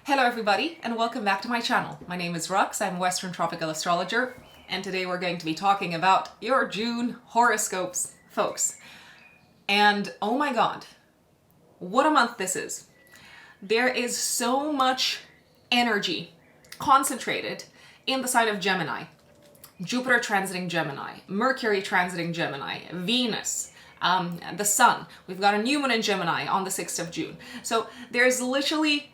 Hello everybody and welcome back to my channel. My name is Rux, I'm a Western Tropical Astrologer, and today we're going to be talking about your June horoscopes, folks. And oh my god, what a month this is. There is so much energy concentrated in the sign of Gemini. Jupiter transiting Gemini, Mercury transiting Gemini, Venus, the Sun. We've got a new moon in Gemini on the 6th of June. So there's literally...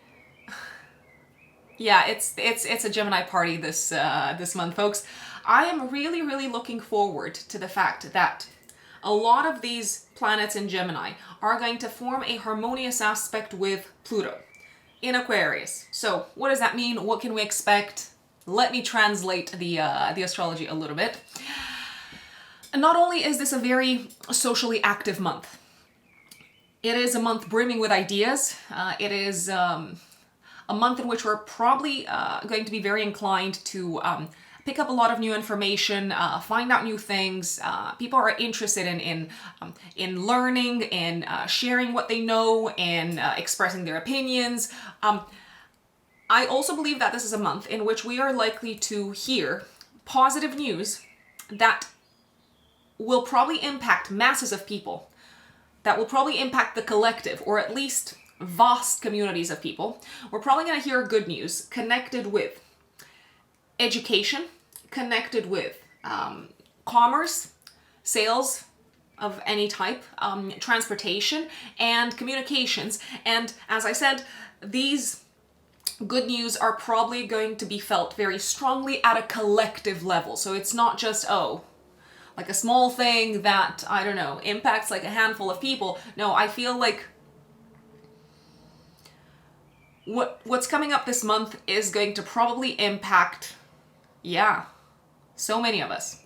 Yeah, it's a Gemini party this month, folks. I am really looking forward to the fact that a lot of these planets in Gemini are going to form a harmonious aspect with Pluto in Aquarius. So what does that mean? What can we expect? Let me translate the astrology a little bit. And not only is this a very socially active month, it is a month brimming with ideas. It is a month in which we're probably going to be very inclined to pick up a lot of new information, find out new things. People are interested in learning, in sharing what they know, and expressing their opinions. I also believe that this is a month in which we are likely to hear positive news that will probably impact masses of people, that will probably impact the collective, or at least vast communities of people. We're probably going to hear good news connected with education, connected with commerce, sales of any type, transportation, and communications. And as I said, these good news are probably going to be felt very strongly at a collective level. So it's not just, like a small thing that, I don't know, impacts like a handful of people. No, I feel like what's coming up this month is going to probably impact, so many of us.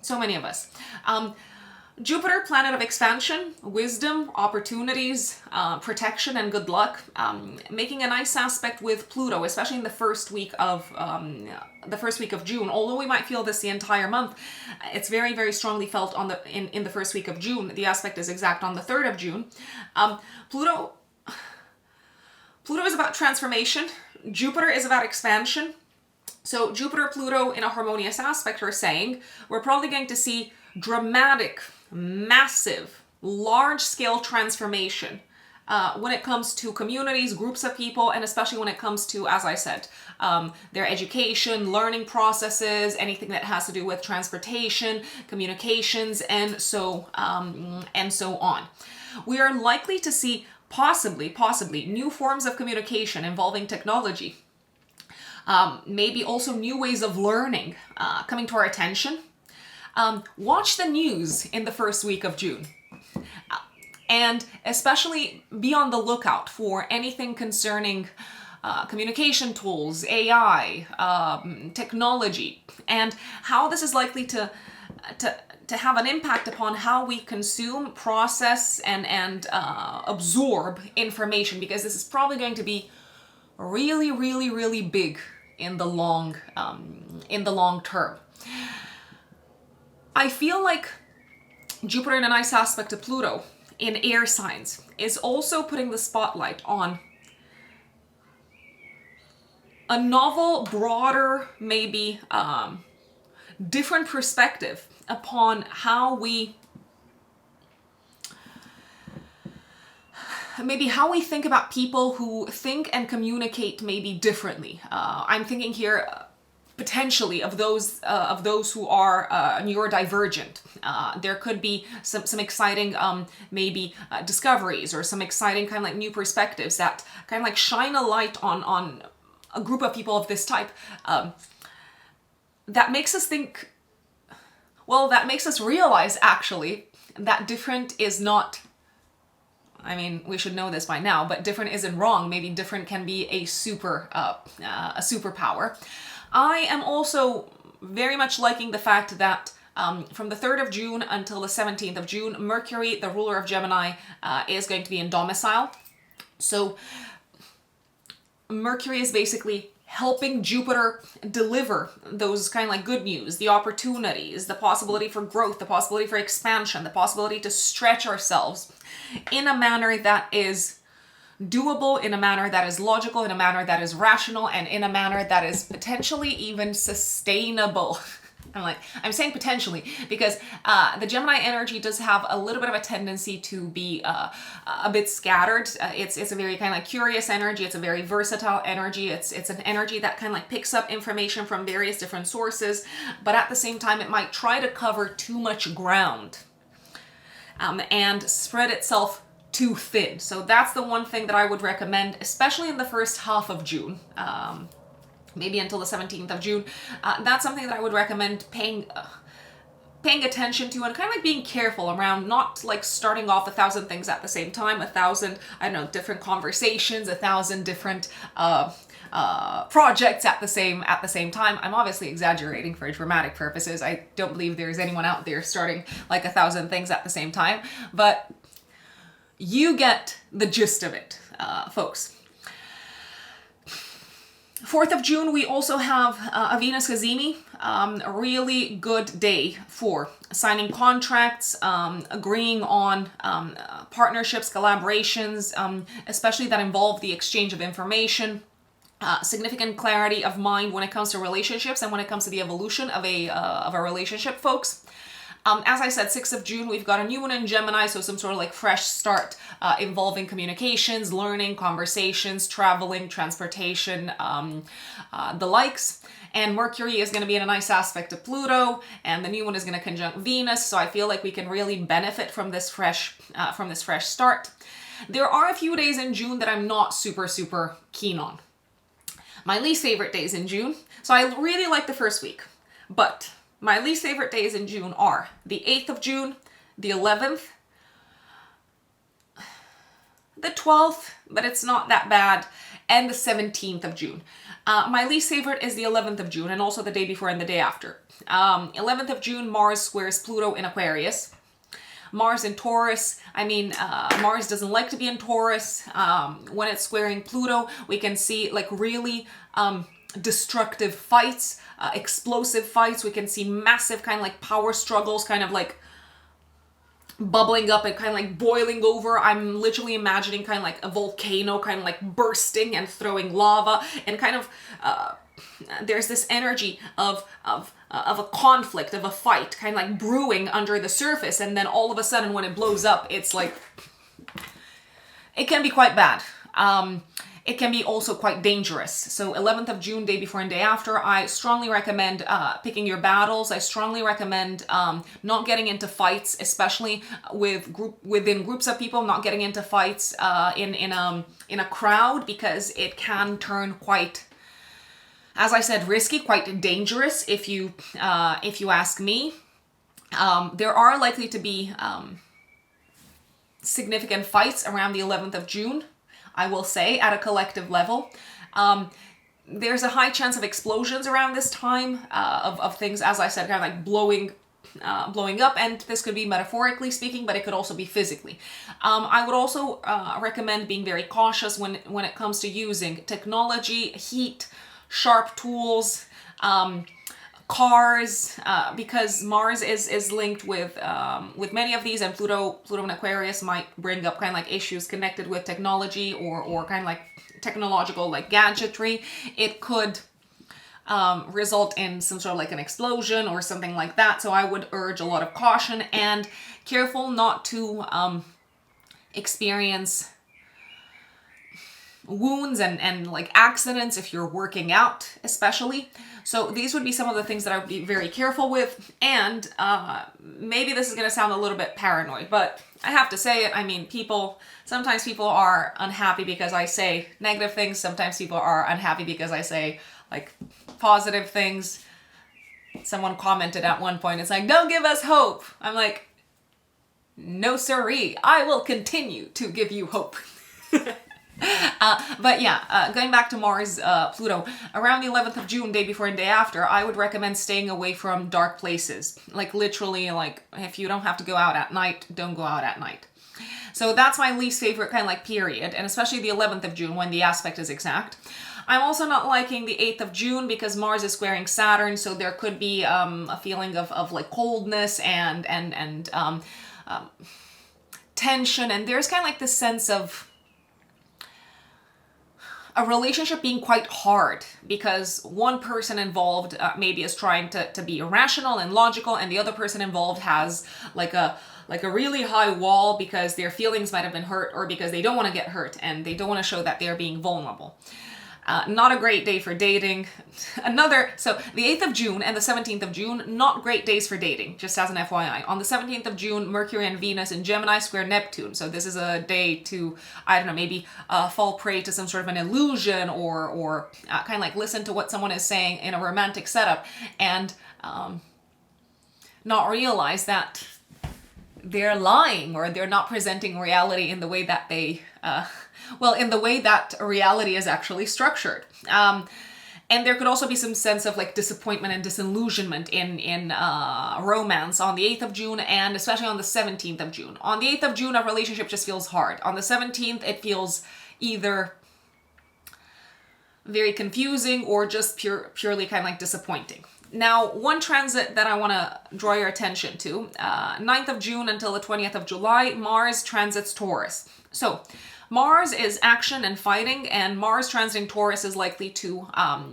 Jupiter, planet of expansion, wisdom, opportunities, protection, and good luck, making a nice aspect with Pluto, especially in the first week of June. Although we might feel this the entire month, it's very strongly felt in the first week of June. The aspect is exact on the 3rd of June. Pluto is about transformation. Jupiter is about expansion. So Jupiter, Pluto in a harmonious aspect are saying we're probably going to see dramatic, massive, large-scale transformation when it comes to communities, groups of people, and especially when it comes to, as I said, their education, learning processes, anything that has to do with transportation, communications, and so on. We are likely to see possibly new forms of communication involving technology. Maybe also new ways of learning coming to our attention. Watch the news in the first week of June. And especially be on the lookout for anything concerning communication tools, AI, technology, and how this is likely to have an impact upon how we consume, process, and absorb information, because this is probably going to be really big in the long term. I feel like Jupiter in a nice aspect to Pluto in air signs is also putting the spotlight on a novel, broader, maybe different perspective upon how we think about people who think and communicate maybe differently. I'm thinking here potentially of those who are neurodivergent. There could be some exciting maybe discoveries, or some exciting kind of like new perspectives that kind of like shine a light on a group of people of this type. That makes us think. Well, that makes us realize, actually, that different is not, I mean, we should know this by now, but different isn't wrong. Maybe different can be a superpower. I am also very much liking the fact that from the 3rd of June until the 17th of June, Mercury, the ruler of Gemini, is going to be in domicile. So Mercury is basically helping Jupiter deliver those kind of like good news, the opportunities, the possibility for growth, the possibility for expansion, the possibility to stretch ourselves in a manner that is doable, in a manner that is logical, in a manner that is rational, and in a manner that is potentially even sustainable. I'm saying potentially because the Gemini energy does have a little bit of a tendency to be a bit scattered. It's a very kind of like curious energy. It's a very versatile energy. It's an energy that kind of like picks up information from various different sources, but at the same time, it might try to cover too much ground and spread itself too thin. So that's the one thing that I would recommend, especially in the first half of June. Maybe until the 17th of June. That's something that I would recommend paying attention to and kind of like being careful around, not like starting off 1,000 things at the same time, 1,000, I don't know, different conversations, 1,000 different projects at the same time. I'm obviously exaggerating for dramatic purposes. I don't believe there's anyone out there starting like 1,000 things at the same time, but you get the gist of it, folks. 4th of June, we also have a Venus Cazimi, a really good day for signing contracts, agreeing on partnerships, collaborations, especially that involve the exchange of information, significant clarity of mind when it comes to relationships and when it comes to the evolution of a relationship, folks. As I said, 6th of June, we've got a new one in Gemini, so some sort of like fresh start involving communications, learning, conversations, traveling, transportation, the likes. And Mercury is going to be in a nice aspect to Pluto, and the new one is going to conjunct Venus, so I feel like we can really benefit from this fresh start. There are a few days in June that I'm not super keen on. My least favorite days in June, so I really like the first week, but my least favorite days in June are the 8th of June, the 11th, the 12th, but it's not that bad, and the 17th of June. My least favorite is the 11th of June and also the day before and the day after. 11th of June, Mars squares Pluto in Aquarius. Mars in Taurus, Mars doesn't like to be in Taurus. When it's squaring Pluto, we can see like really destructive fights, explosive fights. We can see massive kind of like power struggles, kind of like bubbling up and kind of like boiling over. I'm literally imagining kind of like a volcano kind of like bursting and throwing lava, and kind of there's this energy of a conflict, of a fight kind of like brewing under the surface, and then all of a sudden when it blows up, it's like, it can be quite bad. It can be also quite dangerous. So 11th of June, day before and day after, I strongly recommend picking your battles. I strongly recommend not getting into fights, especially within groups of people, not getting into fights in a crowd, because it can turn quite, as I said, risky, quite dangerous if you ask me. There are likely to be significant fights around the 11th of June. I will say, at a collective level. There's a high chance of explosions around this time, of things, as I said, kind of like blowing up, and this could be metaphorically speaking, but it could also be physically. I would also recommend being very cautious when it comes to using technology, heat, sharp tools, cars, because Mars is linked with many of these, and Pluto in Aquarius might bring up kind of like issues connected with technology or kind of like technological like gadgetry. It could result in some sort of like an explosion or something like that. So I would urge a lot of caution and careful not to experience wounds and like accidents if you're working out, especially. So these would be some of the things that I would be very careful with. And maybe this is going to sound a little bit paranoid, but I have to say it. Sometimes people are unhappy because I say negative things. Sometimes people are unhappy because I say like positive things. Someone commented at one point, it's like, don't give us hope. I'm like, no siree, I will continue to give you hope. But yeah, going back to Mars, Pluto, around the 11th of June, day before and day after, I would recommend staying away from dark places. Like literally, like if you don't have to go out at night, don't go out at night. So that's my least favorite kind of like period, and especially the 11th of June when the aspect is exact. I'm also not liking the 8th of June because Mars is squaring Saturn, so there could be a feeling of like coldness and tension, and there's kind of like this sense of a relationship being quite hard because one person involved maybe is trying to be rational and logical, and the other person involved has like a really high wall because their feelings might have been hurt, or because they don't want to get hurt and they don't want to show that they're being vulnerable. Not a great day for dating. So the 8th of June and the 17th of June, not great days for dating, just as an FYI. On the 17th of June, Mercury and Venus in Gemini square Neptune. So this is a day to, I don't know, maybe fall prey to some sort of an illusion, or kind of like listen to what someone is saying in a romantic setup and not realize that they're lying, or they're not presenting reality in the way that they, in the way that reality is actually structured. And there could also be some sense of like disappointment and disillusionment in romance on the 8th of June, and especially on the 17th of June. On the 8th of June, a relationship just feels hard. On the 17th, it feels either very confusing or just purely kind of like disappointing. Now, one transit that I want to draw your attention to, 9th of June until the 20th of July, Mars transits Taurus. So, Mars is action and fighting, and Mars transiting Taurus is likely to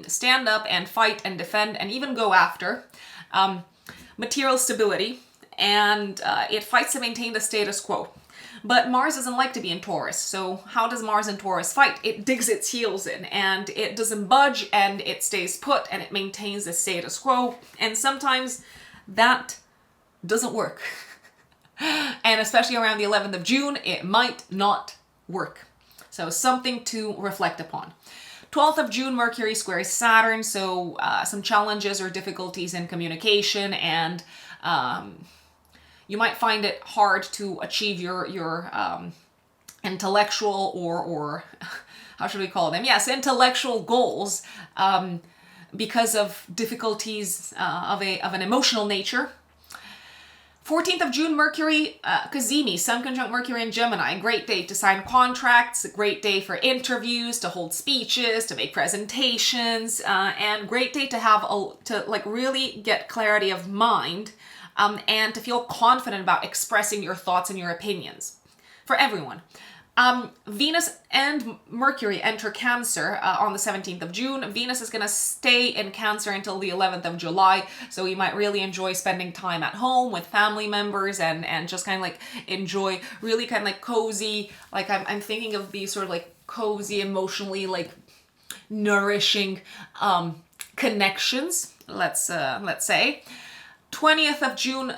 stand up and fight and defend and even go after material stability, and it fights to maintain the status quo. But Mars doesn't like to be in Taurus, so how does Mars in Taurus fight? It digs its heels in, and it doesn't budge, and it stays put, and it maintains the status quo, and sometimes that doesn't work. And especially around the 11th of June, it might not work. So something to reflect upon. 12th of June, Mercury squares Saturn, so some challenges or difficulties in communication, and you might find it hard to achieve your intellectual or how should we call them? Yes, intellectual goals because of difficulties of an emotional nature. 14th of June, Mercury, Cazimi, Sun conjunct Mercury in Gemini. Great day to sign contracts, a great day for interviews, to hold speeches, to make presentations, and great day to have really get clarity of mind, and to feel confident about expressing your thoughts and your opinions for everyone. Venus and Mercury enter Cancer on the 17th of June. Venus is going to stay in Cancer until the 11th of July, so you might really enjoy spending time at home with family members and just kind of like enjoy really kind of like cozy, like I'm thinking of these sort of like cozy, emotionally like nourishing connections, let's say. 20th of June,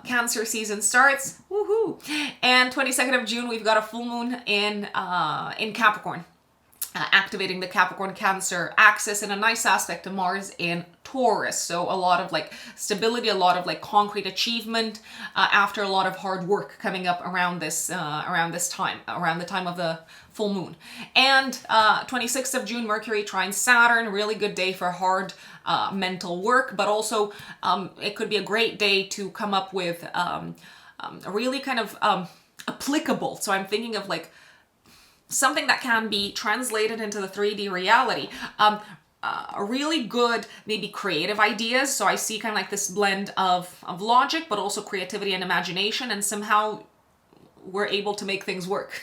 Cancer season starts, woohoo! And 22nd of June, we've got a full moon in Capricorn, activating the Capricorn-Cancer axis in a nice aspect to Mars in Taurus. So a lot of like stability, a lot of like concrete achievement after a lot of hard work coming up around the time of the full moon. And 26th of June, Mercury trines Saturn, really good day for hard mental work, but also it could be a great day to come up with a really kind of applicable, so I'm thinking of like something that can be translated into the 3D reality. A really good, maybe creative ideas. So I see kind of like this blend of logic, but also creativity and imagination, and somehow we're able to make things work.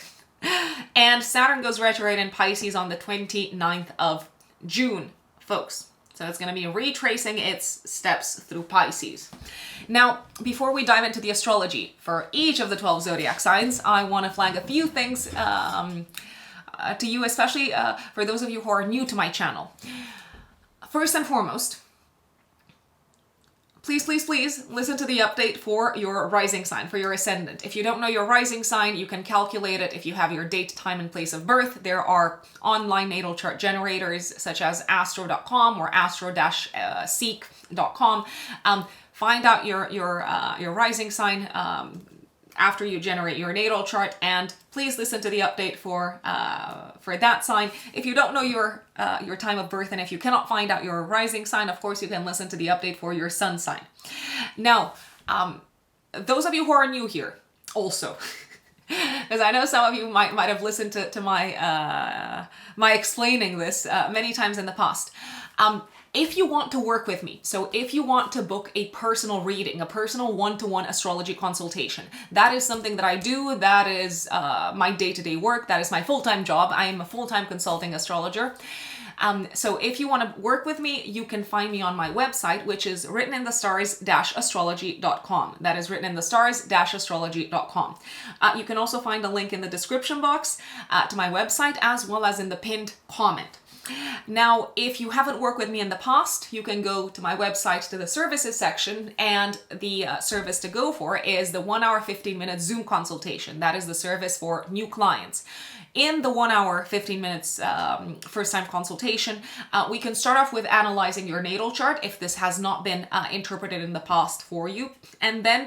And Saturn goes retrograde in Pisces on the 29th of June, folks. So it's going to be retracing its steps through Pisces. Now, before we dive into the astrology for each of the 12 zodiac signs, I want to flag a few things to you, especially for those of you who are new to my channel. First and foremost, please listen to the update for your rising sign, for your ascendant. If you don't know your rising sign, you can calculate it if you have your date, time, and place of birth. There are online natal chart generators such as astro.com or astro-seek.com. Find out your rising sign after you generate your natal chart, and please listen to the update for that sign. If you don't know your time of birth, and if you cannot find out your rising sign, of course you can listen to the update for your sun sign. Now, those of you who are new here, also, because I know some of you might have listened to my my explaining this many times in the past. If you want to work with me, so if you want to book a personal reading, a personal one-to-one astrology consultation, that is something that I do. That is my day-to-day work. That is my full-time job. I am a full-time consulting astrologer. So if you want to work with me, you can find me on my website, which is writteninthestars-astrology.com. That is writteninthestars-astrology.com. You can also find a link in the description box to my website, as well as in the pinned comment. Now, if you haven't worked with me in the past, you can go to my website to the services section, and the service to go for is the 1 hour, 15-minute Zoom consultation. That is the service for new clients. In the 1 hour, 15 minutes first-time consultation, we can start off with analyzing your natal chart if this has not been interpreted in the past for you. And then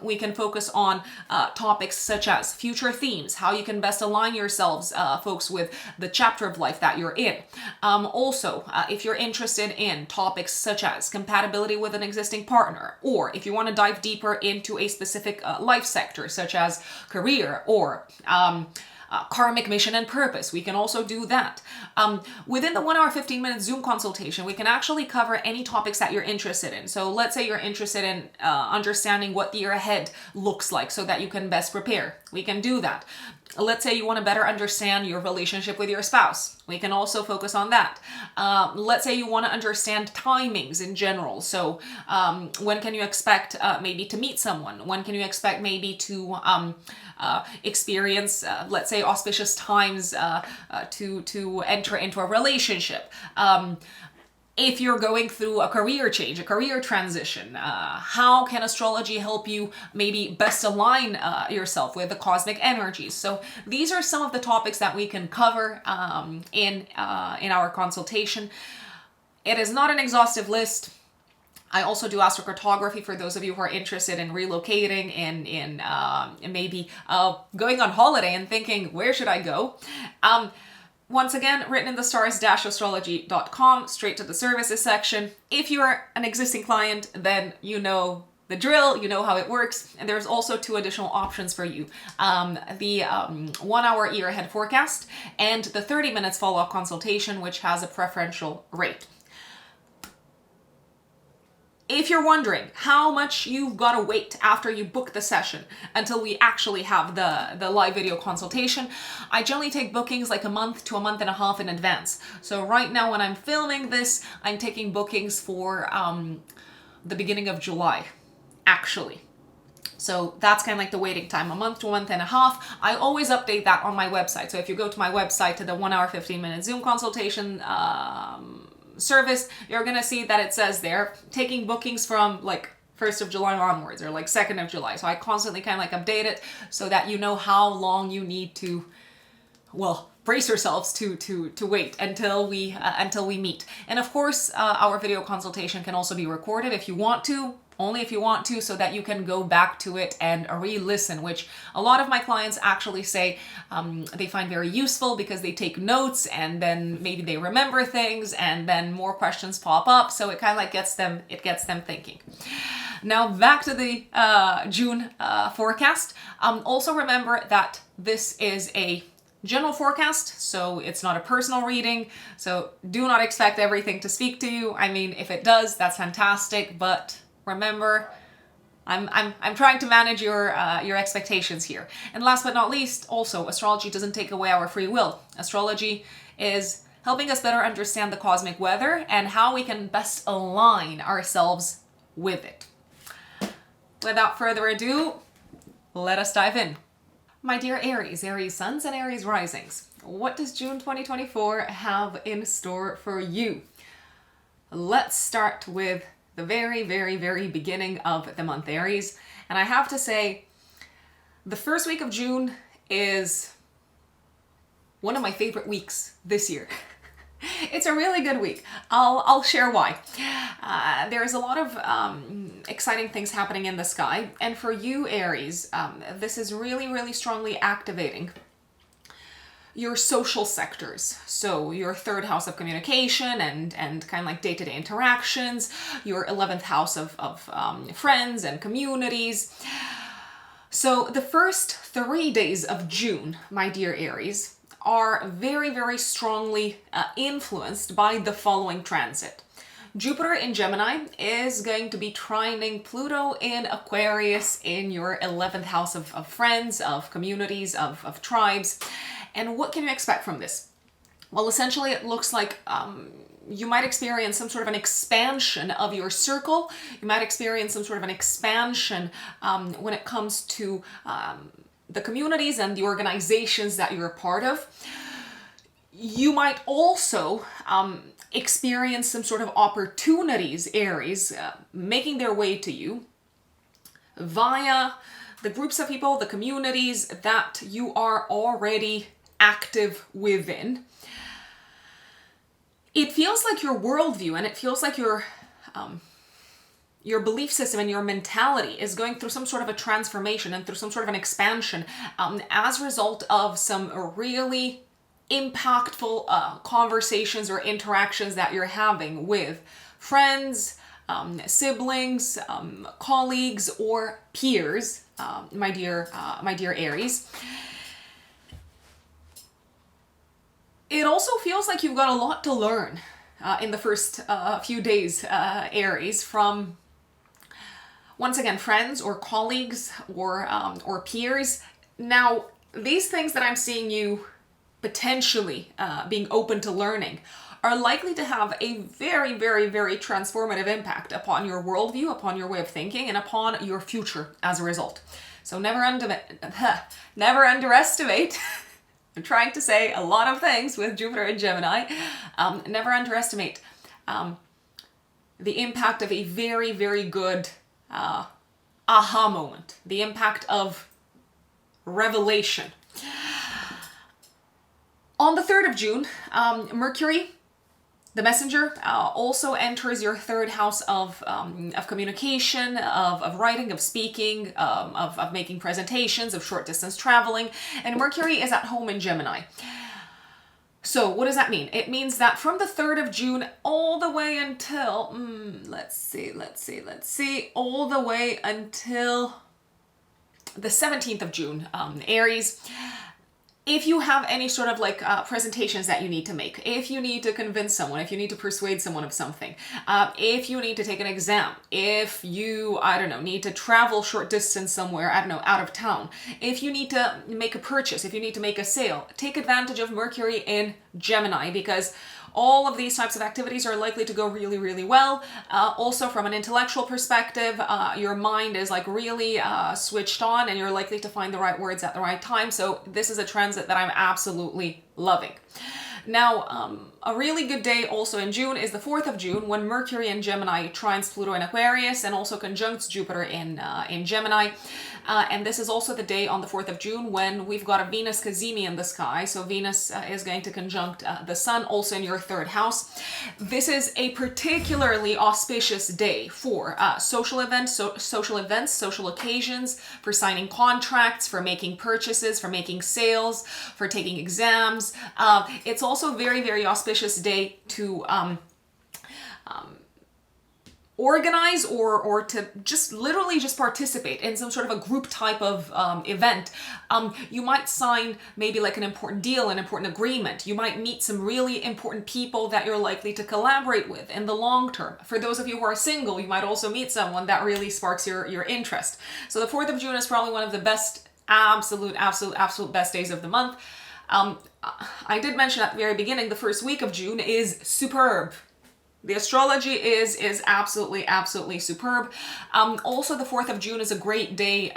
we can focus on topics such as future themes, how you can best align yourselves, folks, with the chapter of life that you're in. Also, if you're interested in topics such as compatibility with an existing partner, or if you want to dive deeper into a specific life sector, such as career or karmic mission and purpose, we can also do that. Within the 1 hour, 15-minute Zoom consultation, we can actually cover any topics that you're interested in. So let's say you're interested in understanding what the year ahead looks like so that you can best prepare. We can do that. Let's say you want to better understand your relationship with your spouse. We can also focus on that. Let's say you want to understand timings in general. So when can you expect maybe to meet someone? When can you expect maybe to experience, let's say, auspicious times to enter into a relationship? If you're going through a career change, a career transition, how can astrology help you maybe best align yourself with the cosmic energies? So these are some of the topics that we can cover in our consultation. It is not an exhaustive list. I also do astrocartography for those of you who are interested in relocating and in maybe going on holiday and thinking, where should I go? Once again, writteninthestars-astrology.com, straight to the services section. If you're an existing client, then you know the drill, you know how it works. And there's also 2 additional options for you. The 1 hour year ahead forecast and the 30 minutes follow-up consultation, which has a preferential rate. If you're wondering how much you've got to wait after you book the session until we actually have the live video consultation, I generally take bookings like a month to a month and a half in advance. So right now when I'm filming this, I'm taking bookings for the beginning of July, actually. So that's kind of like the waiting time, a month to a month and a half. I always update that on my website. So if you go to my website to the 1 hour, 15-minute Zoom consultation service, you're gonna see that it says there taking bookings from like 1st of July onwards, or like 2nd of July. So I constantly kind of like update it so that you know how long you need to, well, brace yourselves to wait until we meet. And of course, our video consultation can also be recorded if you want to. Only if you want to, so that you can go back to it and re-listen, which a lot of my clients actually say they find very useful because they take notes and then maybe they remember things and then more questions pop up. So it kind of like gets them thinking. Now back to the June forecast. Also remember that this is a general forecast, so it's not a personal reading. So do not expect everything to speak to you. I mean, if it does, that's fantastic, but remember, I'm trying to manage your expectations here. And last but not least, also, astrology doesn't take away our free will. Astrology is helping us better understand the cosmic weather and how we can best align ourselves with it. Without further ado, let us dive in. My dear Aries, Aries suns and Aries risings, what does June 2024 have in store for you? Let's start with the very, very, very beginning of the month, Aries. And I have to say, the first week of June is one of my favorite weeks this year. It's a really good week. I'll share why. There's a lot of exciting things happening in the sky. And for you, Aries, this is really, really strongly activating your social sectors. So your 3rd house of communication and kind of like day-to-day interactions, your 11th house of friends and communities. So the first 3 days of June, my dear Aries, are very, very strongly influenced by the following transit. Jupiter in Gemini is going to be trining Pluto in Aquarius in your 11th house of friends, of communities, of tribes. And what can you expect from this? Well, essentially it looks like you might experience some sort of an expansion of your circle. You might experience some sort of an expansion when it comes to the communities and the organizations that you're a part of. You might also experience some sort of opportunities, Aries, making their way to you via the groups of people, the communities that you are already active within. It feels like your worldview and it feels like your belief system and your mentality is going through some sort of a transformation and through some sort of an expansion as a result of some really impactful conversations or interactions that you're having with friends, siblings, colleagues, or peers, my dear Aries. It also feels like you've got a lot to learn in the first few days, Aries, from, once again, friends or colleagues or peers. Now, these things that I'm seeing you potentially being open to learning are likely to have a very, very, very transformative impact upon your worldview, upon your way of thinking, and upon your future as a result. So never underestimate. I'm trying to say a lot of things with Jupiter and Gemini. Never underestimate the impact of a very, very good aha moment, the impact of revelation. On the 3rd of June, Mercury, the messenger, also enters your 3rd house of communication, of writing, of speaking, of making presentations, of short distance traveling, and Mercury is at home in Gemini. So what does that mean? It means that from the 3rd of June all the way until, let's see, all the way until the 17th of June, Aries, if you have any sort of like presentations that you need to make, if you need to convince someone, if you need to persuade someone of something, if you need to take an exam, if you, I don't know, need to travel short distance somewhere, I don't know, out of town, if you need to make a purchase, if you need to make a sale, take advantage of Mercury in Gemini, because all of these types of activities are likely to go really, really well. Also, from an intellectual perspective, your mind is like really switched on and you're likely to find the right words at the right time. So this is a transit that I'm absolutely loving. Now, a really good day also in June is the 4th of June when Mercury in Gemini trines Pluto in Aquarius and also conjuncts Jupiter in Gemini. And this is also the day on the 4th of June when we've got a Venus cazimi in the sky. So Venus is going to conjunct the Sun also in your 3rd house. This is a particularly auspicious day for social events, social occasions, for signing contracts, for making purchases, for making sales, for taking exams. It's also a very, very auspicious day to organize or to just literally just participate in some sort of a group type of event. You might sign maybe like an important deal, an important agreement. You might meet some really important people that you're likely to collaborate with in the long term. For those of you who are single, you might also meet someone that really sparks your interest. So the 4th of June is probably one of the best, absolute best days of the month. I did mention at the very beginning, the first week of June is superb. The astrology is absolutely superb. Also, the 4th of June is a great day,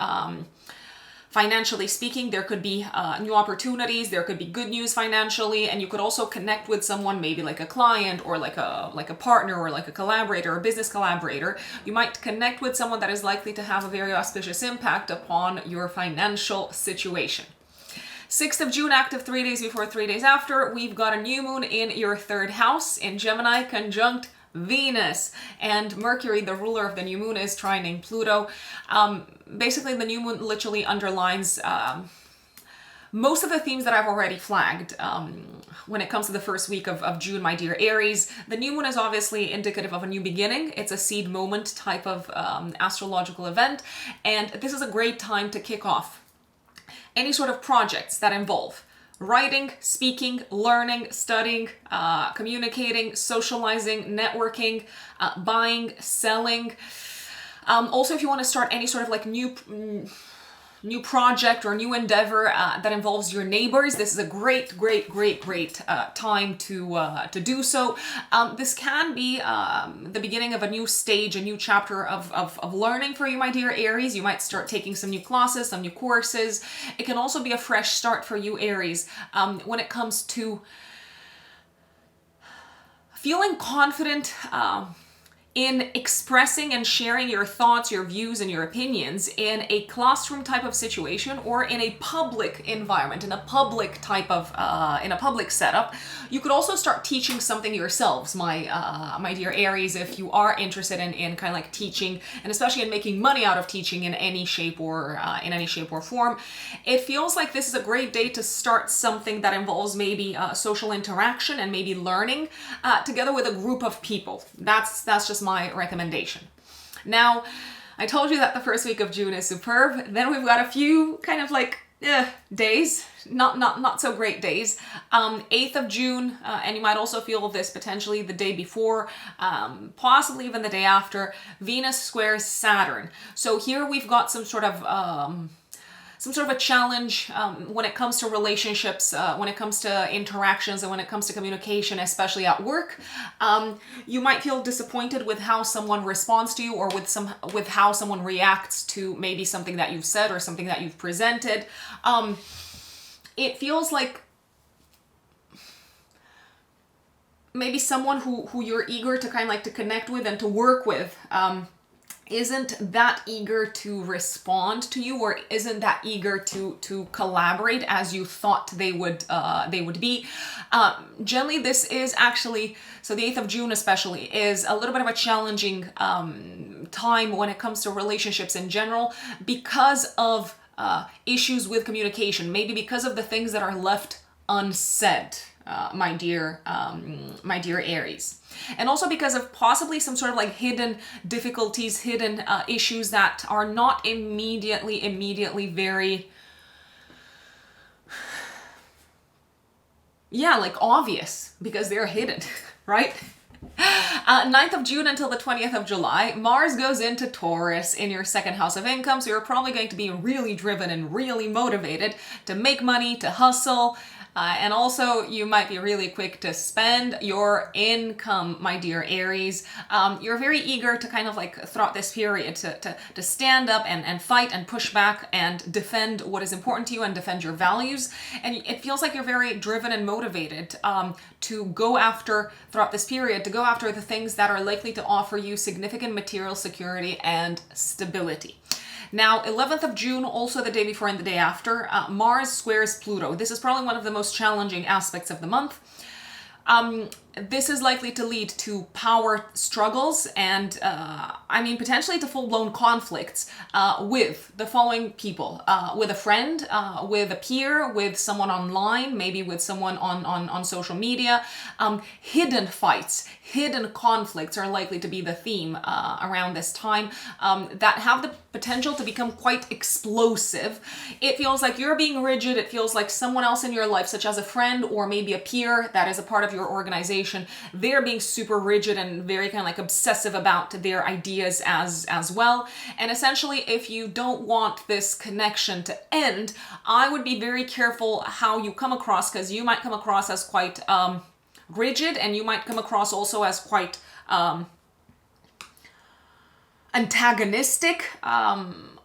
financially speaking. There could be new opportunities, there could be good news financially, and you could also connect with someone, maybe like a client or like a partner or like a collaborator, a business collaborator. You might connect with someone that is likely to have a very auspicious impact upon your financial situation. 6th of June, active 3 days before, 3 days after, we've got a new moon in your 3rd house in Gemini, conjunct Venus. And Mercury, the ruler of the new moon, is trining Pluto. Basically, the new moon literally underlines most of the themes that I've already flagged when it comes to the first week of June, my dear Aries. The new moon is obviously indicative of a new beginning. It's a seed moment type of astrological event. And this is a great time to kick off any sort of projects that involve writing, speaking, learning, studying, communicating, socializing, networking, buying, selling. Also, if you want to start any sort of like new project or new endeavor that involves your neighbors, this is a great time to do so. This can be the beginning of a new stage, a new chapter of learning for you, my dear Aries. You might start taking some new classes, some new courses. It can also be a fresh start for you, Aries, when it comes to feeling confident in expressing and sharing your thoughts, your views, and your opinions in a classroom type of situation or in a public environment, in a public type of, in a public setup. You could also start teaching something yourselves, my dear Aries, if you are interested in kind of like teaching, and especially in making money out of teaching in any shape or form. It feels like this is a great day to start something that involves maybe social interaction and maybe learning together with a group of people. That's just my recommendation. Now, I told you that the first week of June is superb. Then we've got a few kind of like days, not so great days. 8th of June, and you might also feel this potentially the day before, possibly even the day after, Venus squares Saturn. So here we've got some sort of a challenge when it comes to relationships, when it comes to interactions, and when it comes to communication, especially at work. You might feel disappointed with how someone responds to you, or with how someone reacts to maybe something that you've said or something that you've presented. It feels like maybe someone who you're eager to kind of like to connect with and to work with isn't that eager to respond to you, or isn't that eager to collaborate as you thought they would be. Generally, this is actually, so the 8th of June especially, is a little bit of a challenging time when it comes to relationships in general, because of issues with communication, maybe because of the things that are left unsaid, my dear Aries. And also because of possibly some sort of like hidden difficulties, hidden issues that are not immediately very, like obvious, because they're hidden, right? 9th of June until the 20th of July, Mars goes into Taurus in your second house of income, so you're probably going to be really driven and really motivated to make money, to hustle, and also you might be really quick to spend your income, my dear Aries. You're very eager to kind of like throughout this period to stand up and fight and push back and defend what is important to you and defend your values. And it feels like you're very driven and motivated to go after, throughout this period, to go after the things that are likely to offer you significant material security and stability. Now, 11th of June, also the day before and the day after, Mars squares Pluto. This is probably one of the most challenging aspects of the month. This is likely to lead to power struggles and, potentially to full-blown conflicts with the following people. With a friend, with a peer, with someone online, maybe with someone on social media. Hidden fights, hidden conflicts are likely to be the theme around this time that have the potential to become quite explosive. It feels like you're being rigid. It feels like someone else in your life, such as a friend or maybe a peer that is a part of your organization, they're being super rigid and very kind of like obsessive about their ideas as well. And essentially, if you don't want this connection to end, I would be very careful how you come across, because you might come across as quite rigid, and you might come across also as quite antagonistic.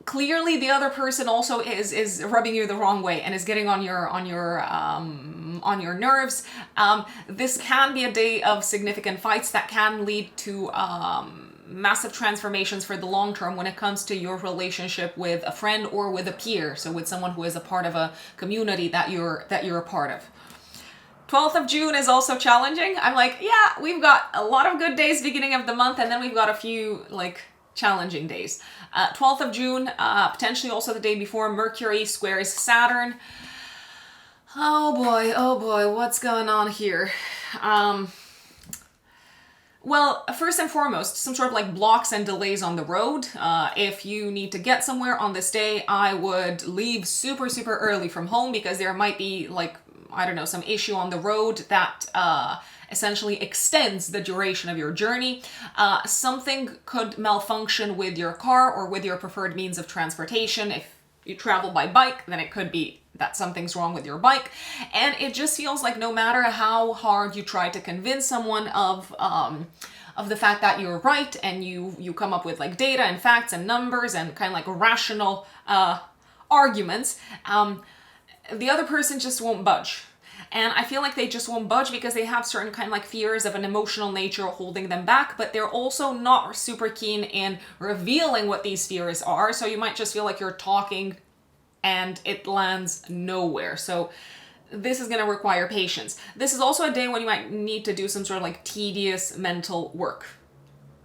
Clearly the other person also is rubbing you the wrong way and is getting on your nerves. This can be a day of significant fights that can lead to massive transformations for the long term when it comes to your relationship with a friend or with a peer, so with someone who is a part of a community that you're a part of. 12th of June is also challenging. I'm like, yeah, we've got a lot of good days beginning of the month, and then we've got a few like challenging days. 12th of June, potentially also the day before, Mercury squares Saturn. Oh boy, what's going on here? Well, first and foremost, some sort of like blocks and delays on the road. If you need to get somewhere on this day, I would leave super early from home, because there might be like I don't know, some issue on the road that essentially extends the duration of your journey. Something could malfunction with your car or with your preferred means of transportation. If you travel by bike, then it could be that something's wrong with your bike. And it just feels like no matter how hard you try to convince someone of the fact that you're right, and you come up with like data and facts and numbers and kind of like rational arguments, the other person just won't budge. And I feel like they just won't budge because they have certain kind of like fears of an emotional nature holding them back, but they're also not super keen in revealing what these fears are. So you might just feel like you're talking and it lands nowhere. So this is going to require patience. This is also a day when you might need to do some sort of like tedious mental work.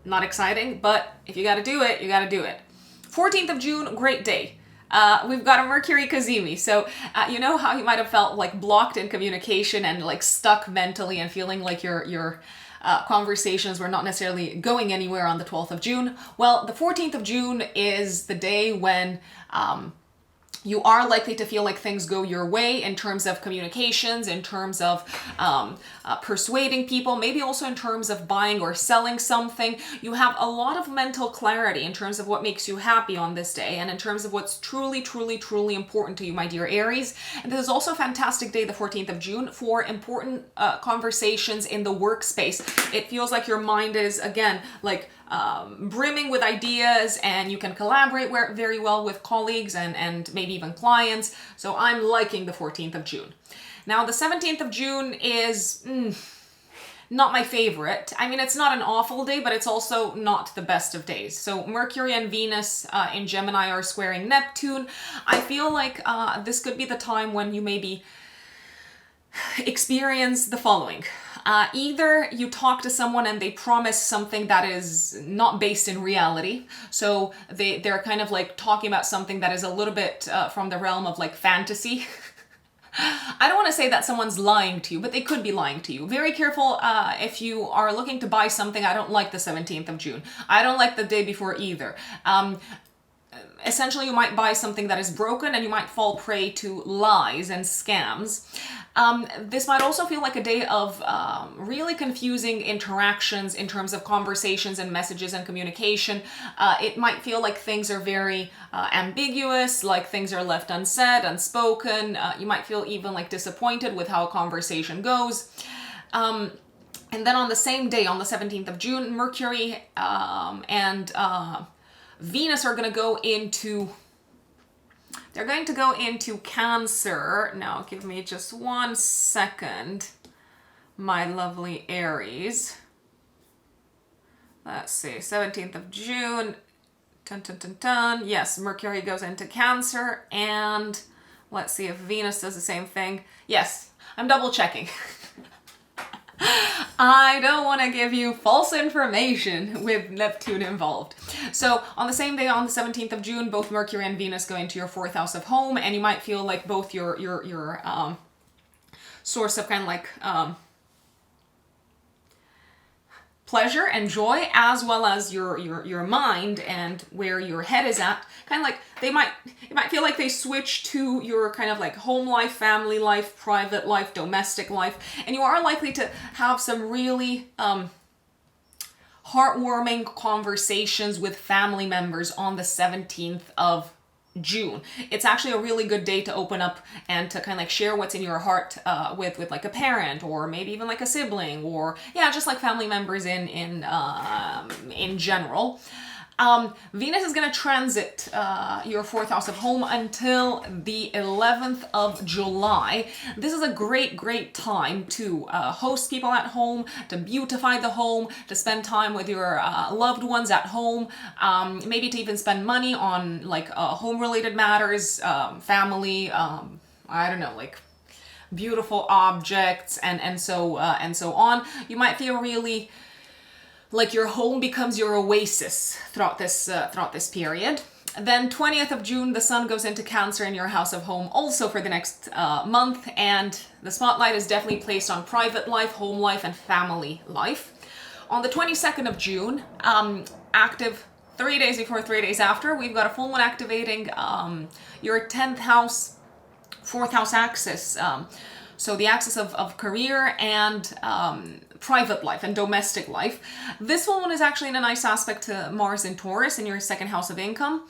Not exciting, but if you got to do it, you got to do it. 14th of June, great day. We've got a Mercury Cazimi. So you know how you might have felt like blocked in communication and like stuck mentally and feeling like your conversations were not necessarily going anywhere on the 12th of June. Well, the 14th of June is the day when you are likely to feel like things go your way in terms of communications, in terms of persuading people, maybe also in terms of buying or selling something. You have a lot of mental clarity in terms of what makes you happy on this day and in terms of what's truly, truly, truly important to you, my dear Aries. And this is also a fantastic day, the 14th of June, for important conversations in the workspace. It feels like your mind is, again, like brimming with ideas, and you can collaborate very well with colleagues and maybe even clients. So I'm liking the 14th of June. Now, the 17th of June is not my favorite. I mean, it's not an awful day, but it's also not the best of days. So Mercury and Venus in Gemini are squaring Neptune. I feel like this could be the time when you maybe experience the following. Either you talk to someone and they promise something that is not based in reality. So they're kind of like talking about something that is a little bit from the realm of like fantasy. I don't want to say that someone's lying to you, but they could be lying to you. Very careful if you are looking to buy something. I don't like the 17th of June. I don't like the day before either. Essentially, you might buy something that is broken and you might fall prey to lies and scams. This might also feel like a day of really confusing interactions in terms of conversations and messages and communication. It might feel like things are very ambiguous, like things are left unsaid, unspoken. You might feel even like disappointed with how a conversation goes. And then on the same day, on the 17th of June, Mercury and Venus are going to go into, they're going to go into Cancer. Now, give me just 1 second, my lovely Aries. Let's see, 17th of June. Dun, dun, dun, dun. Yes, Mercury goes into Cancer, and let's see if Venus does the same thing. Yes, I'm double checking. I don't want to give you false information with Neptune involved. So on the same day, on the 17th of June, both Mercury and Venus go into your 4th house of home, and you might feel like both your source of kind of like pleasure and joy, as well as your mind and where your head is at, kind of like it might feel like they switch to your kind of like home life, family life, private life, domestic life, and you are likely to have some really heartwarming conversations with family members on the 17th of June. It's actually a really good day to open up and to kind of like share what's in your heart with like a parent, or maybe even like a sibling, or yeah, just like family members in general. Venus is going to transit your 4th house of home until the 11th of July. This is a great time to host people at home, to beautify the home, to spend time with your loved ones at home, maybe to even spend money on like home-related matters, family, I don't know, like beautiful objects and so on. You might feel really like your home becomes your oasis throughout this period. Then 20th of June, the sun goes into Cancer in your house of home also for the next month, and the spotlight is definitely placed on private life, home life, and family life. On the 22nd of June, active 3 days before, 3 days after, we've got a full moon activating your 10th house, 4th house axis. So the axis of career and private life and domestic life. This one is actually in a nice aspect to Mars in Taurus in your second house of income.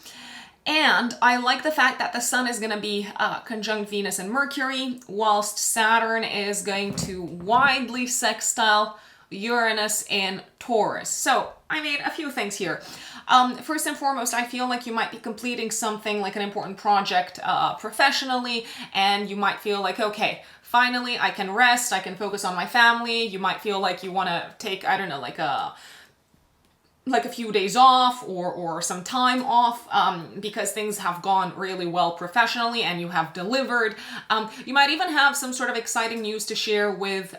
And I like the fact that the Sun is going to be conjunct Venus and Mercury, whilst Saturn is going to widely sextile Uranus in Taurus. So I made a few things here. First and foremost, I feel like you might be completing something like an important project professionally, and you might feel like, okay, finally I can rest, I can focus on my family. You might feel like you want to take, I don't know, like a few days off or some time off because things have gone really well professionally and you have delivered. You might even have some sort of exciting news to share with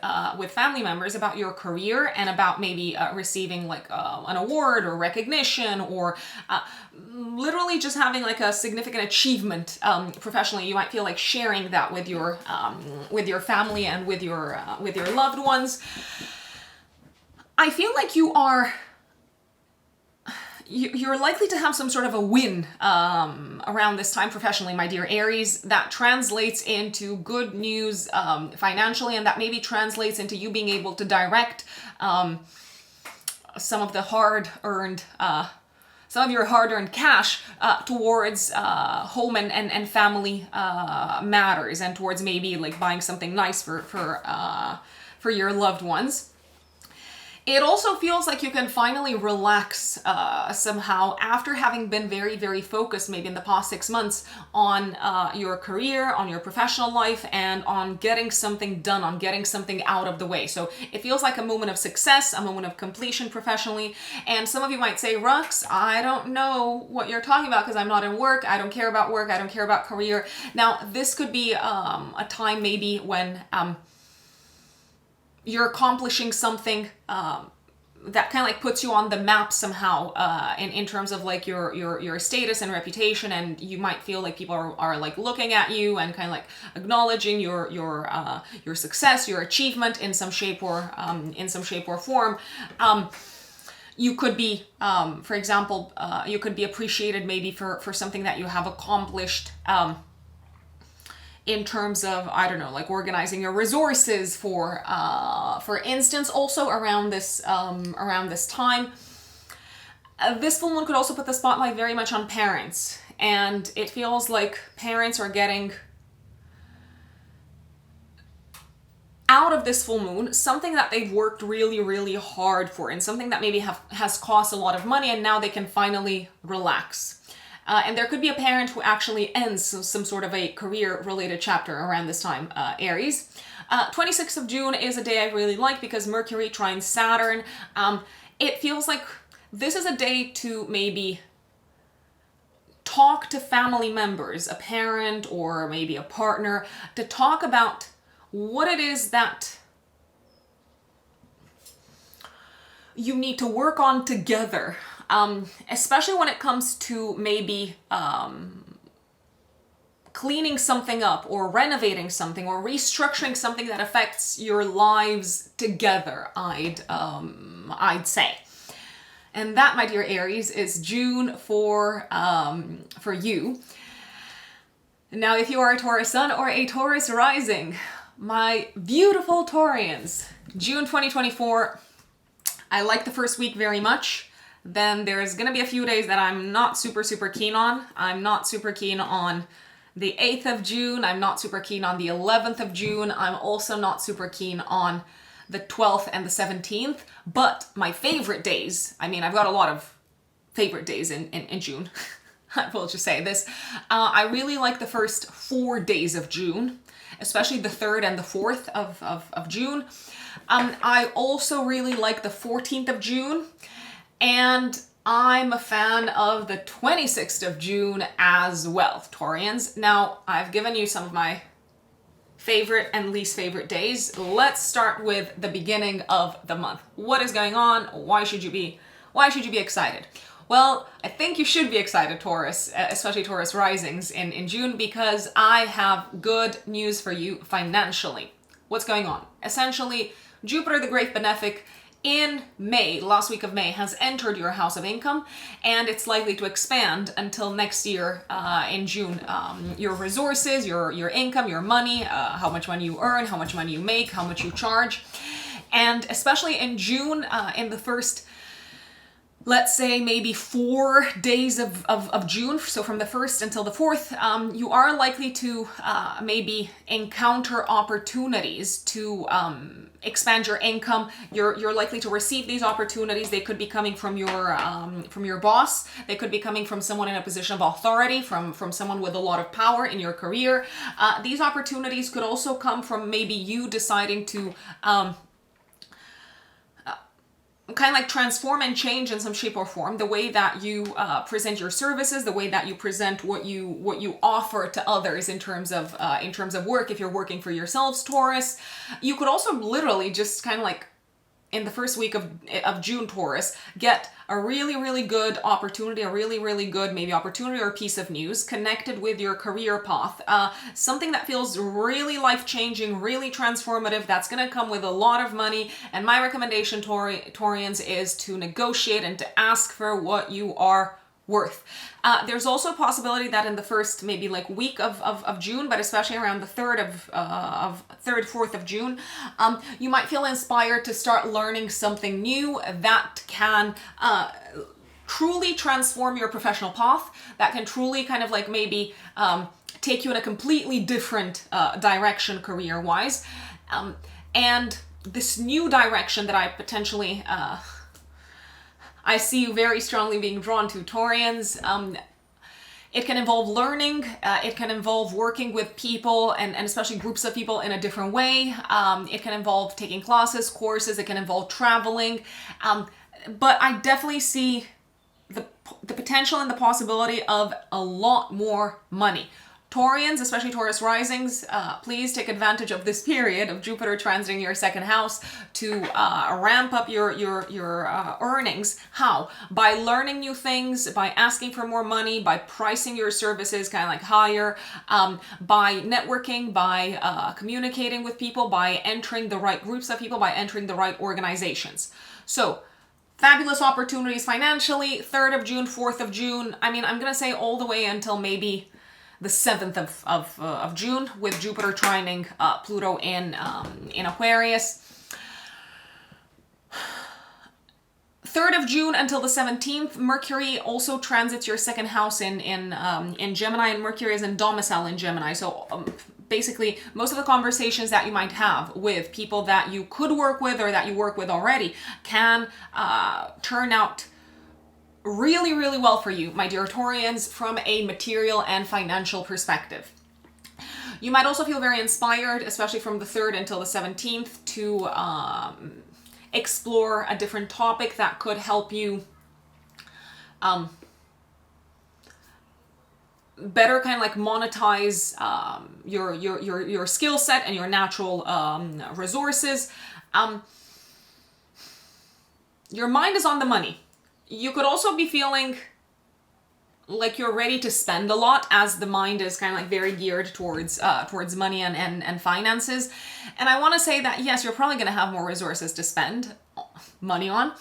family members about your career and about maybe receiving like an award or recognition or literally just having like a significant achievement professionally. You might feel like sharing that with your family and with your loved ones. I feel like you're likely to have some sort of a win around this time professionally, my dear Aries, that translates into good news financially, and that maybe translates into you being able to direct some of your hard-earned cash towards home and family matters, and towards maybe like buying something nice for your loved ones. It also feels like you can finally relax somehow after having been very, very focused maybe in the past 6 months on your career, on your professional life, and on getting something done, on getting something out of the way. So it feels like a moment of success, a moment of completion professionally. And some of you might say, Rux, I don't know what you're talking about because I'm not in work. I don't care about work. I don't care about career. Now, this could be a time maybe when you're accomplishing something that kind of like puts you on the map somehow in terms of like your status and reputation, and you might feel like people are like looking at you and kind of like acknowledging your success, your achievement in some shape or form. You could be, for example, you could be appreciated maybe for something that you have accomplished in terms of, I don't know, like organizing your resources for instance, also around this time. This full moon could also put the spotlight very much on parents, and it feels like parents are getting out of this full moon something that they've worked really, really hard for, and something that maybe has cost a lot of money, and now they can finally relax. And there could be a parent who actually ends some sort of a career-related chapter around this time, Aries. 26th of June is a day I really like because Mercury trines Saturn. It feels like this is a day to maybe talk to family members, a parent or maybe a partner, to talk about what it is that you need to work on together. Especially when it comes to maybe cleaning something up or renovating something or restructuring something that affects your lives together, I'd say. And that, my dear Aries, is June for you. Now, if you are a Taurus sun or a Taurus rising, my beautiful Taurians, June 2024, I like the first week very much. Then there's going to be a few days that I'm not super keen on. I'm not super keen on the 8th of June. I'm not super keen on the 11th of June. I'm also not super keen on the 12th and the 17th. But my favorite days, I mean, I've got a lot of favorite days in June. I will just say this. I really like the first 4 days of June, especially the 3rd and the 4th of June. I also really like the 14th of June. And I'm a fan of the 26th of June as well, Taurians. Now, I've given you some of my favorite and least favorite days. Let's start with the beginning of the month. What is going on? Why should you be excited? Well, I think you should be excited, Taurus, especially Taurus risings in June, because I have good news for you financially. What's going on? Essentially, Jupiter the Great Benefic in May, last week of May, has entered your house of income, and it's likely to expand until next year in June. Your resources, your income, your money, how much money you earn, how much money you make, how much you charge. And especially in June, in the first, let's say maybe 4 days of June, so from the 1st until the 4th, you are likely to maybe encounter opportunities to expand your income. You're likely to receive these opportunities. They could be coming from your boss. They could be coming from someone in a position of authority, from someone with a lot of power in your career. These opportunities could also come from maybe you deciding to kind of like transform and change in some shape or form the way that you present your services, the way that you present what you offer to others in terms of work. If you're working for yourselves, Taurus, you could also literally just kind of like in the first week of June, Taurus, get a really, really good opportunity, a really, really good maybe opportunity or piece of news connected with your career path. Something that feels really life-changing, really transformative, that's going to come with a lot of money. And my recommendation, Taurians, is to negotiate and to ask for what you are worth. There's also a possibility that in the first maybe like week of June, but especially around the 4th of June, you might feel inspired to start learning something new that can truly transform your professional path, that can truly kind of like maybe take you in a completely different direction career-wise. And this new direction that I potentially I see you very strongly being drawn to, Taurians. It can involve learning, it can involve working with people and especially groups of people in a different way. It can involve taking classes, courses, it can involve traveling. But I definitely see the potential and the possibility of a lot more money. Taurians, especially Taurus risings, please take advantage of this period of Jupiter transiting your second house to ramp up your earnings. How? By learning new things, by asking for more money, by pricing your services kind of like higher, by networking, by communicating with people, by entering the right groups of people, by entering the right organizations. So, fabulous opportunities financially, 3rd of June, 4th of June. I mean, I'm going to say all the way until maybe the 7th of June, with Jupiter trining Pluto in Aquarius. 3rd of June until the 17th, Mercury also transits your second house in Gemini, and Mercury is in domicile in Gemini. So basically, most of the conversations that you might have with people that you could work with or that you work with already can turn out really, really well for you, my dear Taurians, from a material and financial perspective. You might also feel very inspired, especially from the 3rd until the 17th, to explore a different topic that could help you better kind of like monetize your skill set and your natural resources. Your mind is on the money. You could also be feeling like you're ready to spend a lot, as the mind is kind of like very geared towards money and finances. And I want to say that yes, you're probably going to have more resources to spend money on.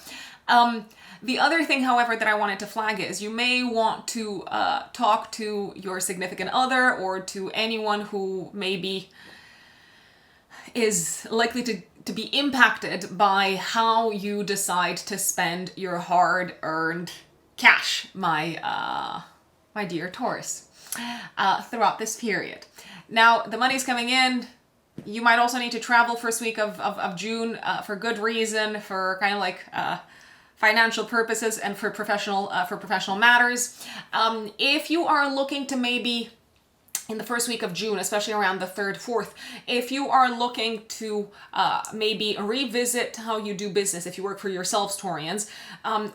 The other thing, however, that I wanted to flag is you may want to talk to your significant other or to anyone who maybe is likely to be impacted by how you decide to spend your hard-earned cash, my dear Taurus, throughout this period. Now, the money's coming in. You might also need to travel first week of June for good reason, for kind of like financial purposes and for professional matters. If you are looking to maybe in the first week of June, especially around the 3rd, 4th, if you are looking to maybe revisit how you do business, if you work for yourselves, Taurians,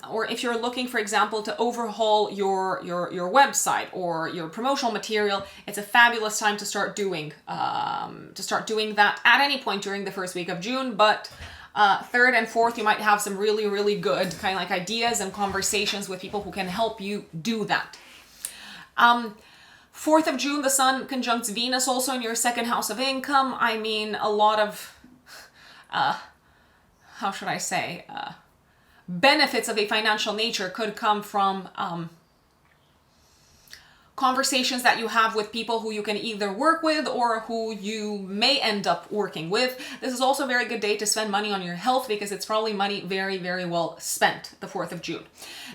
or if you're looking, for example, to overhaul your website or your promotional material, it's a fabulous time to start doing that at any point during the first week of June. But 3rd and 4th, you might have some really, really good kind of like ideas and conversations with people who can help you do that. 4th of June, the Sun conjuncts Venus, also in your second house of income. I mean, a lot of how should I say, benefits of a financial nature could come from conversations that you have with people who you can either work with or who you may end up working with. This is also a very good day to spend money on your health because it's probably money very, very well spent, the 4th of June.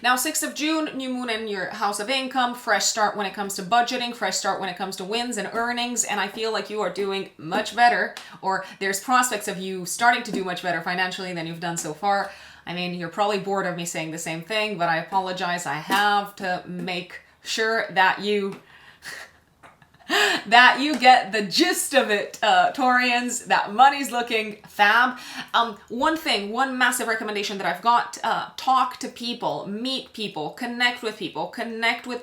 Now, 6th of June, new moon in your house of income, fresh start when it comes to budgeting, fresh start when it comes to wins and earnings, and I feel like you are doing much better, or there's prospects of you starting to do much better financially than you've done so far. I mean, you're probably bored of me saying the same thing, but I apologize. I have to make sure that you get the gist of it, Taurians, that money's looking fab. One massive recommendation that I've got, talk to people, meet people, connect with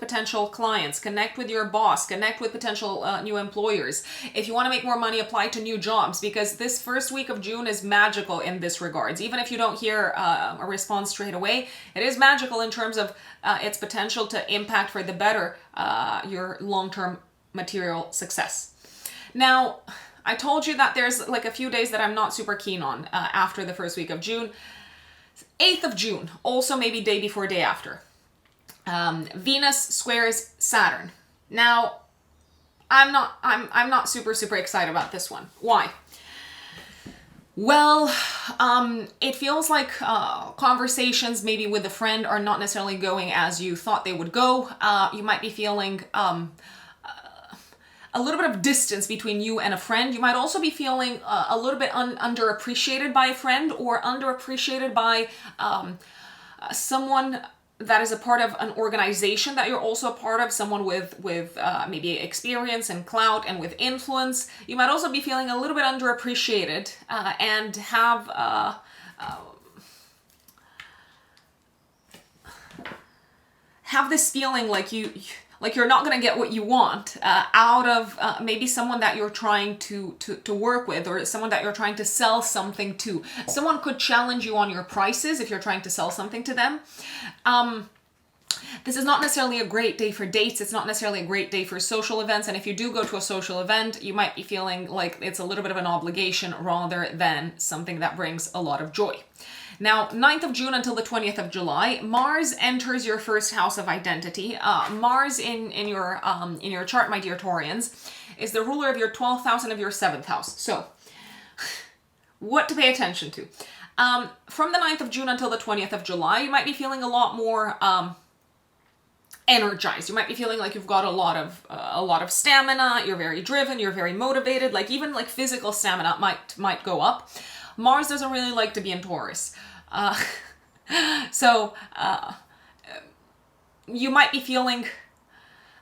potential clients, connect with your boss, connect with potential new employers. If you want to make more money, apply to new jobs, because this first week of June is magical in this regards. Even if you don't hear a response straight away, it is magical in terms of its potential to impact for the better your long-term material success. Now, I told you that there's like a few days that I'm not super keen on after the first week of June. 8th of June, also maybe day before, day after. Venus squares Saturn. Now, I'm not super excited about this one. Why? Well, it feels like conversations maybe with a friend are not necessarily going as you thought they would go. You might be feeling a little bit of distance between you and a friend. You might also be feeling a little bit underappreciated by a friend, or underappreciated by someone that is a part of an organization that you're also a part of, someone with maybe experience and clout and with influence. You might also be feeling a little bit underappreciated and have this feeling like you're not going to get what you want out of maybe someone that you're trying to work with, or someone that you're trying to sell something to. Someone could challenge you on your prices if you're trying to sell something to them. This is not necessarily a great day for dates. It's not necessarily a great day for social events. And if you do go to a social event, you might be feeling like it's a little bit of an obligation rather than something that brings a lot of joy. Now, 9th of June until the 20th of July, Mars enters your first house of identity. Mars in your chart, my dear Taurians, is the ruler of your 12th house and of your 7th house. So, what to pay attention to? From the 9th of June until the 20th of July, you might be feeling a lot more energized. You might be feeling like you've got a lot of stamina. You're very driven. You're very motivated. Like even like physical stamina might go up. Mars doesn't really like to be in Taurus. So you might be feeling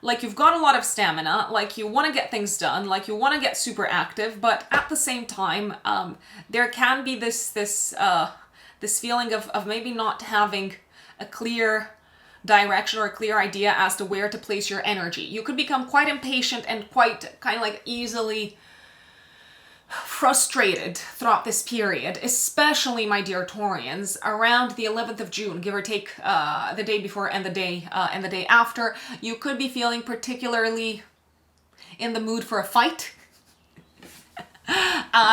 like you've got a lot of stamina, like you want to get things done, like you want to get super active, but at the same time, there can be this feeling of maybe not having a clear direction or a clear idea as to where to place your energy. You could become quite impatient and quite kind of like easily frustrated throughout this period, especially, my dear Taurians, around the 11th of June, give or take the day before and the day after. You could be feeling particularly in the mood for a fight.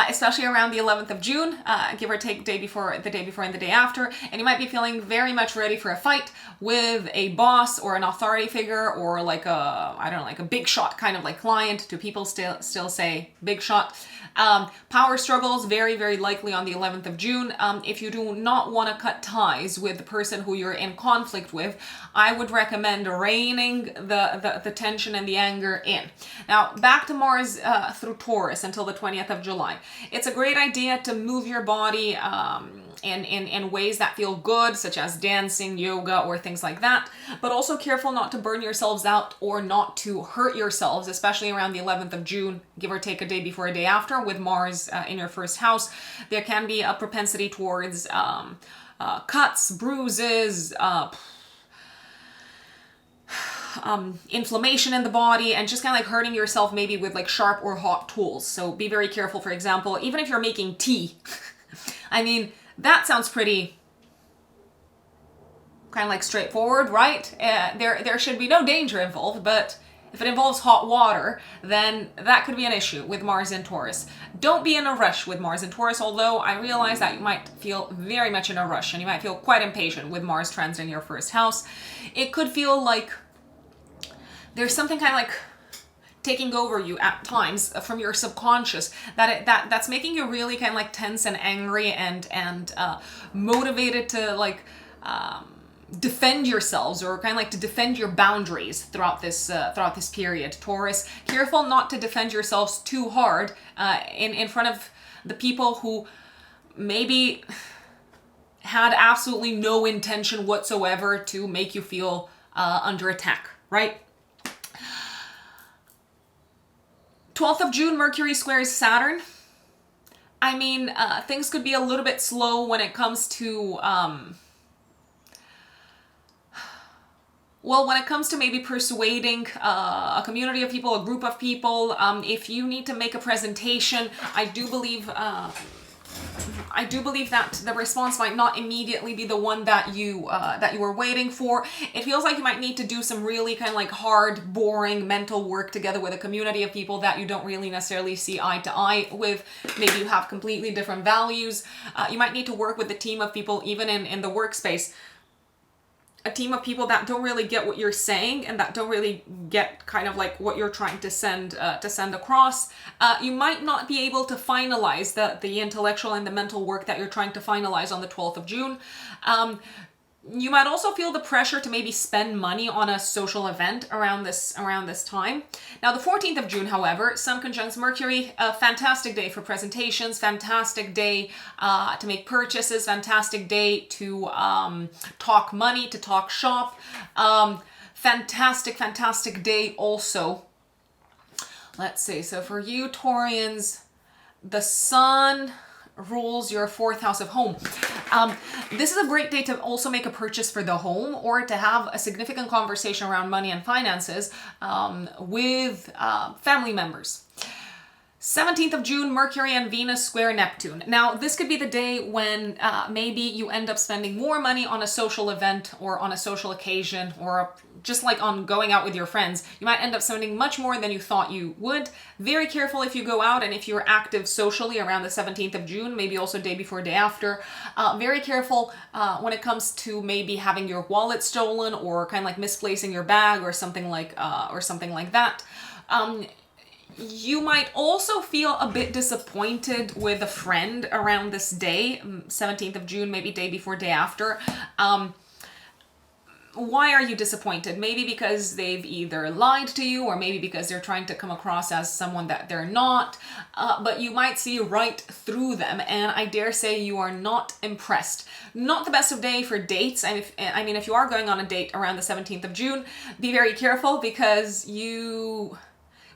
Especially around the 11th of June, give or take the day before and the day after, and you might be feeling very much ready for a fight with a boss or an authority figure, or like a big shot kind of like client. Do people still say big shot? Power struggles very, very likely on the 11th of June. If you do not want to cut ties with the person who you're in conflict with, I would recommend reining the tension and the anger in. Now, back to Mars through Taurus until the 20th of July. It's a great idea to move your body in ways that feel good, such as dancing, yoga, or things like that. But also careful not to burn yourselves out or not to hurt yourselves, especially around the 11th of June, give or take a day before, a day after, with Mars in your first house. There can be a propensity towards cuts, bruises, inflammation in the body, and just kind of like hurting yourself maybe with like sharp or hot tools. So be very careful. For example, even if you're making tea, I mean, that sounds pretty kind of like straightforward, right? There should be no danger involved, but if it involves hot water, then that could be an issue with Mars in Taurus. Don't be in a rush with Mars in Taurus, although I realize that you might feel very much in a rush and you might feel quite impatient with Mars transiting your first house. It could feel like there's something kind of like taking over you at times from your subconscious that's making you really kind of like tense and angry and motivated to like defend yourselves, or kind of like to defend your boundaries throughout this period. Taurus, careful not to defend yourselves too hard in front of the people who maybe had absolutely no intention whatsoever to make you feel under attack, right? 12th of June, Mercury squares Saturn. I mean, things could be a little bit slow when it comes to when it comes to maybe persuading a community of people, a group of people. If you need to make a presentation, I do believe that the response might not immediately be the one that you were waiting for. It feels like you might need to do some really kind of like hard, boring mental work together with a community of people that you don't really necessarily see eye to eye with. Maybe you have completely different values. You might need to work with a team of people, even in the workspace. A team of people that don't really get what you're saying and that don't really get kind of like what you're trying to send across. You might not be able to finalize the intellectual and the mental work that you're trying to finalize on the 12th of June. You might also feel the pressure to maybe spend money on a social event around this time. Now, the 14th of June, however, Sun conjuncts Mercury, a fantastic day for presentations, fantastic day to make purchases, fantastic day to talk money, to talk shop. Fantastic day also. Let's see, so for you Taurians, the Sun rules your 4th house of home. This is a great day to also make a purchase for the home, or to have a significant conversation around money and finances with family members. 17th of June, Mercury and Venus square Neptune. Now, this could be the day when maybe you end up spending more money on a social event or on a social occasion, or just like on going out with your friends. You might end up spending much more than you thought you would. Very careful if you go out and if you're active socially around the 17th of June, maybe also day before, day after. Very careful when it comes to maybe having your wallet stolen, or kind of like misplacing your bag or something like that. You might also feel a bit disappointed with a friend around this day, 17th of June, maybe day before, day after. Why are you disappointed? Maybe because they've either lied to you, or maybe because they're trying to come across as someone that they're not. But you might see right through them, and I dare say you are not impressed. Not the best of day for dates. I mean, if you are going on a date around the 17th of June, be very careful, because you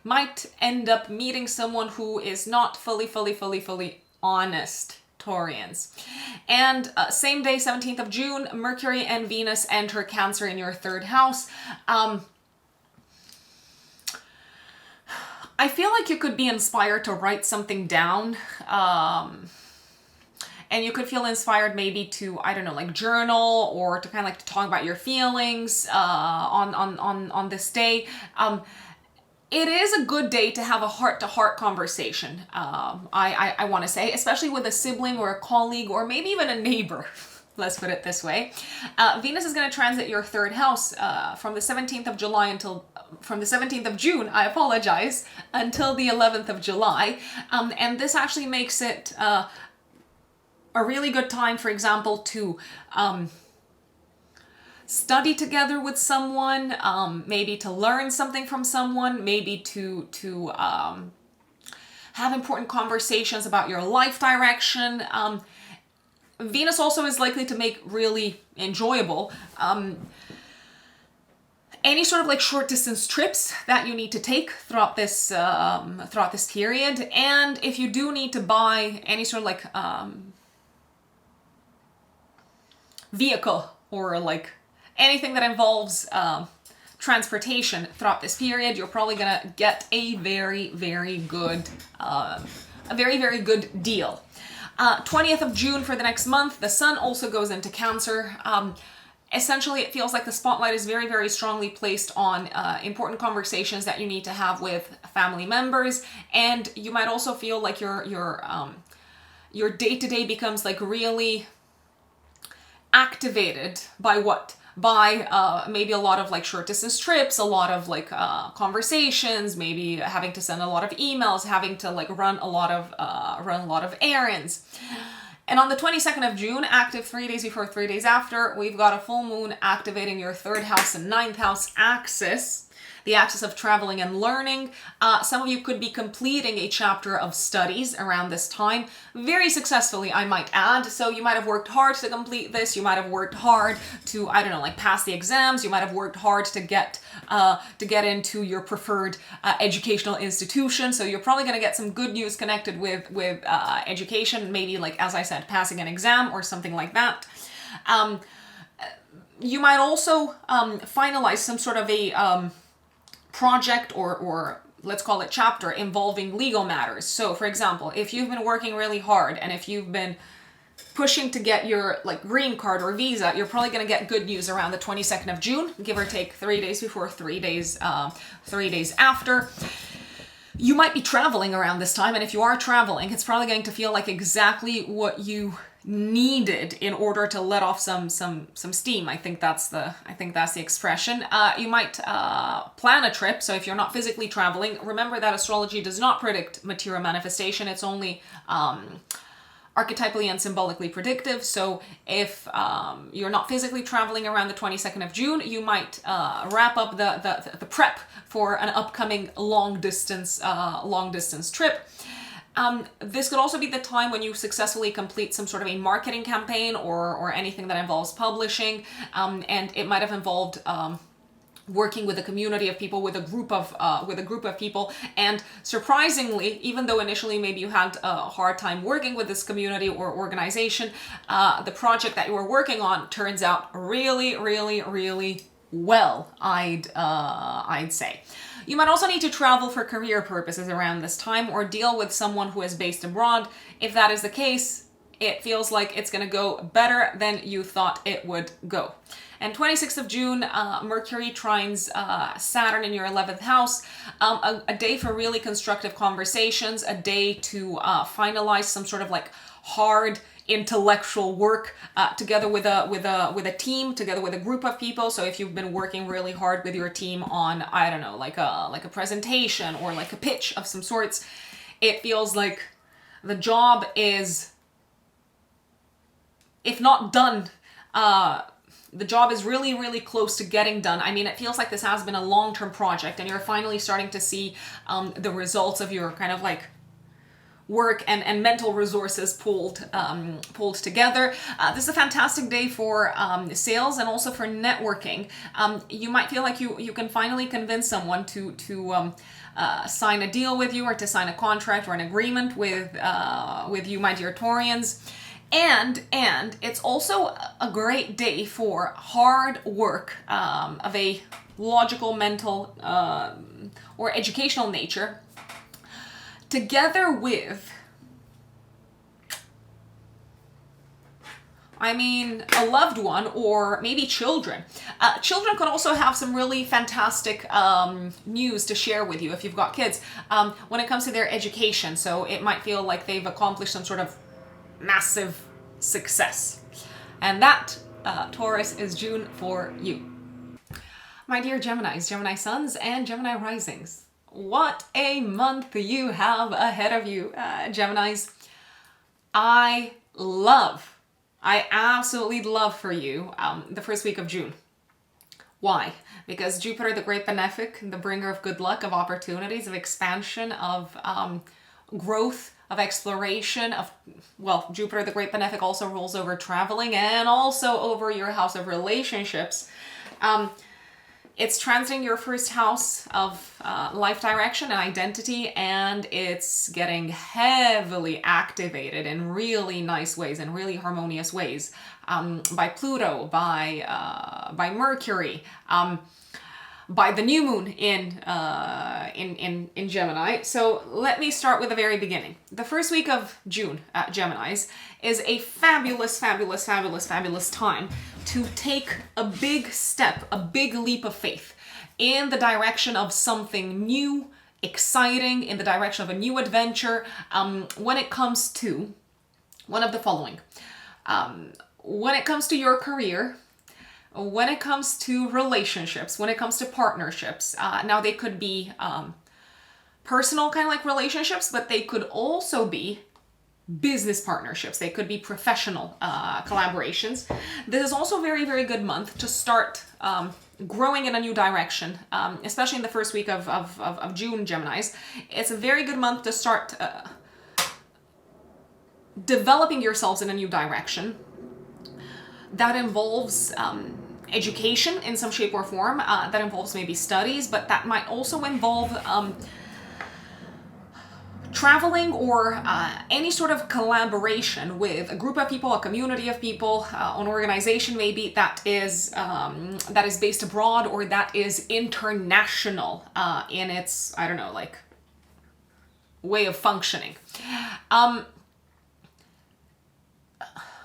might end up meeting someone who is not fully honest, Taurians. And same day, 17th of June, Mercury and Venus enter Cancer in your 3rd house. I feel like you could be inspired to write something down. And you could feel inspired maybe to, I don't know, like journal, or to kind of like to talk about your feelings on this day. It is a good day to have a heart-to-heart conversation, I want to say, especially with a sibling or a colleague, or maybe even a neighbor. Let's put it this way. Venus is going to transit your 3rd house from the 17th of June, I apologize, until the 11th of July. And this actually makes it a really good time, for example, to study together with someone, maybe to learn something from someone, maybe to have important conversations about your life direction. Venus also is likely to make really enjoyable any sort of like short distance trips that you need to take throughout this period. And if you do need to buy any sort of like vehicle, or like anything that involves transportation throughout this period, you're probably gonna get a very good deal. 20th of June for the next month, the Sun also goes into Cancer. Essentially, it feels like the spotlight is very, very strongly placed on important conversations that you need to have with family members, and you might also feel like your day-to-day becomes like really activated by what? By maybe a lot of like short distance trips, a lot of like conversations, maybe having to send a lot of emails, having to like run a lot of errands. And on the 22nd of June, active 3 days before, 3 days after, we've got a full moon activating your 3rd house and 9th house axis, the axis of traveling and learning. Some of you could be completing a chapter of studies around this time, very successfully, I might add. So you might have worked hard to complete this. You might have worked hard to, I don't know, like pass the exams. You might have worked hard to get into your preferred educational institution. So you're probably going to get some good news connected with education, maybe like, as I said, passing an exam or something like that. You might also finalize some sort of a project or let's call it chapter involving legal matters. So for example, if you've been working really hard and if you've been pushing to get your like green card or visa, you're probably going to get good news around the 22nd of June, give or take 3 days before, 3 days after. You might be traveling around this time, and if you are traveling, it's probably going to feel like exactly what you needed in order to let off some steam. I think that's the expression. You might plan a trip. So if you're not physically traveling, remember that astrology does not predict material manifestation. It's only archetypally and symbolically predictive. So if you're not physically traveling around the 22nd of June, you might wrap up the prep for an upcoming long distance trip. This could also be the time when you successfully complete some sort of a marketing campaign or anything that involves publishing, and it might have involved working with a community of people, with a group of people. And surprisingly, even though initially maybe you had a hard time working with this community or organization, the project that you were working on turns out really, really, really well, I'd say. You might also need to travel for career purposes around this time or deal with someone who is based abroad. If that is the case, it feels like it's going to go better than you thought it would go. And 26th of June, Mercury trines Saturn in your 11th house. A day for really constructive conversations, a day to finalize some sort of like hard intellectual work together with a team, together with a group of people. So if you've been working really hard with your team on, I don't know, like a presentation or like a pitch of some sorts, it feels like the job is, if not done, the job is really, really close to getting done. I mean, it feels like this has been a long-term project and you're finally starting to see the results of your kind of like work and mental resources pulled together. This is a fantastic day for sales and also for networking. You might feel like you can finally convince someone to sign a deal with you or to sign a contract or an agreement with you, my dear Taurians. And it's also a great day for hard work of a logical, mental, or educational nature, together with, I mean, a loved one or maybe children. Children could also have some really fantastic news to share with you if you've got kids when it comes to their education. So it might feel like they've accomplished some sort of massive success. And that, Taurus, is June for you. My dear Geminis, Gemini suns, and Gemini risings. What a month you have ahead of you, Geminis. I absolutely love for you the first week of June. Why? Because Jupiter, the great benefic, the bringer of good luck, of opportunities, of expansion, of growth, of exploration, Jupiter, the great benefic, also rules over traveling and also over your house of relationships. It's transiting your first house of life direction and identity, and it's getting heavily activated in really nice ways, in really harmonious ways, by Pluto, by Mercury, by the new moon in Gemini. So let me start with the very beginning. The first week of June at Geminis is a fabulous, fabulous, fabulous, fabulous time to take a big step, a big leap of faith in the direction of something new, exciting, in the direction of a new adventure, when it comes to one of the following. When it comes to your career, when it comes to relationships, when it comes to partnerships. Now they could be personal kind of like relationships, but they could also be business partnerships. They could be professional collaborations. This is also a very, very good month to start growing in a new direction, especially in the first week of June, Geminis. It's a very good month to start developing yourselves in a new direction. That involves education in some shape or form. That involves maybe studies, but that might also involve traveling or any sort of collaboration with a group of people, a community of people, an organization maybe that is based abroad or that is international in its, I don't know, like way of functioning.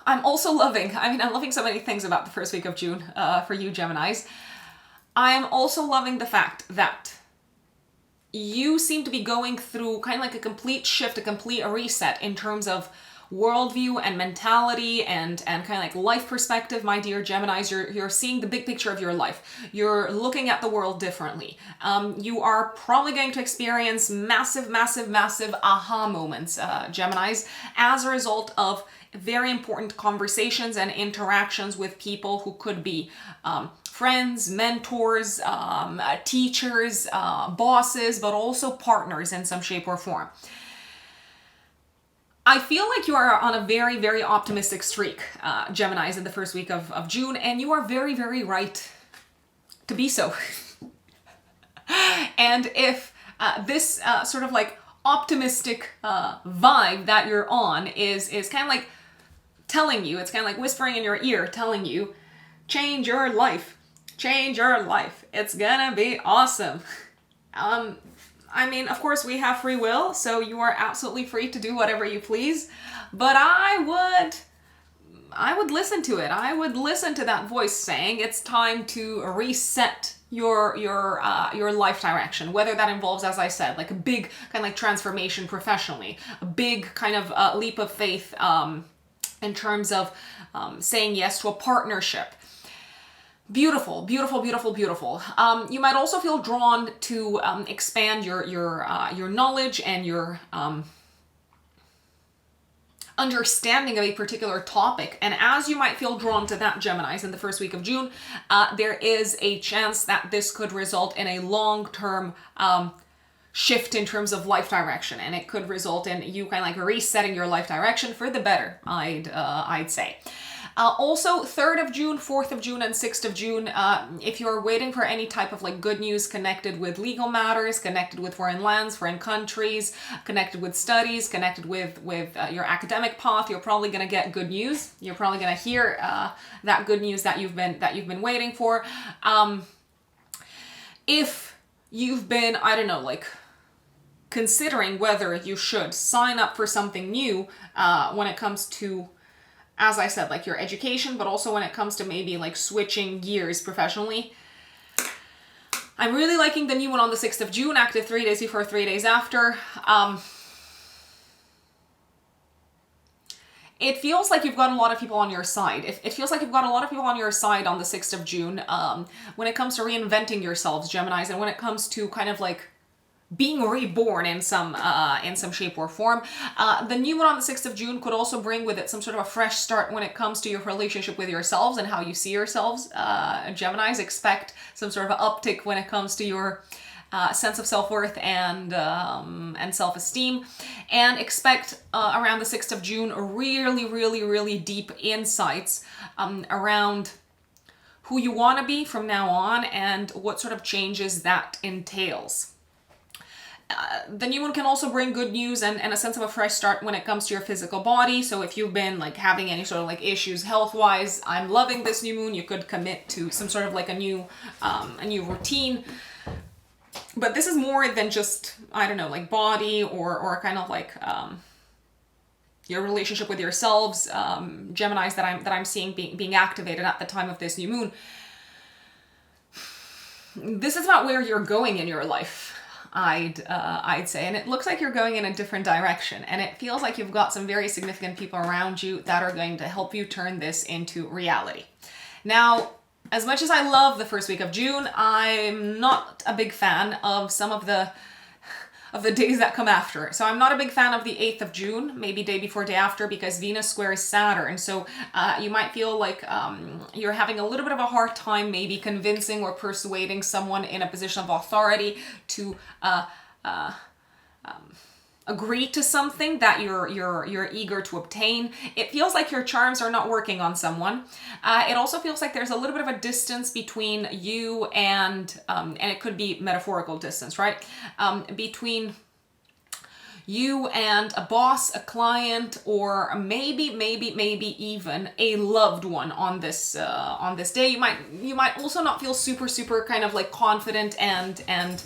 I'm also loving, I'm loving so many things about the first week of June for you Geminis. I'm also loving the fact that you seem to be going through kind of like a complete shift, a complete reset in terms of worldview and mentality and kind of like life perspective, my dear Geminis. You're seeing the big picture of your life. You're looking at the world differently. You are probably going to experience massive, massive, massive aha moments, Geminis, as a result of very important conversations and interactions with people who could be friends, mentors, teachers, bosses, but also partners in some shape or form. I feel like you are on a very, very optimistic streak, Geminis, in the first week of June, and you are very, very right to be so. And if this sort of like optimistic vibe that you're on is kind of like telling you, it's kind of like whispering in your ear, telling you, change your life, it's gonna be awesome. I mean, of course we have free will, so you are absolutely free to do whatever you please, but I would listen to it. I would listen to that voice saying it's time to reset your life direction, whether that involves, as I said, like a big kind of like transformation professionally, a big kind of leap of faith in terms of saying yes to a partnership. Beautiful, beautiful, beautiful, beautiful. You might also feel drawn to expand your knowledge and your understanding of a particular topic. And as you might feel drawn to that, Geminis, in the first week of June, there is a chance that this could result in a long-term shift in terms of life direction, and it could result in you kind of like resetting your life direction for the better, I'd say. Also, 3rd of June, 4th of June, and 6th of June, if you're waiting for any type of like good news connected with legal matters, connected with foreign lands, foreign countries, connected with studies, connected with your academic path, you're probably gonna get good news. You're probably gonna hear that good news that you've been waiting for. If you've been, I don't know, like considering whether you should sign up for something new when it comes to, as I said, like your education, but also when it comes to maybe like switching gears professionally. I'm really liking the new one on the 6th of June, active 3 days before, 3 days after. It feels like you've got a lot of people on your side. It feels like you've got a lot of people on your side on the 6th of June when it comes to reinventing yourselves, Geminis, and when it comes to kind of like being reborn in some shape or form. The new one on the 6th of June could also bring with it some sort of a fresh start when it comes to your relationship with yourselves and how you see yourselves. Geminis, expect some sort of uptick when it comes to your sense of self-worth and self-esteem, and expect around the 6th of June really, really, really deep insights around who you want to be from now on and what sort of changes that entails. The new moon can also bring good news and a sense of a fresh start when it comes to your physical body. So if you've been like having any sort of like issues health-wise, I'm loving this new moon. You could commit to some sort of like a new routine. But this is more than just, I don't know, like body or kind of like your relationship with yourselves, Geminis that I'm seeing being activated at the time of this new moon. This is about where you're going in your life. I'd say, and it looks like you're going in a different direction, and it feels like you've got some very significant people around you that are going to help you turn this into reality. Now, as much as I love the first week of June, I'm not a big fan of some of the days that come after. So I'm not a big fan of the 8th of June, maybe day before, day after, because Venus squares Saturn. So you might feel like you're having a little bit of a hard time maybe convincing or persuading someone in a position of authority to agree to something that you're eager to obtain. It feels like your charms are not working on someone. It also feels like there's a little bit of a distance between you and it could be metaphorical distance, right? Between you and a boss, a client, or maybe even a loved one on this day. You might also not feel super kind of like confident and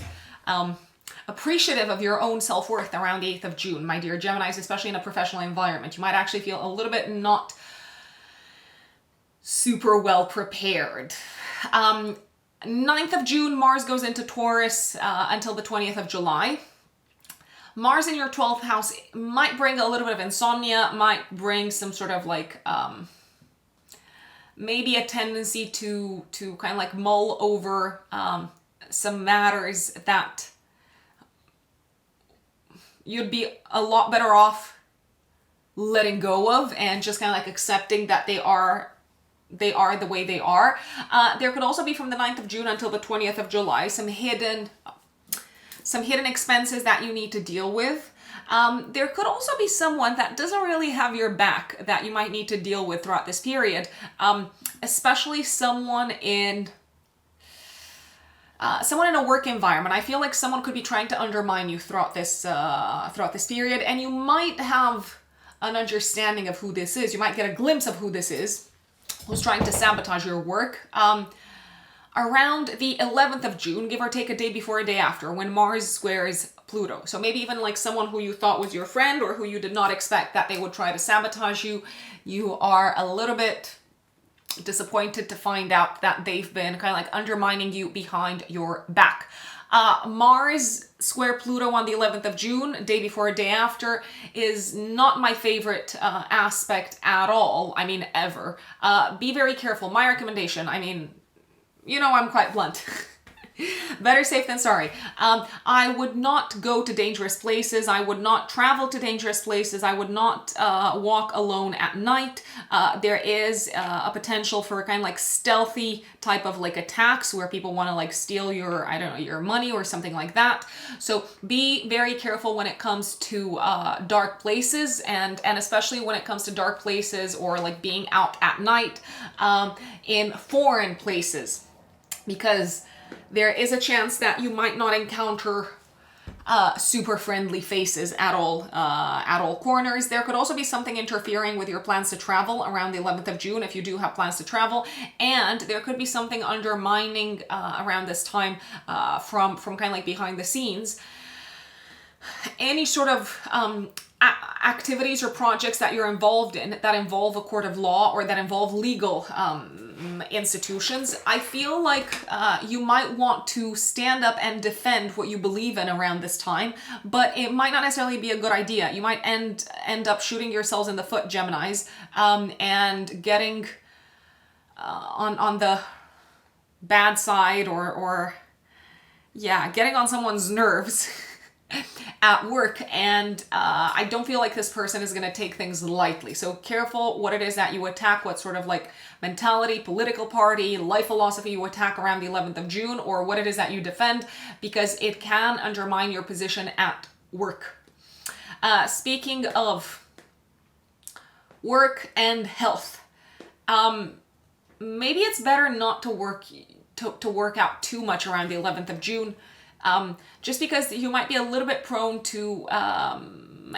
appreciative of your own self-worth around the 8th of June, my dear Geminis, especially in a professional environment. You might actually feel a little bit not super well prepared. 9th of June, Mars goes into Taurus until the 20th of July. Mars in your 12th house might bring a little bit of insomnia, might bring some sort of like maybe a tendency to kind of like mull over some matters that you'd be a lot better off letting go of and just kind of like accepting that they are the way they are. There could also be from the 9th of June until the 20th of July some hidden expenses that you need to deal with. There could also be someone that doesn't really have your back that you might need to deal with throughout this period, especially someone in a work environment. I feel like someone could be trying to undermine you throughout this period, and you might have an understanding of who this is. You might get a glimpse of who this is, who's trying to sabotage your work. Around the 11th of June, give or take a day before, a day after, when Mars squares Pluto. So maybe even like someone who you thought was your friend or who you did not expect that they would try to sabotage you. You are a little bit disappointed to find out that they've been kind of like undermining you behind your back. Mars square Pluto on the 11th of June, day before, day after, is not my favorite aspect at all. I mean, ever. Be very careful. My recommendation, I mean, you know, I'm quite blunt. Better safe than sorry. I would not go to dangerous places. I would not travel to dangerous places. I would not walk alone at night. There is a potential for kind of like stealthy type of like attacks where people want to like steal your, I don't know, your money or something like that. So be very careful when it comes to dark places, and especially when it comes to dark places or like being out at night in foreign places, because there is a chance that you might not encounter super friendly faces at all corners. There could also be something interfering with your plans to travel around the 11th of June if you do have plans to travel, and there could be something undermining around this time from kind of like behind the scenes. Any sort of activities or projects that you're involved in that involve a court of law or that involve legal institutions, I feel like you might want to stand up and defend what you believe in around this time, but it might not necessarily be a good idea. You might end up shooting yourselves in the foot, Geminis, and getting on the bad side or getting on someone's nerves at work, and I don't feel like this person is going to take things lightly. So careful what it is that you attack, what sort of like mentality, political party, life philosophy you attack around the 11th of June, or what it is that you defend, because it can undermine your position at work. Speaking of work and health, maybe it's better not to work out too much around the 11th of June. just because you might be a little bit prone to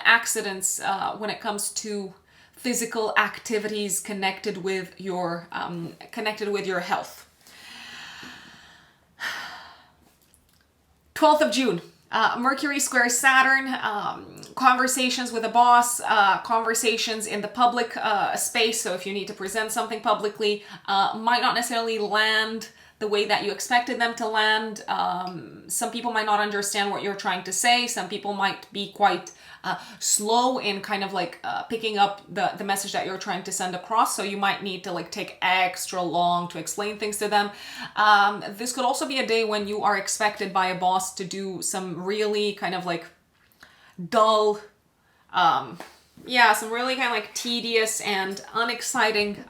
accidents when it comes to physical activities connected with your health. 12th of June. Mercury squares Saturn, conversations with a boss, conversations in the public space. So if you need to present something publicly, might not necessarily land the way that you expected them to land. Some people might not understand what you're trying to say. Some people might be quite slow in kind of like picking up the message that you're trying to send across. So you might need to like take extra long to explain things to them. This could also be a day when you are expected by a boss to do some really kind of like dull, some really kind of like tedious and unexciting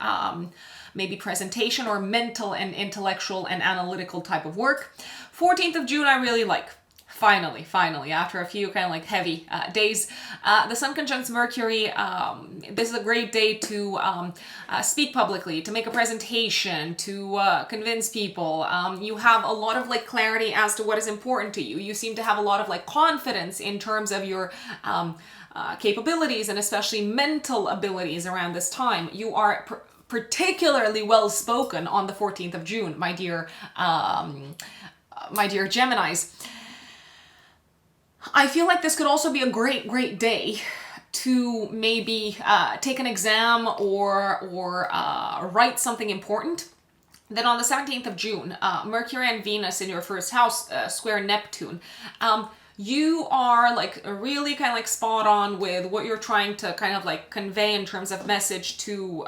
maybe presentation or mental and intellectual and analytical type of work. 14th of June I really like. Finally, after a few kind of like heavy days, the Sun conjuncts Mercury. This is a great day to speak publicly, to make a presentation, to convince people. You have a lot of like clarity as to what is important to you. You seem to have a lot of like confidence in terms of your capabilities and especially mental abilities around this time. You are particularly well spoken on the 14th of June, my dear Geminis. I feel like this could also be a great day to maybe take an exam or write something important. Then on the 17th of June, Mercury and Venus in your first house square Neptune. You are like really kind of like spot on with what you're trying to kind of like convey in terms of message to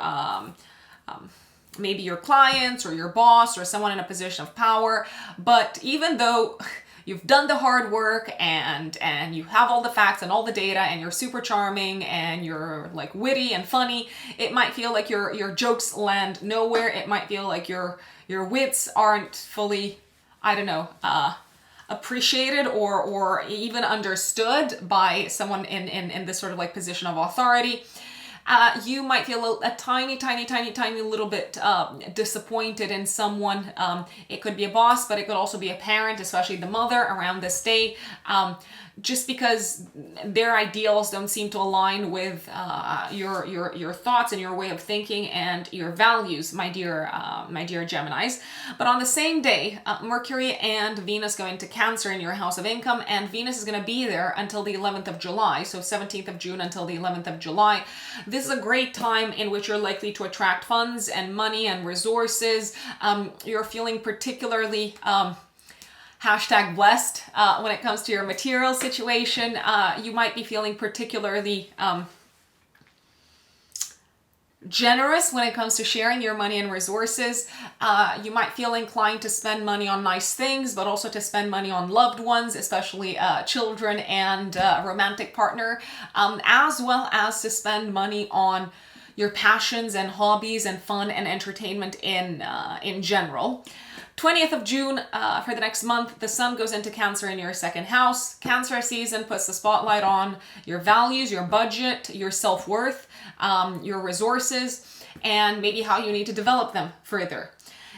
maybe your clients or your boss or someone in a position of power. But even though you've done the hard work and you have all the facts and all the data and you're super charming and you're like witty and funny, it might feel like your jokes land nowhere. It might feel like your wits aren't fully, I don't know, appreciated or even understood by someone in this sort of like position of authority. You might feel a tiny little bit disappointed in someone. It could be a boss, but it could also be a parent, especially the mother around this day. Just because their ideals don't seem to align with your thoughts and your way of thinking and your values, my dear Geminis. But on the same day, Mercury and Venus go into Cancer in your house of income, and Venus is going to be there until the 11th of July, so 17th of June until the 11th of July. This is a great time in which you're likely to attract funds and money and resources. You're feeling particularly hashtag blessed when it comes to your material situation. You might be feeling particularly generous when it comes to sharing your money and resources. You might feel inclined to spend money on nice things, but also to spend money on loved ones, especially children and romantic partner, as well as to spend money on your passions and hobbies and fun and entertainment in general. 20th of June, for the next month, the Sun goes into Cancer in your second house. Cancer season puts the spotlight on your values, your budget, your self-worth, your resources, and maybe how you need to develop them further.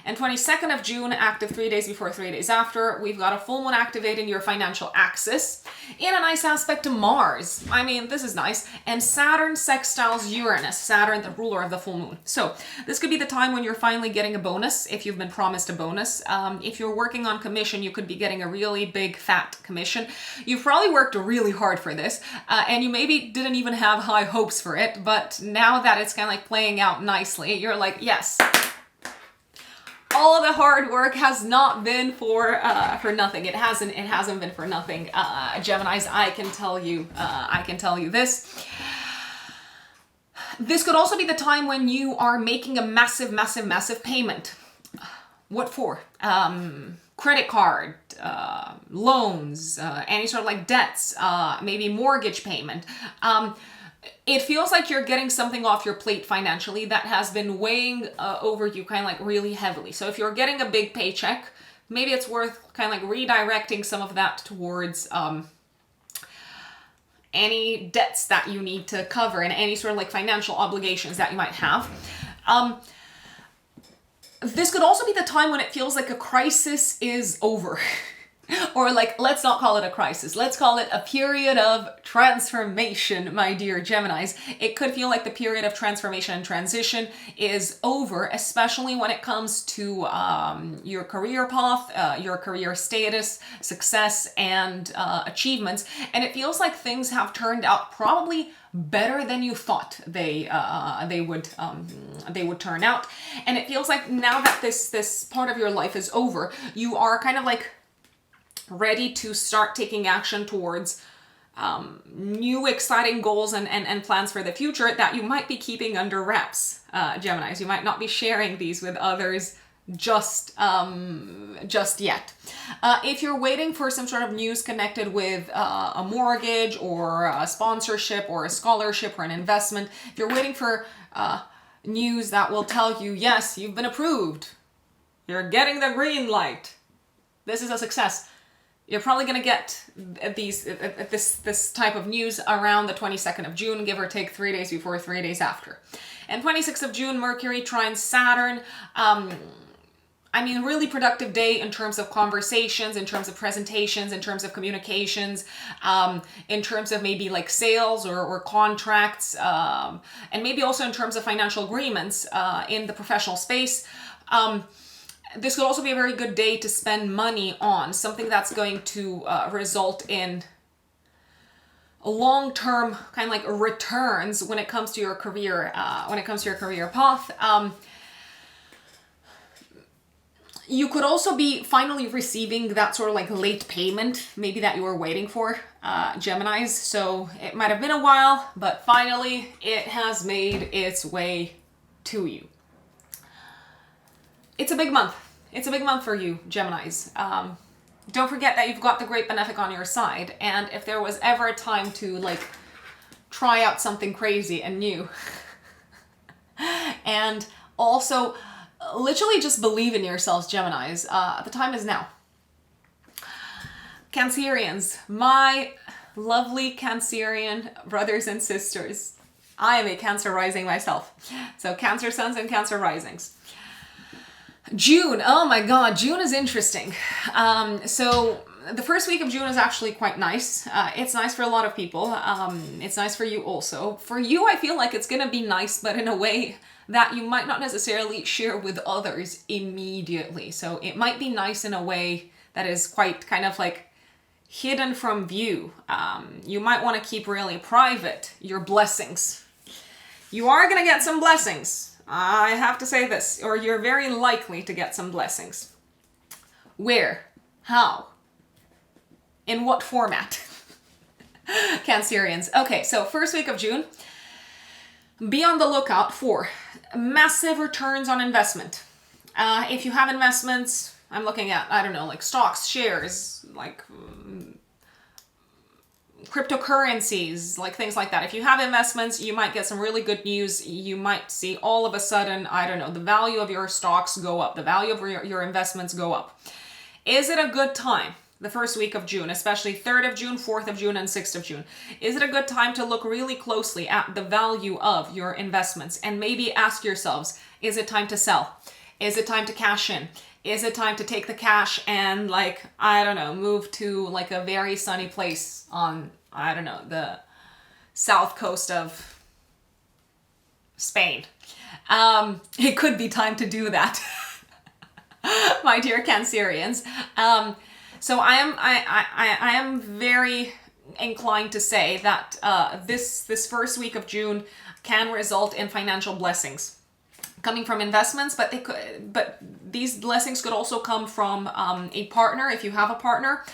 And 22nd of June, active 3 days before, 3 days after, we've got a full moon activating your financial axis in a nice aspect to Mars. I mean, this is nice. And Saturn sextiles Uranus, Saturn, the ruler of the full moon. So this could be the time when you're finally getting a bonus, if you've been promised a bonus. If you're working on commission, you could be getting a really big, fat commission. You've probably worked really hard for this, and you maybe didn't even have high hopes for it, but now that it's kind of like playing out nicely, you're like, yes. All the hard work has not been for nothing. It hasn't been for nothing, Geminis. I can tell you this. This could also be the time when you are making a massive payment. What for? Credit card, loans, any sort of like debts, maybe mortgage payment. It feels like you're getting something off your plate financially that has been weighing over you kind of like really heavily. So if you're getting a big paycheck, maybe it's worth kind of like redirecting some of that towards any debts that you need to cover and any sort of like financial obligations that you might have. This could also be the time when it feels like a crisis is over. Or like, let's not call it a crisis. Let's call it a period of transformation, my dear Geminis. It could feel like the period of transformation and transition is over, especially when it comes to your career path, your career status, success, and achievements. And it feels like things have turned out probably better than you thought they would turn out. And it feels like now that this part of your life is over, you are kind of like ready to start taking action towards new exciting goals and plans for the future that you might be keeping under wraps, Geminis. You might not be sharing these with others just yet. If you're waiting for some sort of news connected with a mortgage or a sponsorship or a scholarship or an investment, if you're waiting for news that will tell you, yes, you've been approved, you're getting the green light, this is a success, you're probably going to get this type of news around the 22nd of June, give or take 3 days before, 3 days after. And 26th of June, Mercury trines Saturn. I mean, really productive day in terms of conversations, in terms of presentations, in terms of communications, in terms of maybe like sales or contracts, and maybe also in terms of financial agreements in the professional space. This could also be a very good day to spend money on something that's going to result in long-term kind of like returns when it comes to your career, path. You could also be finally receiving that sort of like late payment, maybe that you were waiting for, Geminis. So it might have been a while, but finally it has made its way to you. It's a big month. It's a big month for you, Geminis. Don't forget that you've got the great benefic on your side. And if there was ever a time to like try out something crazy and new and also literally just believe in yourselves, Geminis, the time is now. Cancerians, my lovely Cancerian brothers and sisters. I am a Cancer rising myself. So Cancer suns and Cancer risings. June, oh my god, June is interesting. So the first week of June is actually quite nice. It's nice for a lot of people. It's nice for you also. For you, I feel like it's gonna be nice, but in a way that you might not necessarily share with others immediately. So it might be nice in a way that is quite kind of like hidden from view. You might want to keep really private your blessings. You are gonna get some blessings. I have to say this, or you're very likely to get some blessings. Where? How? In what format? Cancerians. Okay, so first week of June, be on the lookout for massive returns on investment. If you have investments, I'm looking at, I don't know, like stocks, shares, like cryptocurrencies, like things like that. If you have investments, you might get some really good news. You might see all of a sudden, I don't know, the value of your stocks go up, the value of your investments go up. Is it a good time, the first week of June, especially 3rd of June, 4th of June, and 6th of June? Is it a good time to look really closely at the value of your investments and maybe ask yourselves, is it time to sell? Is it time to cash in? Is it time to take the cash and like, I don't know, move to like a very sunny place on, I don't know, the south coast of Spain? It could be time to do that, my dear Cancerians. So I am very inclined to say that this first week of June can result in financial blessings coming from investments, but these blessings could also come from a partner, if you have a partner,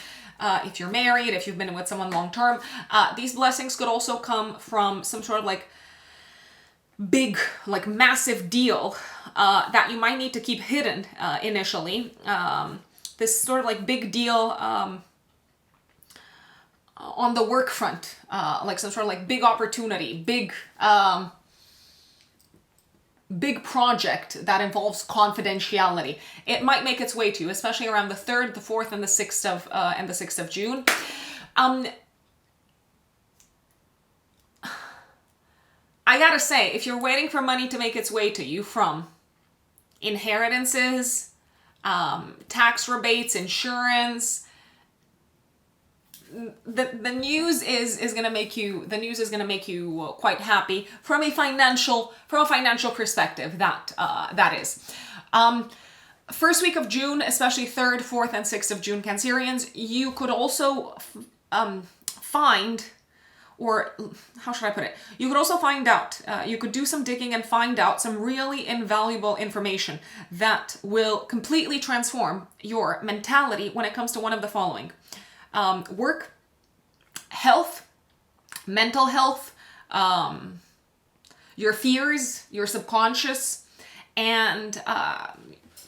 if you're married, if you've been with someone long term. These blessings could also come from some sort of like big, like massive deal that you might need to keep hidden initially. This sort of like big deal on the work front, like some sort of like big opportunity, big project that involves confidentiality. It might make its way to you, especially around the 3rd, the 4th, and the 6th of June. I gotta say, if you're waiting for money to make its way to you from inheritances, tax rebates, insurance, the news is going to make you, quite happy from a financial perspective. That is. First week of June, especially 3rd, 4th, and 6th of June, Cancerians, you could also find, or how should I put it? You could also find out, you could do some digging and find out some really invaluable information that will completely transform your mentality when it comes to one of the following. Work, health, mental health, your fears, your subconscious, and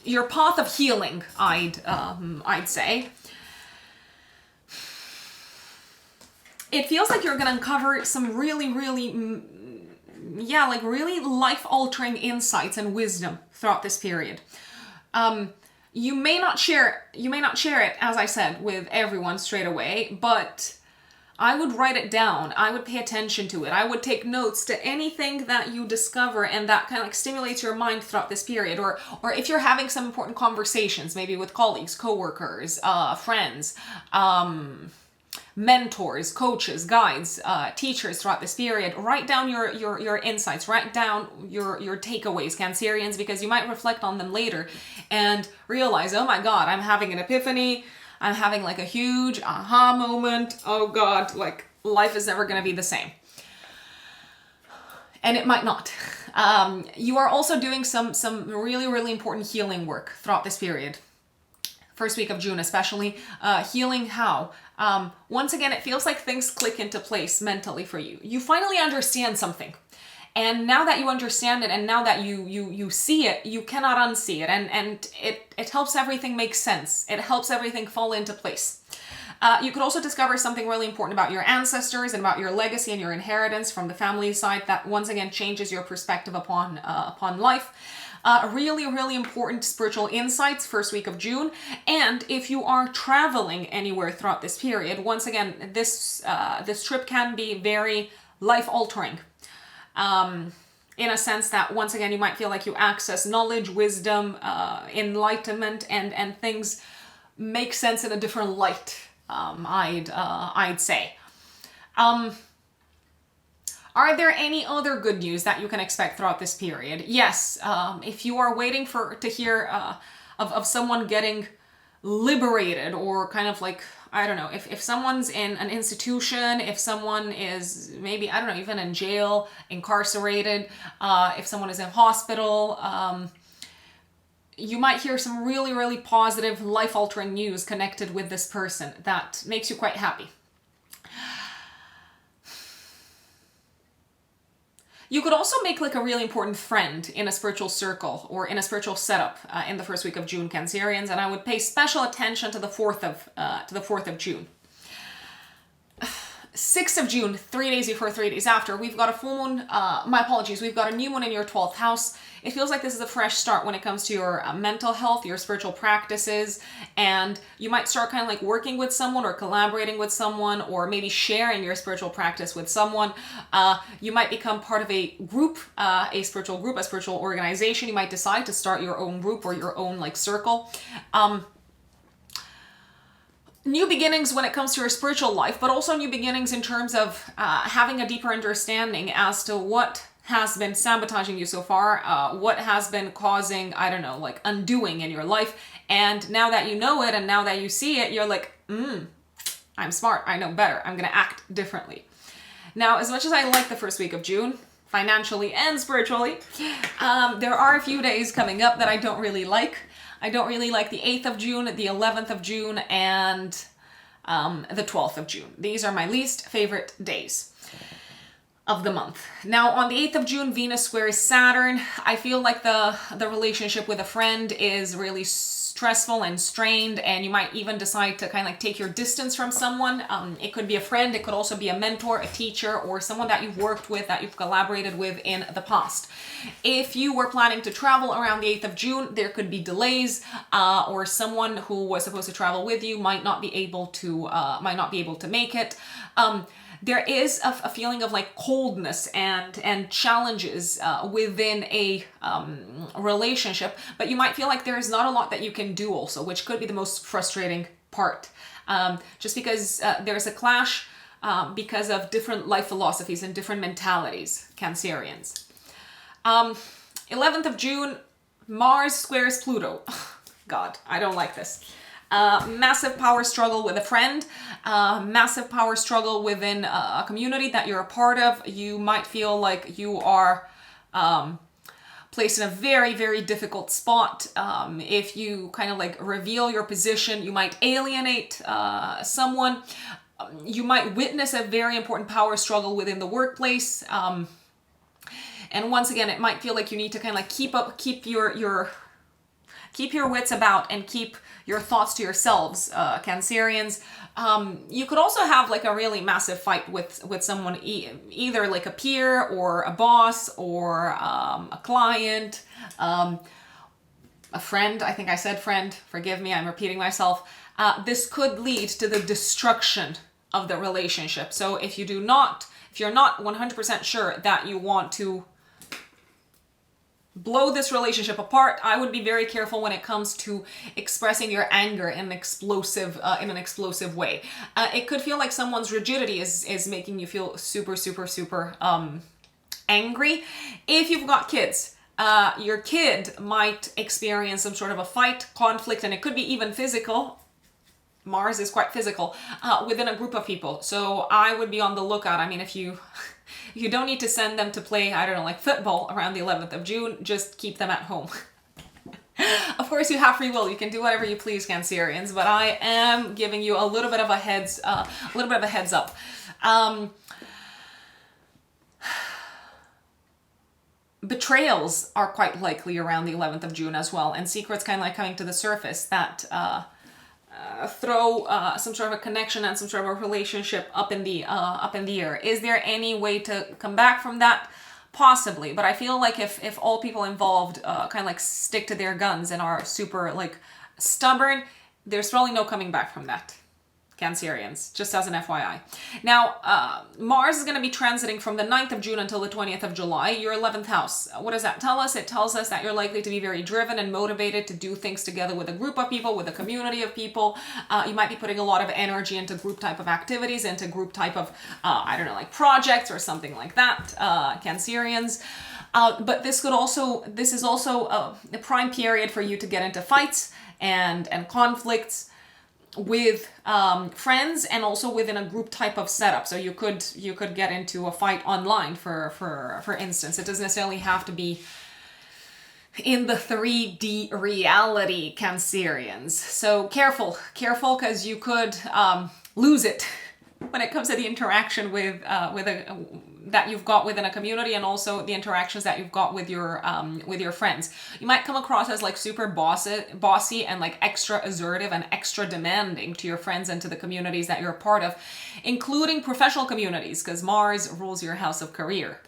your path of healing, I'd say. It feels like you're gonna uncover some really life-altering insights and wisdom throughout this period. You may not share it, as I said, with everyone straight away, but I would write it down. I would pay attention to it. I would take notes to anything that you discover and that kind of like stimulates your mind throughout this period. Or if you're having some important conversations, maybe with colleagues, coworkers, friends, mentors, coaches, guides, teachers throughout this period, write down your insights, write down your takeaways, Cancerians, because you might reflect on them later and realize, oh my God, I'm having an epiphany. I'm having like a huge aha moment. Oh God, like life is never going to be the same. And it might not. You are also doing some really important healing work throughout this period. First week of June especially. Healing how? Once again, it feels like things click into place mentally for you. You finally understand something. And now that you understand it, and now that you see it, you cannot unsee it. And it helps everything make sense. It helps everything fall into place. You could also discover something really important about your ancestors and about your legacy and your inheritance from the family side that once again changes your perspective upon life. Really important spiritual insights first week of June. And if you are traveling anywhere throughout this period, once again, this trip can be very life-altering. In a sense that once again you might feel like you access knowledge, wisdom, enlightenment, and things make sense in a different light. I'd say. Are there any other good news that you can expect throughout this period? Yes. If you are waiting to hear of someone getting liberated, or kind of like, I don't know, if someone's in an institution, if someone is maybe, I don't know, even in jail, incarcerated, if someone is in hospital, you might hear some really positive, life-altering news connected with this person that makes you quite happy. You could also make like a really important friend in a spiritual circle or in a spiritual setup in the first week of June, Cancerians, and I would pay special attention to the 4th of June. 6th of June, 3 days before, 3 days after, we've got a full moon, we've got a new moon in your 12th house. It feels like this is a fresh start when it comes to your mental health, your spiritual practices, and you might start kind of like working with someone or collaborating with someone, or maybe sharing your spiritual practice with someone. You might become part of a group, a spiritual organization. You might decide to start your own group or your own like circle. New beginnings when it comes to your spiritual life, but also new beginnings in terms of having a deeper understanding as to what has been sabotaging you so far, what has been causing, I don't know, like undoing in your life. And now that you know it and now that you see it, you're like, I'm smart, I know better, I'm gonna act differently. Now, as much as I like the first week of June, financially and spiritually, there are a few days coming up that I don't really like. I don't really like the 8th of June, the 11th of June, and the 12th of June. These are my least favorite days of the month. Now, on the 8th of June, Venus squares Saturn. I feel like the relationship with a friend is really stressful and strained, and you might even decide to kind of like take your distance from someone. It could be a friend, it could also be a mentor, a teacher, or someone that you've worked with, that you've collaborated with in the past. If you were planning to travel around the 8th of June, there could be delays, or someone who was supposed to travel with you might not be able to make it. There is a feeling of like coldness and challenges within a relationship, but you might feel like there is not a lot that you can do also, which could be the most frustrating part. just because there's a clash because of different life philosophies and different mentalities, Cancerians. 11th of June, Mars squares Pluto. God, I don't like this. Massive power struggle with a friend, massive power struggle within a community that you're a part of. You might feel like you are placed in a very, very difficult spot. If you kind of like reveal your position, you might alienate someone. You might witness a very important power struggle within the workplace. And once again, it might feel like you need to kind of like keep your wits about and keep your thoughts to yourselves, Cancerians. You could also have like a really massive fight with someone, either like a peer or a boss or a client, a friend. I think I said friend. Forgive me, I'm repeating myself. This could lead to the destruction of the relationship. So if you're not 100% sure that you want to blow this relationship apart, I would be very careful when it comes to expressing your anger in an explosive way. It could feel like someone's rigidity is making you feel super, super, super angry. If you've got kids, your kid might experience some sort of a fight, conflict, and it could be even physical. Mars is quite physical within a group of people. So I would be on the lookout. I mean, if you don't need to send them to play, I don't know, like football around the 11th of June, just keep them at home. Of course, you have free will. You can do whatever you please, Cancerians, but I am giving you a little bit of a heads up. Betrayals are quite likely around the 11th of June as well, and secrets kind of like coming to the surface that throw some sort of a connection and some sort of a relationship up in the air. Is there any way to come back from that? Possibly, but I feel like if all people involved kind of like stick to their guns and are super like stubborn, there's probably no coming back from that, Cancerians, just as an FYI. Now, Mars is going to be transiting from the 9th of June until the 20th of July, your 11th house. What does that tell us? It tells us that you're likely to be very driven and motivated to do things together with a group of people, with a community of people. You might be putting a lot of energy into group type of activities, into group type of, I don't know, like projects or something like that, Cancerians. But this is also a prime period for you to get into fights and conflicts with friends and also within a group type of setup. So you could get into a fight online for instance. It doesn't necessarily have to be in the 3D reality, Cancerians. So careful because you could lose it when it comes to the interaction that you've got within a community, and also the interactions that you've got with your friends. You might come across as like super bossy and like extra assertive and extra demanding to your friends and to the communities that you're a part of, including professional communities, because Mars rules your house of career.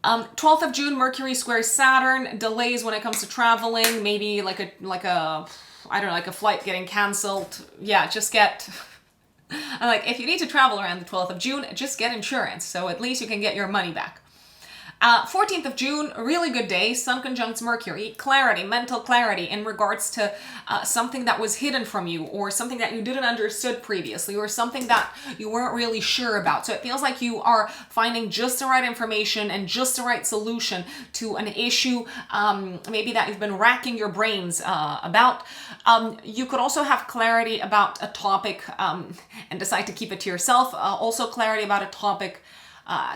12th of June, Mercury squares Saturn. Delays when it comes to traveling, maybe like a I don't know, like a flight getting canceled. Yeah, just get like, if you need to travel around the 12th of June, just get insurance, so at least you can get your money back. 14th of June, a really good day. Sun conjuncts Mercury. Clarity, mental clarity in regards to something that was hidden from you, or something that you didn't understood previously, or something that you weren't really sure about. So it feels like you are finding just the right information and just the right solution to an issue, maybe that you've been racking your brains about. You could also have clarity about a topic and decide to keep it to yourself. Also clarity about a topic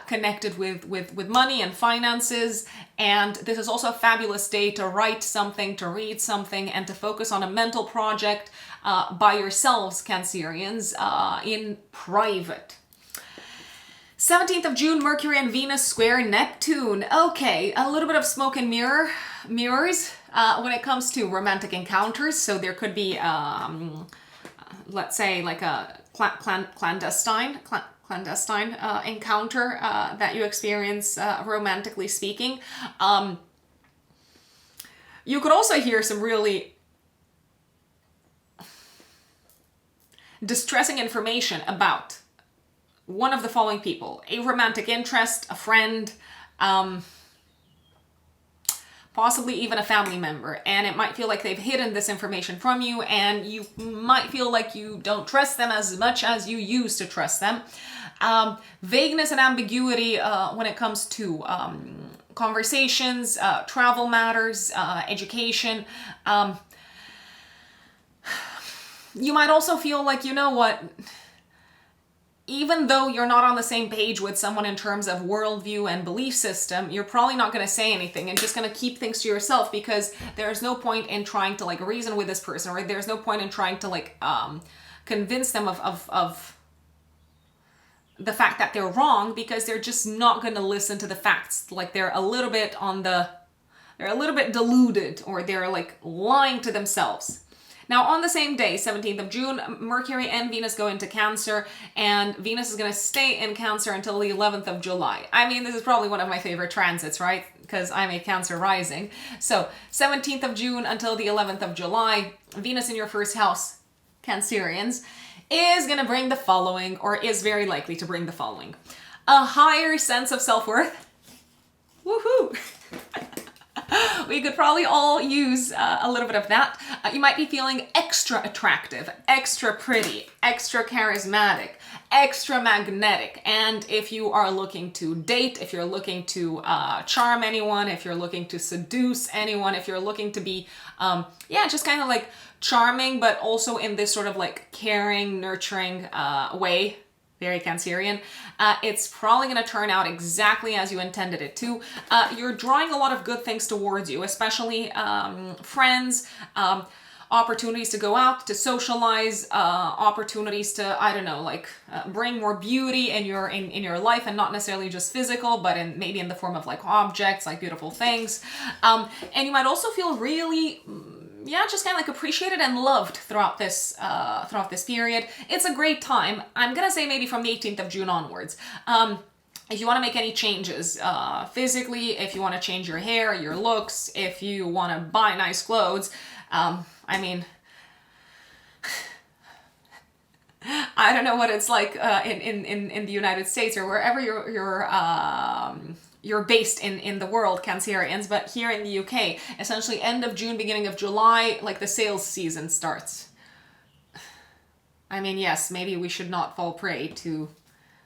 connected with money and finances. And this is also a fabulous day to write something, to read something, and to focus on a mental project by yourselves, Cancerians, in private. 17th of June, Mercury and Venus square Neptune. Okay, a little bit of smoke and mirrors when it comes to romantic encounters. So there could be, let's say, like a clandestine encounter that you experience, romantically speaking. You could also hear some really distressing information about one of the following people: a romantic interest, a friend, possibly even a family member, and it might feel like they've hidden this information from you, and you might feel like you don't trust them as much as you used to trust them. Vagueness and ambiguity when it comes to conversations, travel matters, education. You might also feel like, you know what, even though you're not on the same page with someone in terms of worldview and belief system, you're probably not going to say anything and just going to keep things to yourself, because there's no point in trying to like reason with this person, or there's no point in trying to like convince them of the fact that they're wrong, because they're just not going to listen to the facts. Like they're a little bit deluded, or they're like lying to themselves. Now, on the same day, 17th of June, Mercury and Venus go into Cancer, and Venus is going to stay in Cancer until the 11th of July. I mean, this is probably one of my favorite transits, right? Because I'm a Cancer rising. So, 17th of June until the 11th of July, Venus in your first house, Cancerians, is going to bring the following, or is very likely to bring the following. A higher sense of self-worth. Woohoo! We could probably all use a little bit of that. You might be feeling extra attractive, extra pretty, extra charismatic, extra magnetic. And if you are looking to date, if you're looking to charm anyone, if you're looking to seduce anyone, if you're looking to be, just kind of like charming, but also in this sort of like caring, nurturing way, very Cancerian, it's probably going to turn out exactly as you intended it to. You're drawing a lot of good things towards you, especially friends, opportunities to go out, to socialize, opportunities to, I don't know, like bring more beauty in your life, and not necessarily just physical, but maybe in the form of like objects, like beautiful things. And you might also feel really just kind of like appreciated and loved throughout this period. It's a great time. I'm gonna say maybe from the 18th of June onwards. If you want to make any changes physically, if you want to change your hair, your looks, if you want to buy nice clothes, I mean, I don't know what it's like in the United States or wherever you're based in the world, Cancerians, but here in the UK, essentially end of June, beginning of July, like the sales season starts. I mean, yes, maybe we should not fall prey to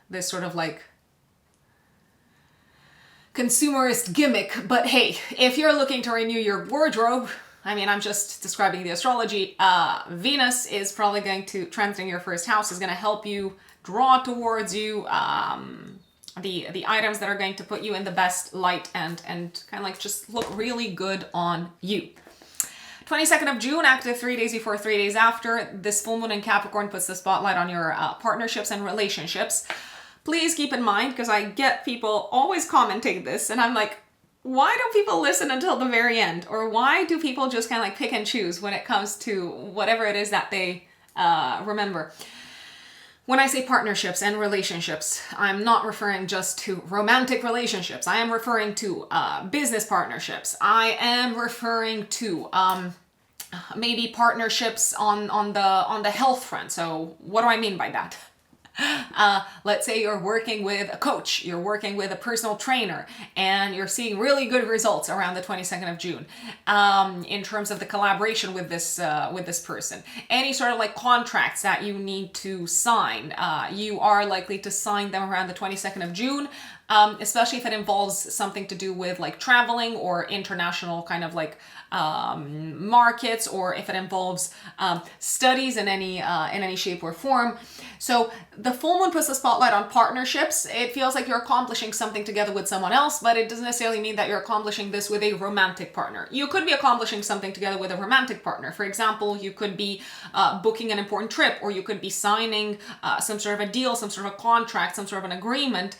this sort of like consumerist gimmick, but hey, if you're looking to renew your wardrobe, I mean, I'm just describing the astrology, Venus is probably going to, transiting your first house, is going to help you draw towards you the items that are going to put you in the best light and kind of like just look really good on you. 22nd of June, active 3 days before, 3 days after, this full moon in Capricorn puts the spotlight on your partnerships and relationships. Please keep in mind, because I get people always commenting this, and I'm like, why don't people listen until the very end? Or why do people just kind of like pick and choose when it comes to whatever it is that they remember? When I say partnerships and relationships, I'm not referring just to romantic relationships. I am referring to business partnerships. I am referring to maybe partnerships on the health front. So what do I mean by that? Let's say you're working with a coach, you're working with a personal trainer, and you're seeing really good results around the 22nd of June in terms of the collaboration with this person. Any sort of like contracts that you need to sign, you are likely to sign them around the 22nd of June, especially if it involves something to do with like traveling or international kind of like markets, or if it involves studies in any shape or form. So the full moon puts the spotlight on partnerships. It feels like you're accomplishing something together with someone else, but it doesn't necessarily mean that you're accomplishing this with a romantic partner. You could be accomplishing something together with a romantic partner. For example, you could be booking an important trip, or you could be signing some sort of a deal, some sort of a contract, some sort of an agreement.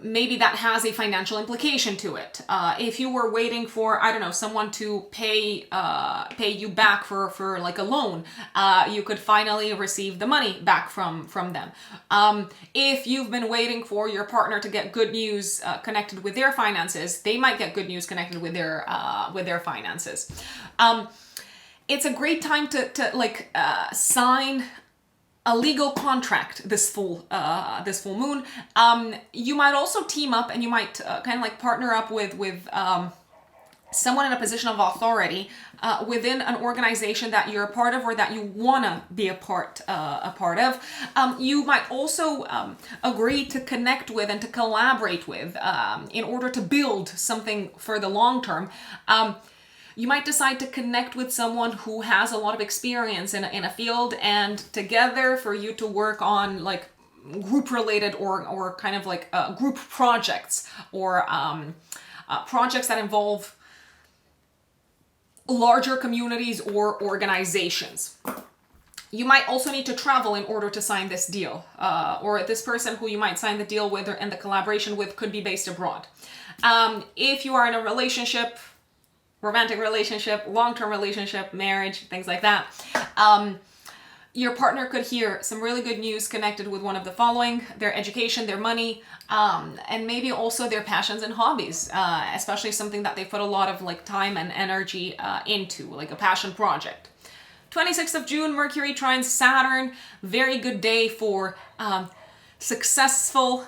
Maybe that has a financial implication to it. If you were waiting for, I don't know, someone to pay you back for like a loan, you could finally receive the money back from them. If you've been waiting for your partner to get good news connected with their finances, they might get good news connected with their finances. It's a great time to sign a legal contract this full moon. You might also team up, and you might kind of like partner up with someone in a position of authority within an organization that you're a part of or that you want to be a part of. You might also agree to connect with and to collaborate with in order to build something for the long term. You might decide to connect with someone who has a lot of experience in a field, and together for you to work on like group related or kind of like group projects or projects that involve larger communities or organizations. You might also need to travel in order to sign this deal, or this person who you might sign the deal with and the collaboration with could be based abroad. If you are in a relationship, romantic relationship, long-term relationship, marriage, things like that, your partner could hear some really good news connected with one of the following: their education, their money, and maybe also their passions and hobbies, especially something that they put a lot of like time and energy into, like a passion project. 26th of June, Mercury trines Saturn. Very good day for successful,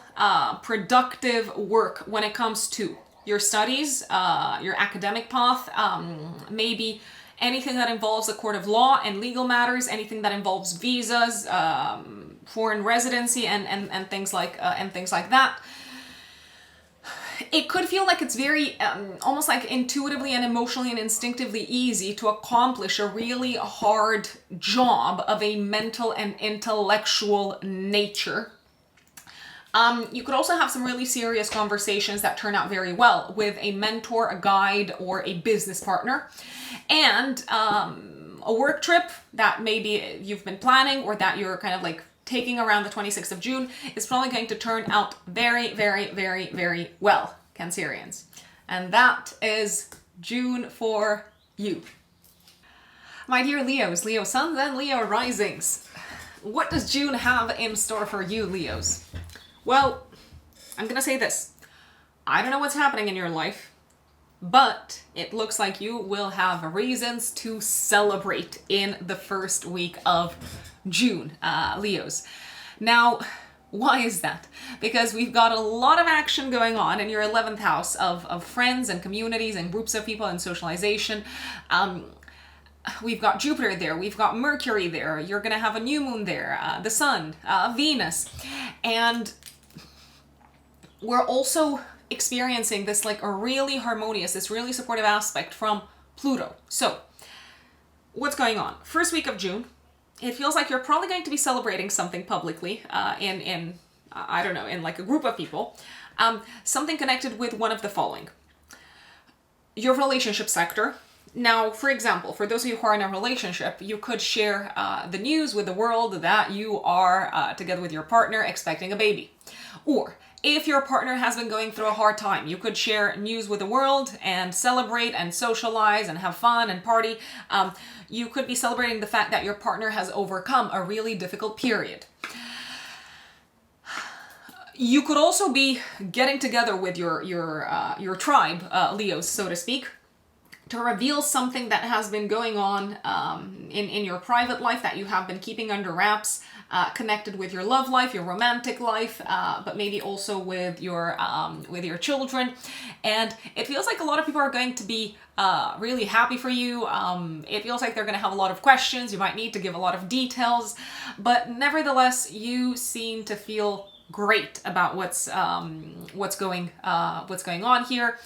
productive work when it comes to your studies, your academic path, maybe anything that involves the court of law and legal matters, anything that involves visas, foreign residency, and things like that. It could feel like it's very almost like intuitively and emotionally and instinctively easy to accomplish a really hard job of a mental and intellectual nature. You could also have some really serious conversations that turn out very well with a mentor, a guide, or a business partner. And a work trip that maybe you've been planning or that you're kind of like taking around the 26th of June is probably going to turn out very, very, very, very well, Cancerians. And that is June for you. My dear Leos, Leo suns and Leo risings. What does June have in store for you, Leos? Well, I'm gonna say this. I don't know what's happening in your life, but it looks like you will have reasons to celebrate in the first week of June, Leos. Now, why is that? Because we've got a lot of action going on in your 11th house of friends and communities and groups of people and socialization. We've got Jupiter there, we've got Mercury there, you're gonna have a new moon there, the sun, Venus, and we're also experiencing this like a really harmonious, this really supportive aspect from Pluto. So what's going on? First week of June, it feels like you're probably going to be celebrating something publicly in I don't know, in like a group of people, something connected with one of the following: your relationship sector. Now, for example, for those of you who are in a relationship, you could share the news with the world that you are together with your partner expecting a baby. Or if your partner has been going through a hard time, you could share news with the world and celebrate and socialize and have fun and party. You could be celebrating the fact that your partner has overcome a really difficult period. You could also be getting together with your tribe, Leos, so to speak, to reveal something that has been going on in your private life that you have been keeping under wraps, connected with your love life, your romantic life, but maybe also with your children. And it feels like a lot of people are going to be really happy for you. It feels like they're going to have a lot of questions. You might need to give a lot of details, but nevertheless, you seem to feel great about what's going on here.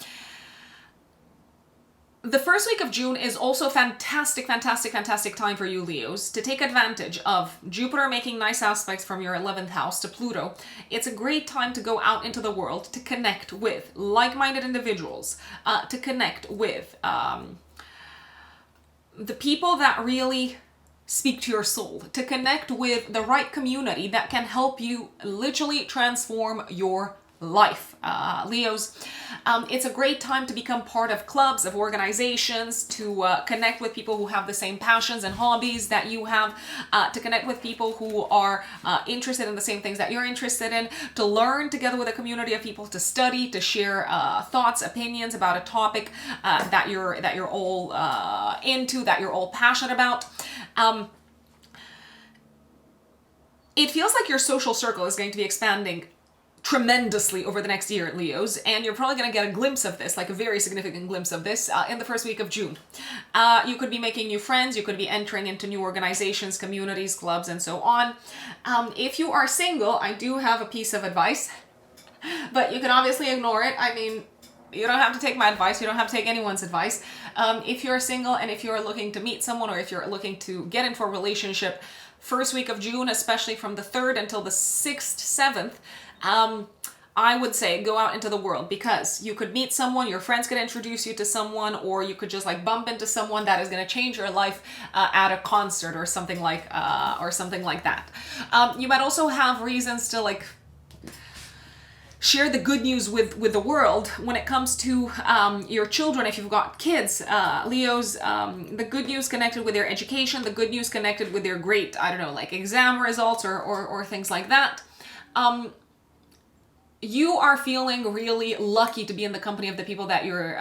The first week of June is also fantastic time for you, Leos, to take advantage of Jupiter making nice aspects from your 11th house to Pluto. It's a great time to go out into the world, to connect with like-minded individuals, to connect with the people that really speak to your soul, to connect with the right community that can help you literally transform your life, Leos. It's a great time to become part of clubs, of organizations, to connect with people who have the same passions and hobbies that you have, to connect with people who are interested in the same things that you're interested in, to learn together with a community of people, to study, to share thoughts, opinions about a topic that you're all into, that you're all passionate about. it feels like your social circle is going to be expanding tremendously over the next year, Leos, and you're probably going to get a glimpse of this, like a very significant glimpse of this, in the first week of June. You could be making new friends, you could be entering into new organizations, communities, clubs, and so on. If you are single, I do have a piece of advice, but you can obviously ignore it. I mean, you don't have to take my advice, you don't have to take anyone's advice. If you're single and if you're looking to meet someone, or if you're looking to get into a relationship, first week of June, especially from the 3rd until the 6th, 7th, I would say go out into the world, because you could meet someone, your friends could introduce you to someone, or you could just like bump into someone that is going to change your life at a concert or something like that. You might also have reasons to like share the good news with the world when it comes to your children. If you've got kids, Leos, the good news connected with their education, the good news connected with their great, I don't know, like exam results or things like that. You are feeling really lucky to be in the company of the people that you're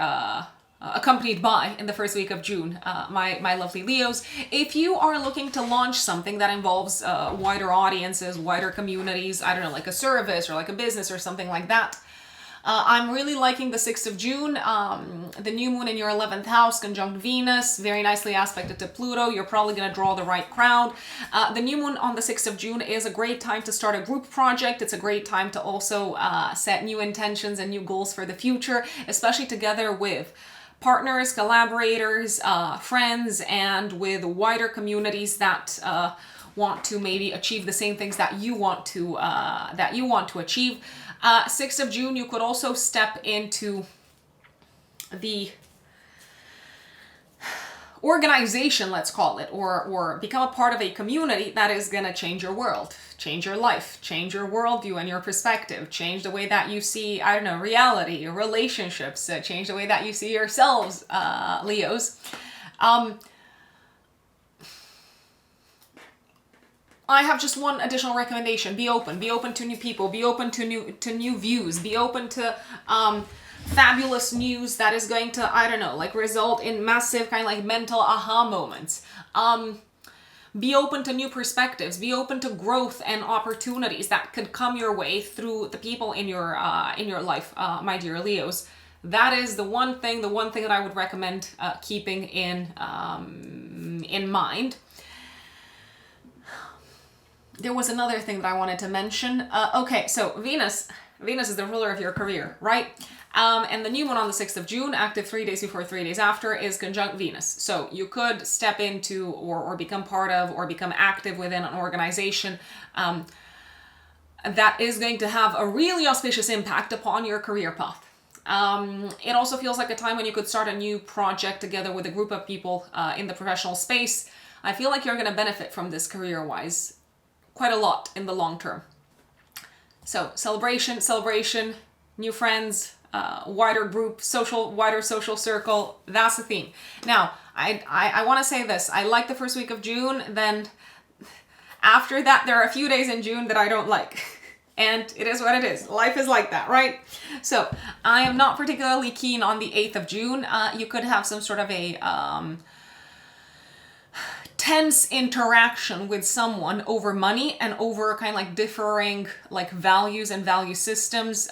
accompanied by in the first week of June, my lovely Leos. If you are looking to launch something that involves wider audiences, wider communities, I don't know, like a service or like a business or something like that, I'm really liking the 6th of June. The new moon in your 11th house conjunct Venus, very nicely aspected to Pluto. You're probably going to draw the right crowd. The new moon on the 6th of June is a great time to start a group project. It's a great time to also set new intentions and new goals for the future, especially together with partners, collaborators, friends, and with wider communities that want to maybe achieve the same things that you want to achieve. 6th of June, you could also step into the organization, let's call it, or become a part of a community that is going to change your world, change your life, change your worldview and your perspective, change the way that you see, I don't know, reality, your relationships, change the way that you see yourselves, Leos. I have just one additional recommendation. Be open to new people, be open to new views, be open to fabulous news that is going to, I don't know, like result in massive kind of like mental aha moments. Be open to new perspectives, be open to growth and opportunities that could come your way through the people in your life, my dear Leos. That is the one thing that I would recommend keeping in mind. There was another thing that I wanted to mention. Okay, so Venus is the ruler of your career, right? And the new moon on the 6th of June, active 3 days before, 3 days after, is conjunct Venus. So you could step into or become part of or become active within an organization that is going to have a really auspicious impact upon your career path. It also feels like a time when you could start a new project together with a group of people in the professional space. I feel like you're going to benefit from this career-wise quite a lot in the long term. So celebration, new friends, wider group, wider social circle, that's the theme. Now, I want to say this. I like the first week of June, then after that, there are a few days in June that I don't like. And it is what it is. Life is like that, right? So I am not particularly keen on the 8th of June. You could have some sort of a tense interaction with someone over money and over kind of like differing like values and value systems.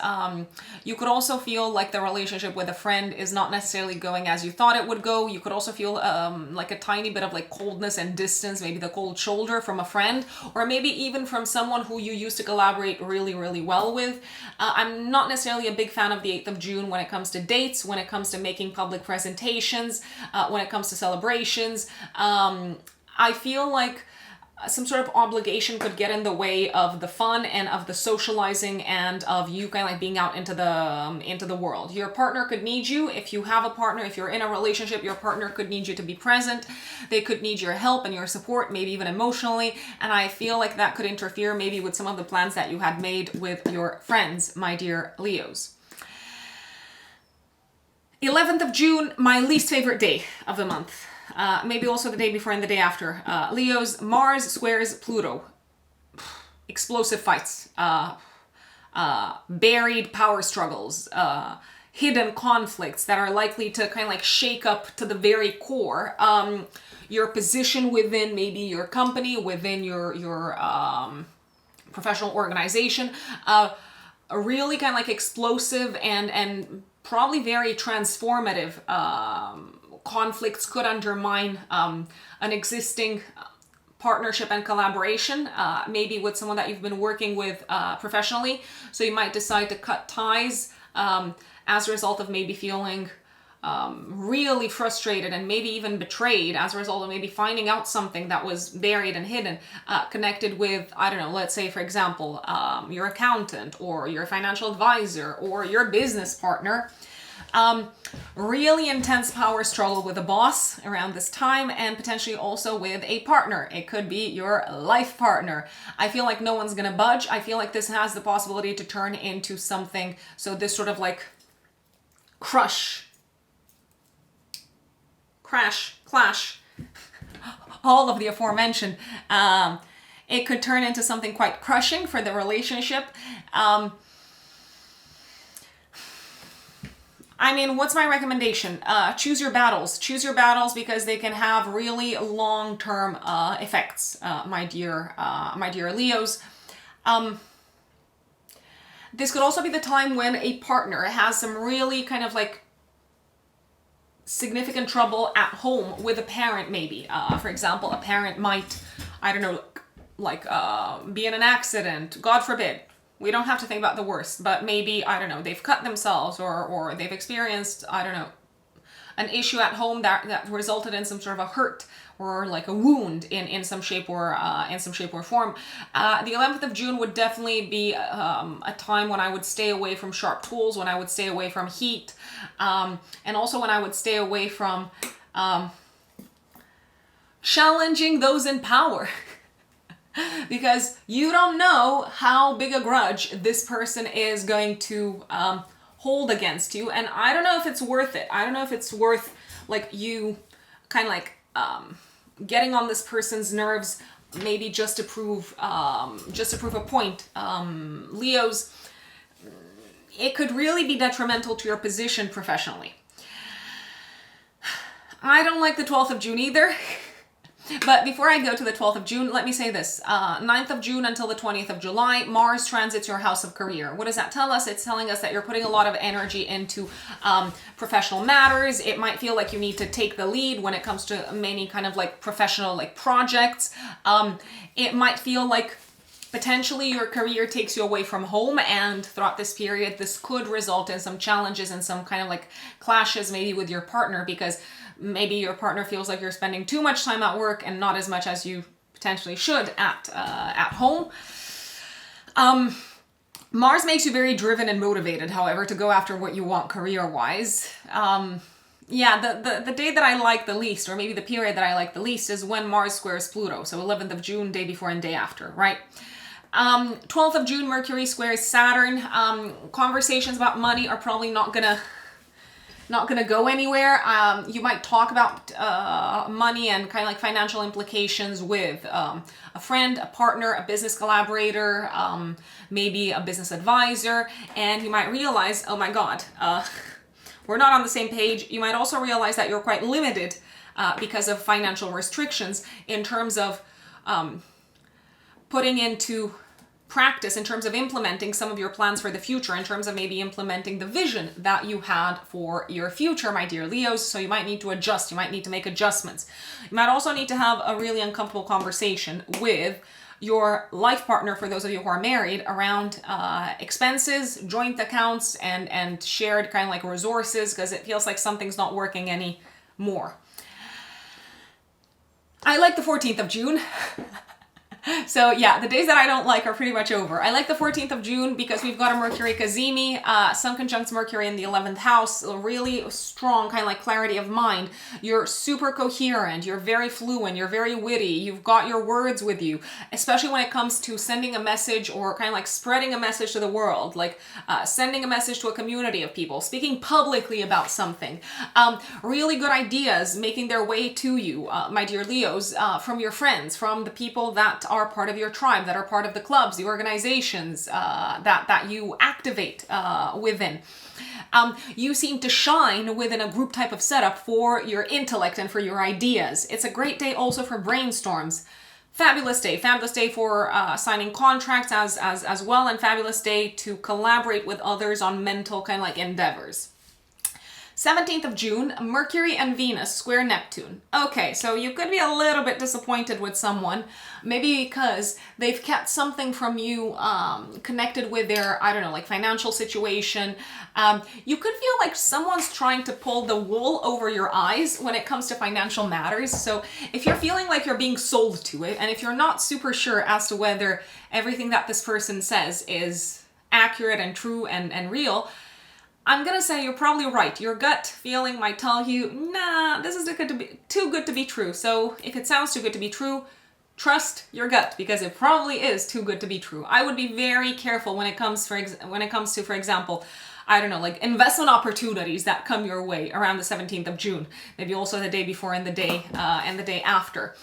You could also feel like the relationship with a friend is not necessarily going as you thought it would go. You could also feel like a tiny bit of like coldness and distance, maybe the cold shoulder from a friend, or maybe even from someone who you used to collaborate really, really well with. I'm not necessarily a big fan of the 8th of June when it comes to dates, when it comes to making public presentations, when it comes to celebrations. I feel like some sort of obligation could get in the way of the fun and of the socializing and of you kind of like being out into the world. Your partner could need you. If you have a partner, if you're in a relationship, your partner could need you to be present. They could need your help and your support, maybe even emotionally. And I feel like that could interfere maybe with some of the plans that you had made with your friends, my dear Leos. 11th of June, my least favorite day of the month. Maybe also the day before and the day after. Leos, Mars squares Pluto. Explosive fights. Buried power struggles. Hidden conflicts that are likely to kind of like shake up to the very core your position within maybe your company, within your professional organization. A really kind of like explosive and probably very transformative conflicts could undermine an existing partnership and collaboration, maybe with someone that you've been working with professionally. So you might decide to cut ties as a result of maybe feeling really frustrated and maybe even betrayed as a result of maybe finding out something that was buried and hidden, connected with, I don't know, let's say, for example, your accountant or your financial advisor or your business partner. Really intense power struggle with a boss around this time, and potentially also with a partner. It could be your life partner. I feel like no one's gonna budge. I feel like this has the possibility to turn into something. So this sort of like crash, clash, all of the aforementioned. It could turn into something quite crushing for the relationship. I mean, what's my recommendation? Choose your battles. Choose your battles because they can have really long-term effects, my dear Leos. This could also be the time when a partner has some really kind of like significant trouble at home with a parent, maybe. For example, a parent might, I don't know, like be in an accident, God forbid. We don't have to think about the worst, but maybe, I don't know, they've cut themselves or they've experienced, I don't know, an issue at home that resulted in some sort of a hurt or like a wound in some shape or form. The 11th of June would definitely be a time when I would stay away from sharp tools, when I would stay away from heat, and also when I would stay away from challenging those in power. Because you don't know how big a grudge this person is going to hold against you. And I don't know if it's worth it. I don't know if it's worth like you kind of like getting on this person's nerves, maybe just to prove a point. Leos, it could really be detrimental to your position professionally. I don't like the 12th of June either. But before I go to the 12th of June, let me say this. 9th of June until the 20th of July, Mars transits your house of career. What does that tell us? It's telling us that you're putting a lot of energy into professional matters. It might feel like you need to take the lead when it comes to many kind of like professional like projects. It might feel like potentially your career takes you away from home, and throughout this period, this could result in some challenges and some kind of like clashes maybe with your partner, because maybe your partner feels like you're spending too much time at work and not as much as you potentially should at home. Mars makes you very driven and motivated, however, to go after what you want career-wise. Yeah, the day that I like the least, or maybe the period that I like the least, is when Mars squares Pluto. So 11th of June, day before and day after, right? 12th of June, Mercury squares Saturn. Conversations about money are probably not gonna go anywhere. You might talk about money and kind of like financial implications with a friend, a partner, a business collaborator, maybe a business advisor, and you might realize, oh my God, we're not on the same page. You might also realize that you're quite limited because of financial restrictions in terms of putting into practice, in terms of implementing some of your plans for the future, in terms of maybe implementing the vision that you had for your future, my dear Leos. So you might need to adjust, you might need to make adjustments. You might also need to have a really uncomfortable conversation with your life partner, for those of you who are married, around expenses, joint accounts, and shared kind of like resources, because it feels like something's not working anymore. I like the 14th of June. So yeah, the days that I don't like are pretty much over. I like the 14th of June because we've got a Mercury Cazimi, Sun conjuncts Mercury in the 11th house, a really strong kind of like clarity of mind. You're super coherent, you're very fluent, you're very witty, you've got your words with you, especially when it comes to sending a message or kind of like spreading a message to the world, like sending a message to a community of people, speaking publicly about something. Really good ideas making their way to you, my dear Leos, from your friends, from the people that are part of your tribe, that are part of the clubs, the organizations that you activate within. You seem to shine within a group type of setup for your intellect and for your ideas. It's a great day also for brainstorms. Fabulous day for signing contracts as well, and fabulous day to collaborate with others on mental kind of like endeavors. 17th of June, Mercury and Venus square Neptune. Okay, so you could be a little bit disappointed with someone, maybe because they've kept something from you connected with their, I don't know, like financial situation. You could feel like someone's trying to pull the wool over your eyes when it comes to financial matters. So if you're feeling like you're being sold to it, and if you're not super sure as to whether everything that this person says is accurate and true and real, I'm gonna say you're probably right. Your gut feeling might tell you, nah, this is too good to be true. So if it sounds too good to be true, trust your gut, because it probably is too good to be true. I would be very careful when it comes to, for example, I don't know, like investment opportunities that come your way around the 17th of June. Maybe also the day before and the day after.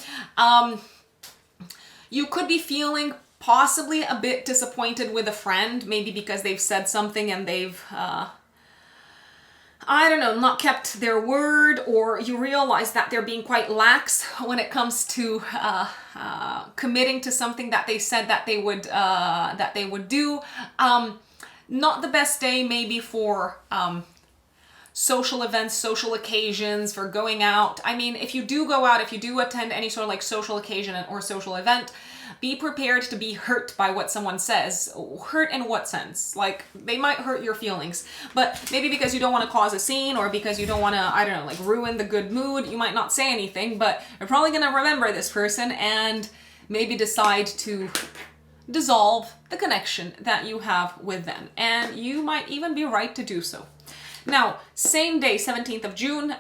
You could be feeling possibly a bit disappointed with a friend, maybe because they've said something and they've I don't know, not kept their word, or you realize that they're being quite lax when it comes to committing to something that they said that they would do. Not the best day maybe for social events, social occasions, for going out. I mean, if you do go out, if you do attend any sort of like social occasion or social event, be prepared to be hurt by what someone says. Hurt in what sense? Like, they might hurt your feelings, but maybe because you don't want to cause a scene, or because you don't want to, I don't know, like ruin the good mood, you might not say anything, but you're probably going to remember this person and maybe decide to dissolve the connection that you have with them. And you might even be right to do so. Now, same day, 17th of June,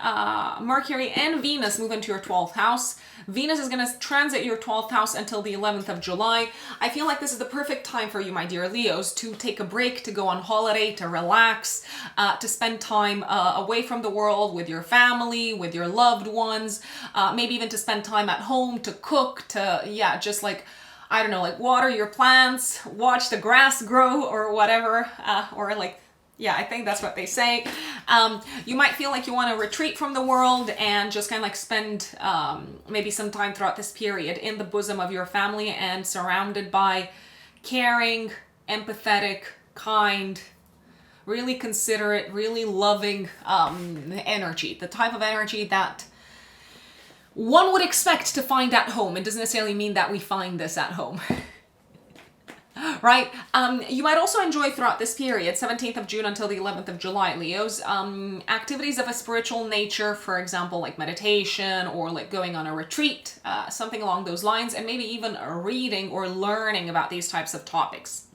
Mercury and Venus move into your 12th house. Venus is going to transit your 12th house until the 11th of July. I feel like this is the perfect time for you, my dear Leos, to take a break, to go on holiday, to relax, to spend time away from the world with your family, with your loved ones, maybe even to spend time at home, to cook, to, yeah, just like, I don't know, like water your plants, watch the grass grow or whatever, or like, yeah, I think that's what they say. You might feel like you want to retreat from the world and just kind of like spend maybe some time throughout this period in the bosom of your family and surrounded by caring, empathetic, kind, really considerate, really loving energy. The type of energy that one would expect to find at home. It doesn't necessarily mean that we find this at home. Right? You might also enjoy throughout this period, 17th of June until the 11th of July, Leos, activities of a spiritual nature, for example, like meditation or like going on a retreat, something along those lines, and maybe even reading or learning about these types of topics.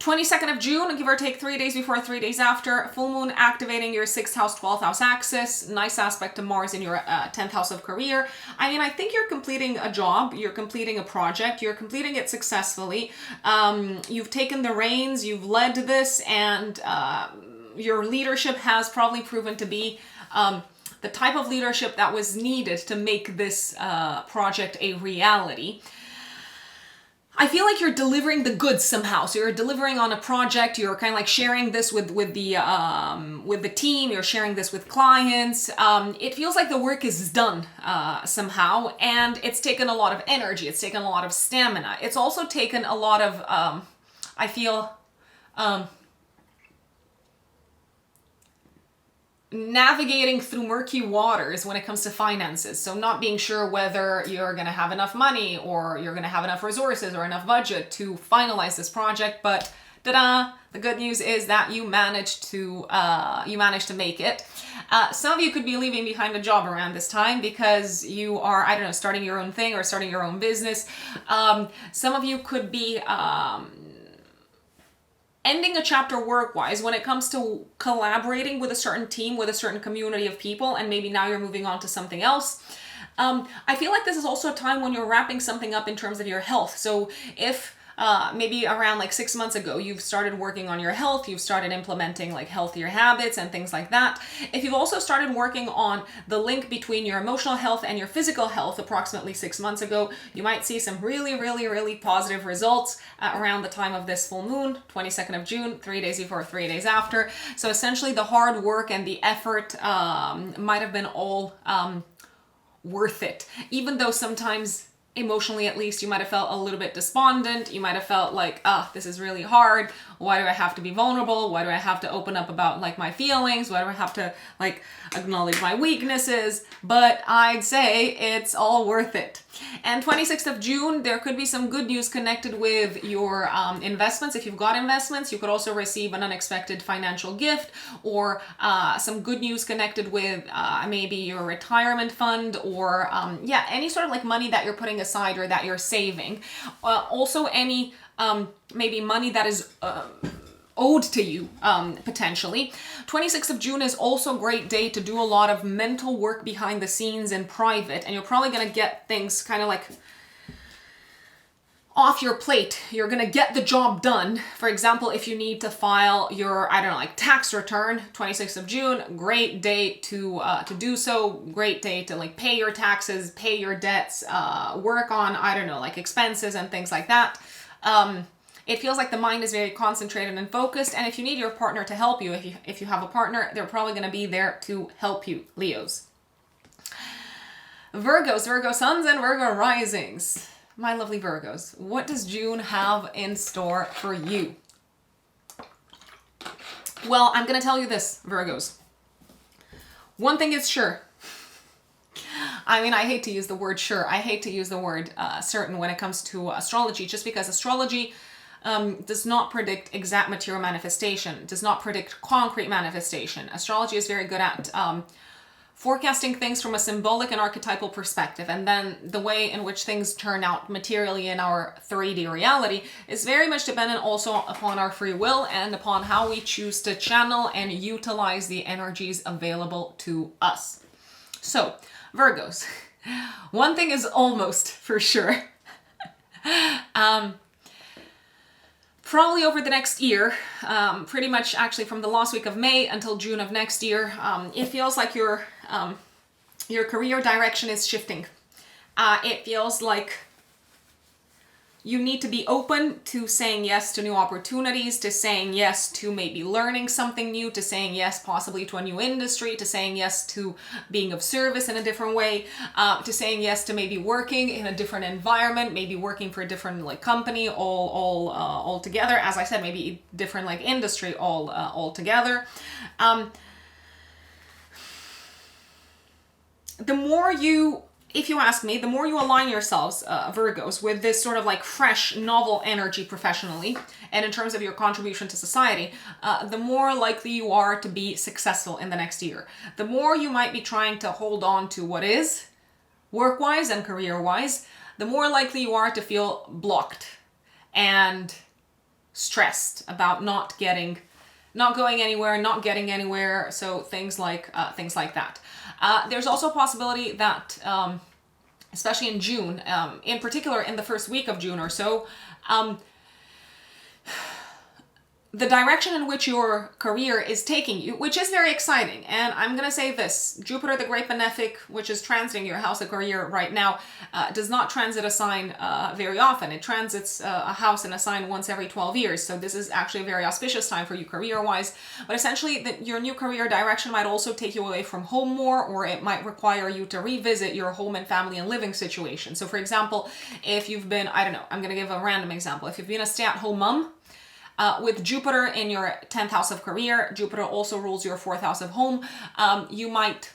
22nd of June, give or take 3 days before, 3 days after, full moon activating your 6th house, 12th house axis. Nice aspect to Mars in your 10th house of career. I mean, I think you're completing a job, you're completing a project, you're completing it successfully. You've taken the reins, you've led this, and your leadership has probably proven to be the type of leadership that was needed to make this project a reality. I feel like you're delivering the goods somehow. So you're delivering on a project. You're kind of like sharing this with the team. You're sharing this with clients. It feels like the work is done somehow, and it's taken a lot of energy. It's taken a lot of stamina. It's also taken a lot of I feel navigating through murky waters when it comes to finances. So not being sure whether you're going to have enough money or you're going to have enough resources or enough budget to finalize this project. But ta-da! The good news is that you managed to make it. Some of you could be leaving behind a job around this time because you are, I don't know, starting your own thing or starting your own business. Some of you could be ending a chapter work-wise when it comes to collaborating with a certain team, with a certain community of people, and maybe now you're moving on to something else. I feel like this is also a time when you're wrapping something up in terms of your health. So if maybe around like 6 months ago, you've started working on your health, you've started implementing like healthier habits and things like that. If you've also started working on the link between your emotional health and your physical health approximately 6 months ago, you might see some really, really, really positive results around the time of this full moon, 22nd of June, 3 days before, 3 days after. So essentially the hard work and the effort might have been all worth it. Even though sometimes emotionally, at least, you might have felt a little bit despondent. You might have felt like, this is really hard. Why do I have to be vulnerable? Why do I have to open up about like my feelings? Why do I have to like acknowledge my weaknesses? But I'd say it's all worth it. And 26th of June, there could be some good news connected with your investments. If you've got investments, you could also receive an unexpected financial gift, or some good news connected with maybe your retirement fund, or any sort of like money that you're putting aside or that you're saving. Also any maybe money that is owed to you, potentially. 26th of June is also a great day to do a lot of mental work behind the scenes in private, and you're probably going to get things kind of like off your plate. You're going to get the job done. For example, if you need to file your, I don't know, like tax return, 26th of June, great day to do so. Great day to like pay your taxes, pay your debts, work on, I don't know, like expenses and things like that. It feels like the mind is very concentrated and focused, and if you need your partner to help you, if you have a partner, they're probably going to be there to help you, Leos. Virgos, Virgo suns and Virgo risings. My lovely Virgos, what does June have in store for you? Well, I'm going to tell you this, Virgos. One thing is sure. I mean, I hate to use the word sure. I hate to use the word certain when it comes to astrology, just because astrology does not predict exact material manifestation, does not predict concrete manifestation. Astrology is very good at forecasting things from a symbolic and archetypal perspective, and then the way in which things turn out materially in our 3D reality is very much dependent also upon our free will and upon how we choose to channel and utilize the energies available to us. So, Virgos, one thing is almost for sure. Probably over the next year, pretty much actually from the last week of May until June of next year, it feels like your career direction is shifting. It feels like you need to be open to saying yes to new opportunities, to saying yes to maybe learning something new, to saying yes possibly to a new industry, to saying yes to being of service in a different way, to saying yes to maybe working in a different environment, maybe working for a different like company all together. As I said, maybe different like industry all together. The more you, if you ask me, the more you align yourselves, Virgos, with this sort of like fresh, novel energy professionally, and in terms of your contribution to society, the more likely you are to be successful in the next year. The more you might be trying to hold on to what is, work-wise and career-wise, the more likely you are to feel blocked and stressed about not going anywhere, not getting anywhere. So things like that. There's also a possibility that, especially in June, in particular in the first week of June or so, the direction in which your career is taking you, which is very exciting. And I'm going to say this, Jupiter, the Great Benefic, which is transiting your house of career right now, does not transit a sign very often. It transits a house and a sign once every 12 years. So this is actually a very auspicious time for you career-wise. But essentially, your new career direction might also take you away from home more, or it might require you to revisit your home and family and living situation. So for example, if you've been, I don't know, I'm going to give a random example. If you've been a stay-at-home mom, with Jupiter in your 10th house of career, Jupiter also rules your 4th house of home, you might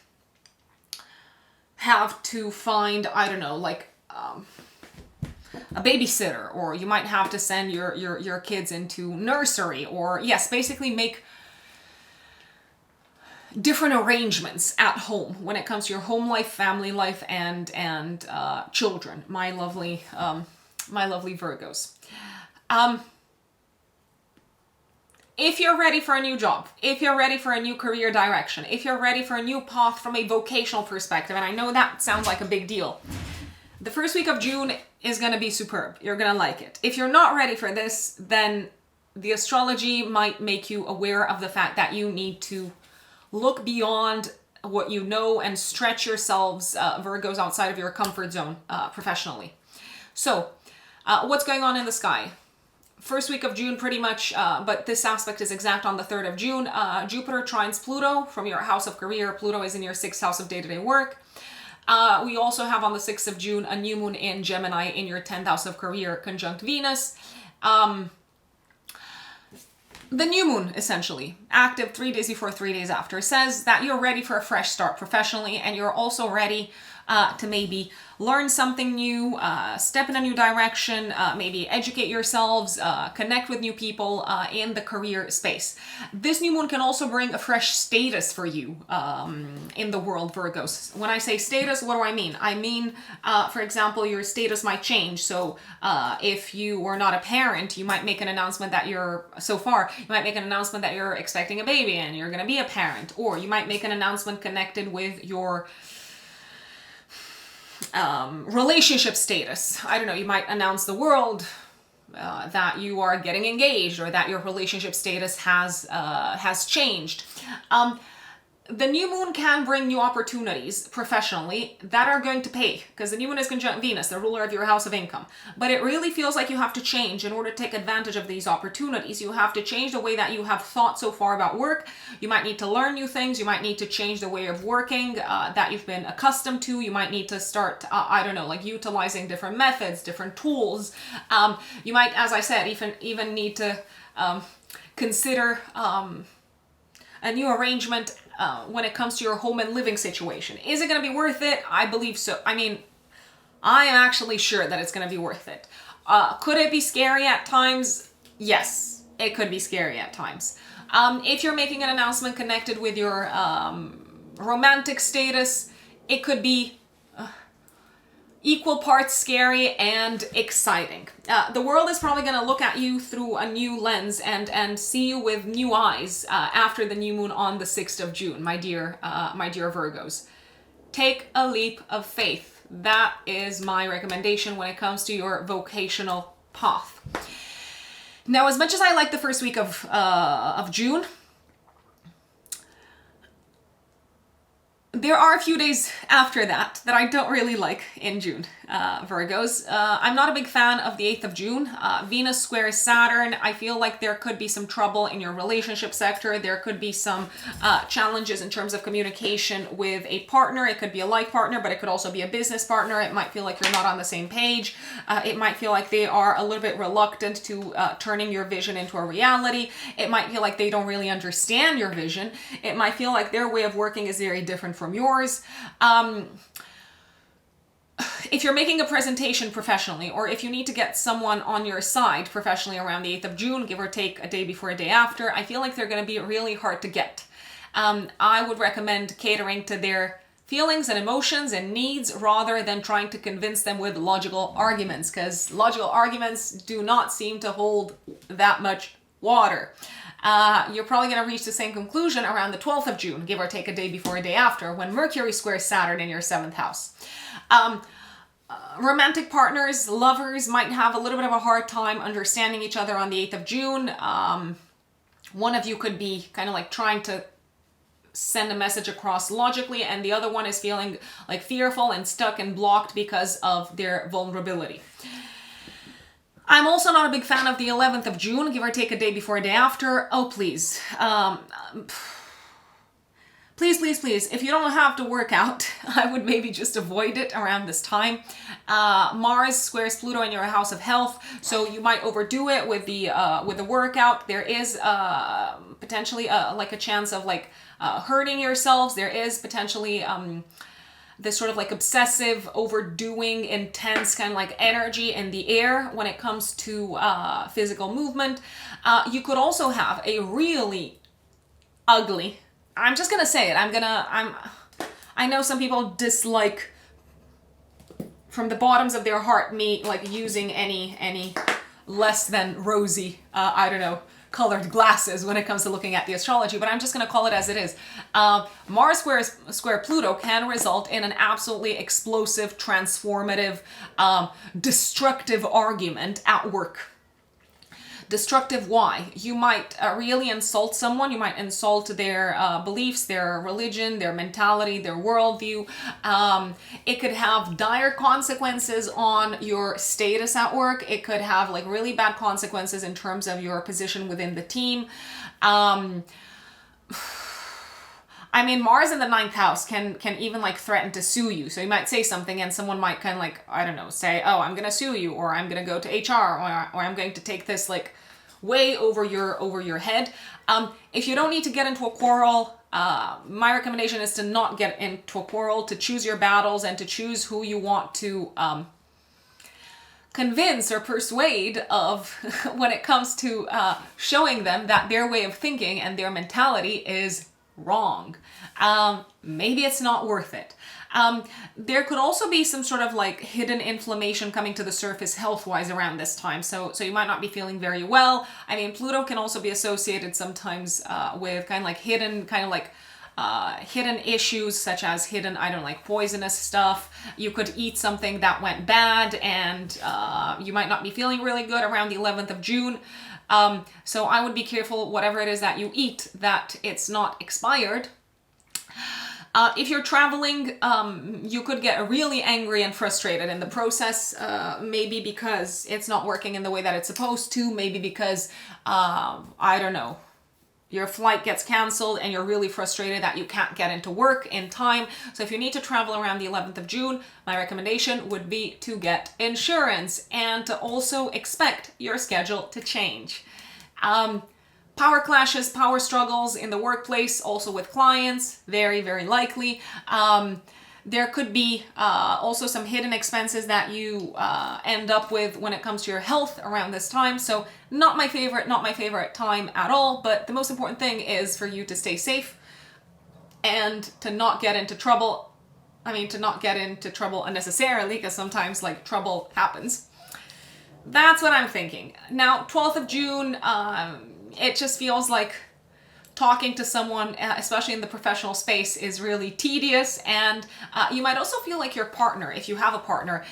have to find, I don't know, like a babysitter, or you might have to send your kids into nursery, or yes, basically make different arrangements at home when it comes to your home life, family life, and children, my lovely Virgos. If you're ready for a new job, if you're ready for a new career direction, if you're ready for a new path from a vocational perspective, and I know that sounds like a big deal, the first week of June is going to be superb. You're going to like it. If you're not ready for this, then the astrology might make you aware of the fact that you need to look beyond what you know and stretch yourselves, Virgos, outside of your comfort zone professionally. So, what's going on in the sky? First week of June, pretty much, but this aspect is exact on the 3rd of June. Jupiter trines Pluto from your house of career. Pluto is in your 6th house of day-to-day work. We also have on the 6th of June a new moon in Gemini in your 10th house of career conjunct Venus. The new moon, essentially, active 3 days before, 3 days after, says that you're ready for a fresh start professionally, and you're also ready to maybe learn something new, step in a new direction, maybe educate yourselves, connect with new people in the career space. This new moon can also bring a fresh status for you in the world, Virgos. When I say status, what do I mean? I mean, for example, your status might change. So if you were not a parent, you might make an announcement that you might make an announcement that you're expecting a baby and you're going to be a parent, or you might make an announcement connected with your relationship status. I don't know, you might announce the world that you are getting engaged, or that your relationship status has changed. The new moon can bring new opportunities professionally that are going to pay, because the new moon is conjunct Venus, the ruler of your house of income. But it really feels like you have to change in order to take advantage of these opportunities. You have to change the way that you have thought so far about work. You might need to learn new things. You might need to change the way of working that you've been accustomed to. You might need to start, I don't know, like utilizing different methods, different tools. You might, as I said, even need to consider a new arrangement when it comes to your home and living situation. Is it going to be worth it? I believe so. I mean, I am actually sure that it's going to be worth it. Could it be scary at times? Yes, it could be scary at times. If you're making an announcement connected with your romantic status, it could be equal parts scary and exciting. The world is probably going to look at you through a new lens and see you with new eyes after the new moon on the 6th of June, my dear Virgos. Take a leap of faith. That is my recommendation when it comes to your vocational path. Now, as much as I like the first week of June, there are a few days after that I don't really like in June, Virgos. I'm not a big fan of the 8th of June. Venus squares Saturn. I feel like there could be some trouble in your relationship sector. There could be some challenges in terms of communication with a partner. It could be a life partner, but it could also be a business partner. It might feel like you're not on the same page. It might feel like they are a little bit reluctant to turning your vision into a reality. It might feel like they don't really understand your vision. It might feel like their way of working is very different from yours. If you're making a presentation professionally, or if you need to get someone on your side professionally around the 8th of June, give or take a day before, a day after, I feel like they're going to be really hard to get. I would recommend catering to their feelings and emotions and needs rather than trying to convince them with logical arguments, because logical arguments do not seem to hold that much water. You're probably going to reach the same conclusion around the 12th of June, give or take a day before, a day after, when Mercury squares Saturn in your 7th house. Romantic partners, lovers might have a little bit of a hard time understanding each other on the 8th of June. One of you could be kind of like trying to send a message across logically, and the other one is feeling like fearful and stuck and blocked because of their vulnerability. I'm also not a big fan of the 11th of June, give or take a day before, a day after. Oh, please. Please, if you don't have to work out, I would maybe just avoid it around this time. Mars squares Pluto in your house of health, so you might overdo it with the workout. There is potentially like a chance of like hurting yourselves. There is potentially this sort of like obsessive, overdoing, intense kind of like energy in the air when it comes to physical movement. You could also have a really ugly, I'm just gonna say it, I know some people dislike from the bottoms of their heart me like using any less than rosy, I don't know, colored glasses when it comes to looking at the astrology, but I'm just going to call it as it is. Mars square Pluto can result in an absolutely explosive, transformative, destructive argument at work. Destructive, why? You might really insult someone. You might insult their beliefs, their religion, their mentality, their worldview. It could have dire consequences on your status at work. It could have like really bad consequences in terms of your position within the team. I I mean, Mars in the ninth house can even like threaten to sue you. So you might say something and someone might kind of like, I don't know, say, oh, I'm going to sue you, or I'm going to go to HR, or I'm going to take this like way over your head. If you don't need to get into a quarrel, my recommendation is to not get into a quarrel, to choose your battles and to choose who you want to convince or persuade of when it comes to showing them that their way of thinking and their mentality is wrong. Maybe it's not worth it. There could also be some sort of like hidden inflammation coming to the surface health-wise around this time. So you might not be feeling very well. I mean, Pluto can also be associated sometimes with kind of like hidden issues, such as hidden, I don't know, like poisonous stuff. You could eat something that went bad and you might not be feeling really good around the 11th of June. So I would be careful, whatever it is that you eat, that it's not expired. If you're traveling, you could get really angry and frustrated in the process, maybe because it's not working in the way that it's supposed to, maybe because, I don't know, your flight gets canceled and you're really frustrated that you can't get into work in time. So if you need to travel around the 11th of June, my recommendation would be to get insurance and to also expect your schedule to change. Power clashes, power struggles in the workplace, also with clients, very, very likely. There could be also some hidden expenses that you end up with when it comes to your health around this time. So not my favorite time at all. But the most important thing is for you to stay safe and to not get into trouble. I mean, to not get into trouble unnecessarily, because sometimes like trouble happens. That's what I'm thinking. Now, 12th of June, it just feels like talking to someone, especially in the professional space, is really tedious. And you might also feel like your partner, if you have a partner,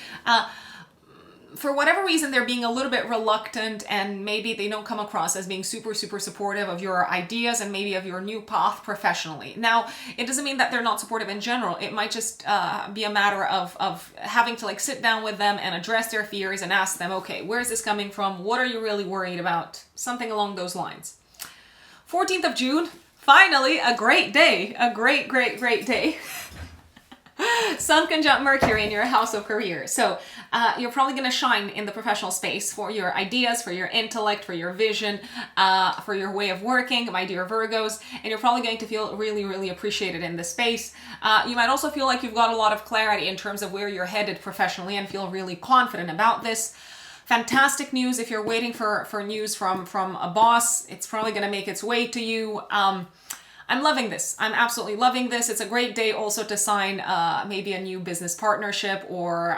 for whatever reason, they're being a little bit reluctant, and maybe they don't come across as being super, super supportive of your ideas and maybe of your new path professionally. Now, it doesn't mean that they're not supportive in general. It might just be a matter of having to like sit down with them and address their fears and ask them, okay, where's this coming from? What are you really worried about? Something along those lines. 14th of June, finally a great day, a great day. Sun conjunct Mercury in your house of career. So you're probably going to shine in the professional space for your ideas, for your intellect, for your vision, for your way of working, my dear Virgos. And you're probably going to feel really, really appreciated in this space. You might also feel like you've got a lot of clarity in terms of where you're headed professionally and feel really confident about this. Fantastic news if you're waiting for news from a boss. It's probably going to make its way to you. I'm loving this. I'm absolutely loving this. It's a great day also to sign maybe a new business partnership or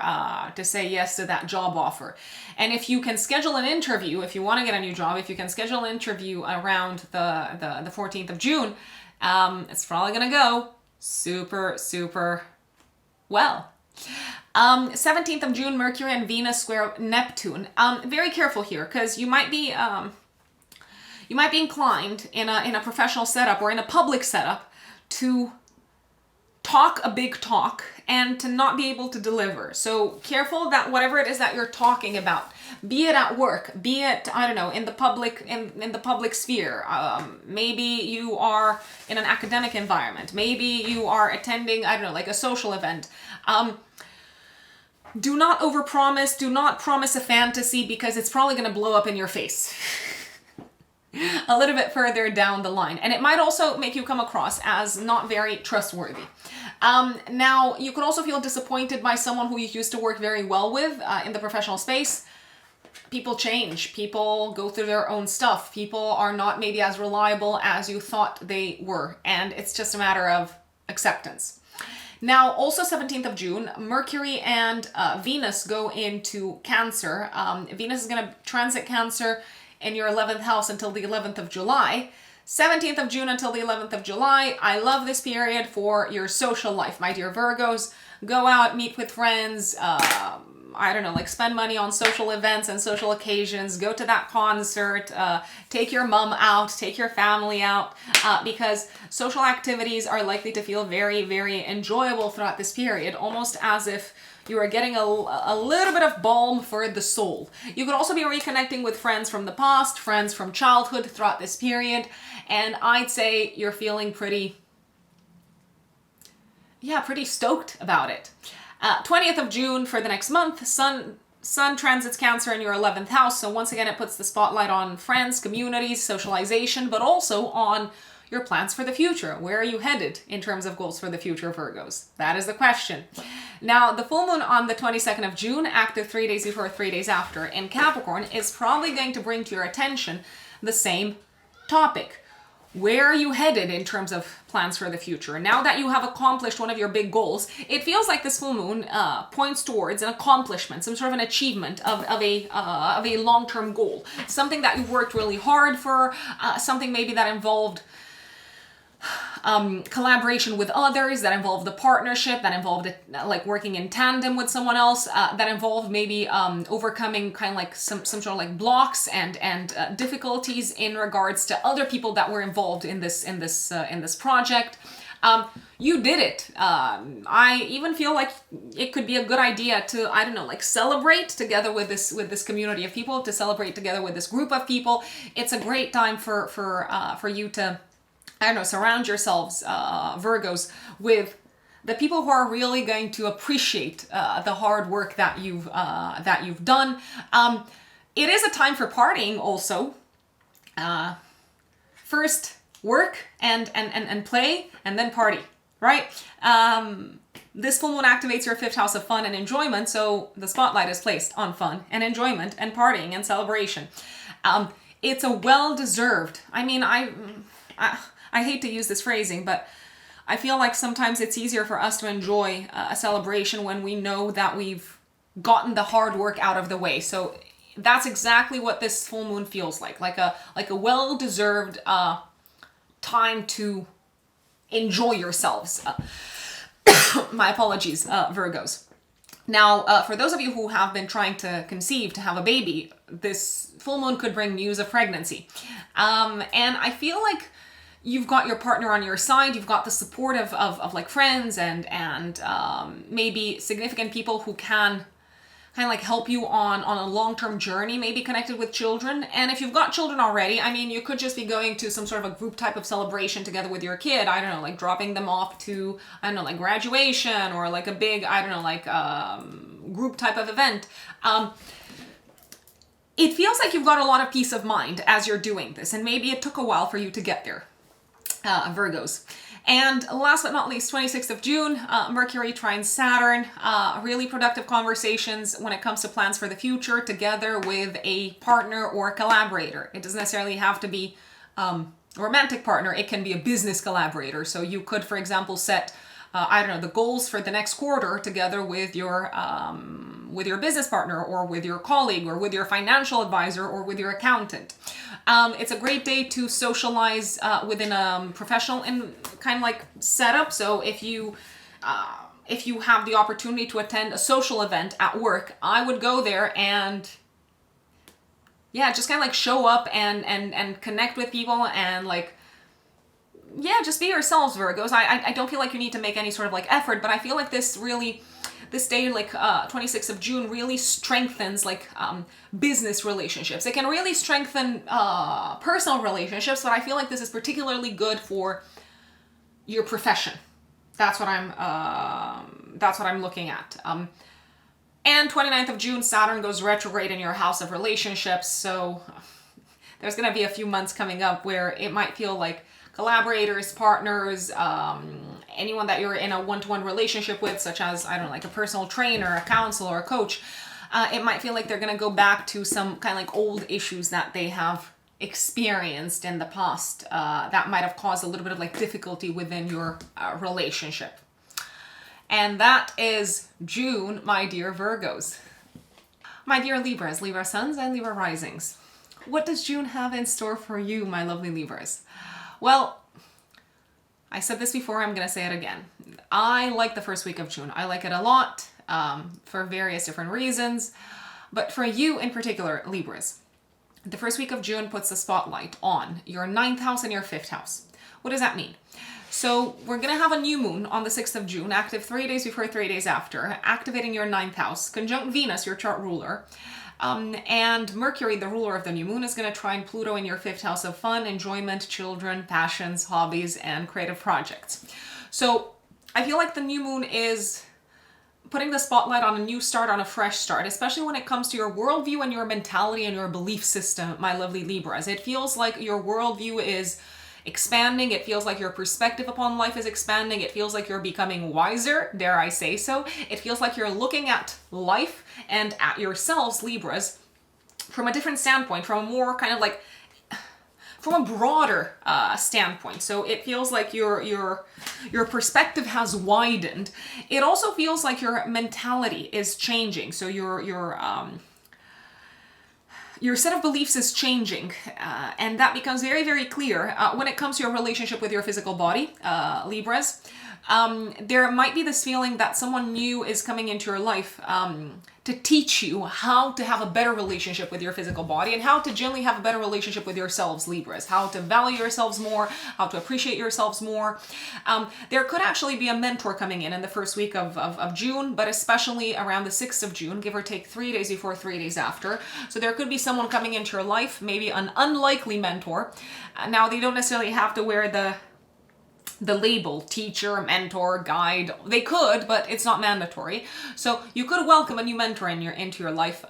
to say yes to that job offer. And if you can schedule an interview, if you want to get a new job, if you can schedule an interview around the 14th of June, it's probably going to go super, super well. 17th of June, Mercury and Venus square Neptune. Very careful here, because you might be inclined in a professional setup or in a public setup to talk a big talk and to not be able to deliver. So careful that whatever it is that you're talking about, be it at work, be it, I don't know, in the public sphere. Maybe you are in an academic environment. Maybe you are attending, I don't know, like a social event. Do not overpromise. Do not promise a fantasy, because it's probably going to blow up in your face a little bit further down the line. And it might also make you come across as not very trustworthy. Now, you could also feel disappointed by someone who you used to work very well with in the professional space. People change. People go through their own stuff. People are not maybe as reliable as you thought they were. And it's just a matter of acceptance. Now, also 17th of June, Mercury and Venus go into Cancer. Venus is going to transit Cancer in your 11th house until the 11th of July. 17th of June until the 11th of July. I love this period for your social life, my dear Virgos. Go out, meet with friends, I don't know, like spend money on social events and social occasions, go to that concert, take your mom out, take your family out, because social activities are likely to feel very, very enjoyable throughout this period, almost as if you are getting a little bit of balm for the soul. You could also be reconnecting with friends from the past, friends from childhood throughout this period, and I'd say you're feeling pretty yeah, pretty stoked about it. 20th of June for the next month, Sun transits Cancer in your 11th house. So once again, it puts the spotlight on friends, communities, socialization, but also on your plans for the future. Where are you headed in terms of goals for the future, Virgos? That is the question. Now, the full moon on the 22nd of June, active 3 days before, 3 days after in Capricorn, is probably going to bring to your attention the same topic. Where are you headed in terms of plans for the future? Now that you have accomplished one of your big goals, it feels like this full moon points towards an accomplishment, some sort of an achievement of a long-term goal. Something that you worked really hard for, something maybe that involved collaboration with others, that involved the partnership, that involved like working in tandem with someone else, that involved maybe overcoming kind of like some sort of like blocks and difficulties in regards to other people that were involved in this project. You did it. I even feel like it could be a good idea to, I don't know, like celebrate together with this community of people, to celebrate together with this group of people. It's a great time for you to, I don't know, surround yourselves, Virgos, with the people who are really going to appreciate the hard work that you've done. It is a time for partying also. First work and play, and then party, right? This full moon activates your 5th house of fun and enjoyment, so the spotlight is placed on fun and enjoyment and partying and celebration. It's a well-deserved, I hate to use this phrasing, but I feel like sometimes it's easier for us to enjoy a celebration when we know that we've gotten the hard work out of the way. So that's exactly what this full moon feels like a well-deserved time to enjoy yourselves. My apologies, Virgos. Now, for those of you who have been trying to conceive, to have a baby, this full moon could bring news of pregnancy. And I feel like you've got your partner on your side, you've got the support of like friends and maybe significant people who can kind of like help you on a long-term journey, maybe connected with children. And if you've got children already, you could just be going to some sort of a group type of celebration together with your kid. I don't know, like dropping them off to, I don't know, like graduation or like a big, I don't know, like group type of event. It feels like you've got a lot of peace of mind as you're doing this, and maybe it took a while for you to get there. Virgos. And last but not least, 26th of June, Mercury trines Saturn. Really productive conversations when it comes to plans for the future together with a partner or a collaborator. It doesn't necessarily have to be a romantic partner. It can be a business collaborator. So you could, for example, set the goals for the next quarter together with your business partner or with your colleague or with your financial advisor or with your accountant. It's a great day to socialize within a professional kind of like setup. So if you have the opportunity to attend a social event at work, I would go there and just kind of like show up and connect with people and like, just be yourselves, Virgos. I don't feel like you need to make any sort of like effort, but I feel like this day, like 26th of June, really strengthens like business relationships. It can really strengthen personal relationships, but I feel like this is particularly good for your profession. That's what I'm looking at. And 29th of June, Saturn goes retrograde in your house of relationships. So there's going to be a few months coming up where it might feel like collaborators, partners, anyone that you're in a one-to-one relationship with, such as, I don't know, like a personal trainer, a counselor, or a coach, it might feel like they're going to go back to some kind of like old issues that they have experienced in the past that might have caused a little bit of like difficulty within your relationship. And that is June, my dear Virgos. My dear Libras, Libra suns and Libra risings. What does June have in store for you, my lovely Libras? Well, I said this before, I'm going to say it again. I like the first week of June. I like it a lot for various different reasons. But for you in particular, Libras, the first week of June puts the spotlight on your 9th house and your 5th house. What does that mean? So we're going to have a new moon on the 6th of June, active 3 days before, 3 days after, activating your 9th house, conjunct Venus, your chart ruler. And Mercury, the ruler of the new moon, is going to trine Pluto in your 5th house of fun, enjoyment, children, passions, hobbies, and creative projects. So I feel like the new moon is putting the spotlight on a new start, on a fresh start, especially when it comes to your worldview and your mentality and your belief system, my lovely Libras. It feels like your worldview is expanding. It feels like your perspective upon life is expanding. It feels like you're becoming wiser, dare I say so. It feels like you're looking at life and at yourselves, Libras, from a different standpoint, from a more kind of like, from a broader standpoint. So it feels like your perspective has widened. It also feels like your mentality is changing. So your set of beliefs is changing, and that becomes very, very clear when it comes to your relationship with your physical body, Libras. There might be this feeling that someone new is coming into your life to teach you how to have a better relationship with your physical body and how to generally have a better relationship with yourselves, Libras, how to value yourselves more, how to appreciate yourselves more. There could actually be a mentor coming in the first week of June, but especially around the 6th of June, give or take 3 days before, 3 days after. So there could be someone coming into your life, maybe an unlikely mentor. Now, they don't necessarily have to wear the label teacher, mentor, guide. They could, but it's not mandatory. So you could welcome a new mentor into your life,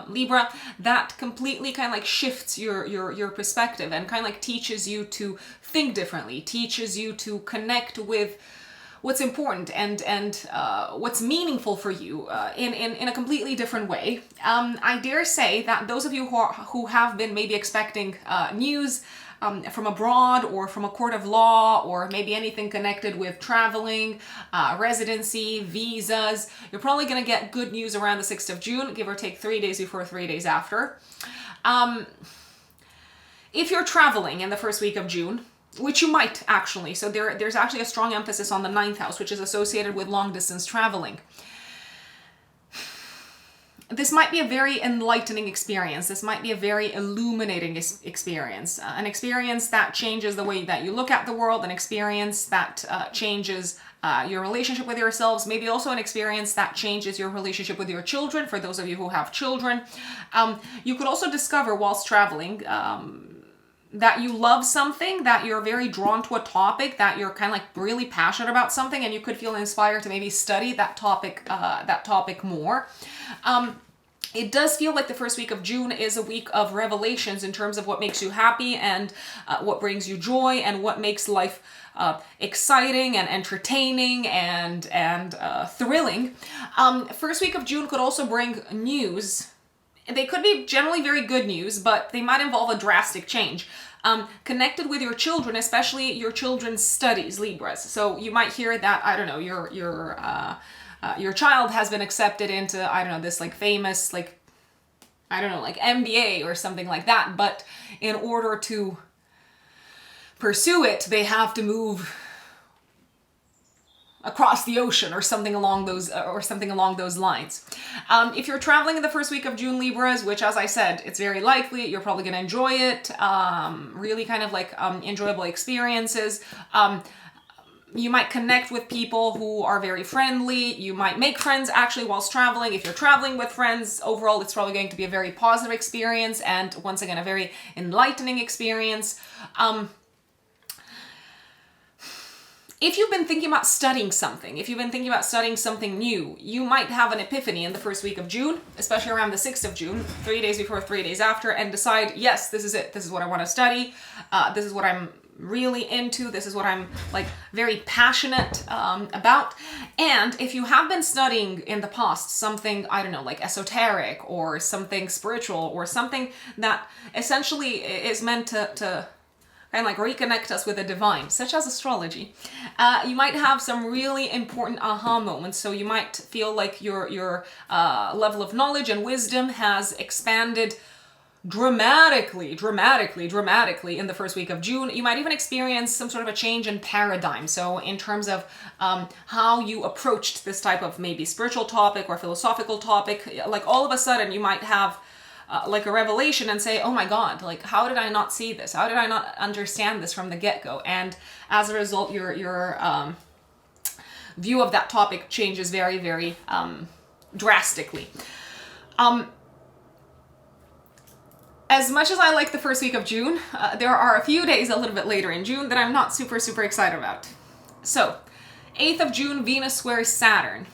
Libra, that completely kind of like shifts your perspective and kind of like teaches you to think differently, teaches you to connect with what's important and what's meaningful for you in a completely different way. I dare say that those of you who have been maybe expecting news from abroad or from a court of law or maybe anything connected with traveling, residency, visas, you're probably going to get good news around the 6th of June, give or take 3 days before, 3 days after. If you're traveling in the first week of June, which you might actually, so there's actually a strong emphasis on the 9th house, which is associated with long distance traveling. This might be a very enlightening experience. This might be a very illuminating experience. An experience that changes the way that you look at the world, an experience that changes your relationship with yourselves, maybe also an experience that changes your relationship with your children, for those of you who have children. You could also discover whilst traveling that you love something, that you're very drawn to a topic, that you're kind of like really passionate about something, and you could feel inspired to maybe study that topic more. It does feel like the first week of June is a week of revelations in terms of what makes you happy and what brings you joy and what makes life exciting and entertaining and thrilling. First week of June could also bring news. They could be generally very good news, but they might involve a drastic change. Connected with your children, especially your children's studies, Libras. So you might hear that, I don't know, your child has been accepted into, I don't know, this like famous, like, I don't know, like MBA or something like that. But in order to pursue it, they have to move across the ocean or something along those lines. If you're traveling in the first week of June, Libras, which, as I said, it's very likely, you're probably going to enjoy it. Really kind of like enjoyable experiences. You might connect with people who are very friendly. You might make friends actually whilst traveling. If you're traveling with friends, overall, it's probably going to be a very positive experience and, once again, a very enlightening experience. If you've been thinking about studying something, if you've been thinking about studying something new, you might have an epiphany in the first week of June, especially around the 6th of June, 3 days before, 3 days after, and decide, yes, this is it. This is what I want to study. This is what I'm really into. This is what I'm like very passionate about. And if you have been studying in the past something, I don't know, like esoteric or something spiritual or something that essentially is meant to kind of like reconnect us with the divine, such as astrology, you might have some really important aha moments. So you might feel like your level of knowledge and wisdom has expanded dramatically in the first week of June. You might even experience some sort of a change in paradigm. So in terms of how you approached this type of maybe spiritual topic or philosophical topic, like all of a sudden you might have like a revelation and say, oh my God, like how did I not see this? How did I not understand this from the get-go? And as a result, your view of that topic changes very, very drastically. As much as I like the first week of June, there are a few days a little bit later in June that I'm not super excited about. So, 8th of June, Venus squares Saturn.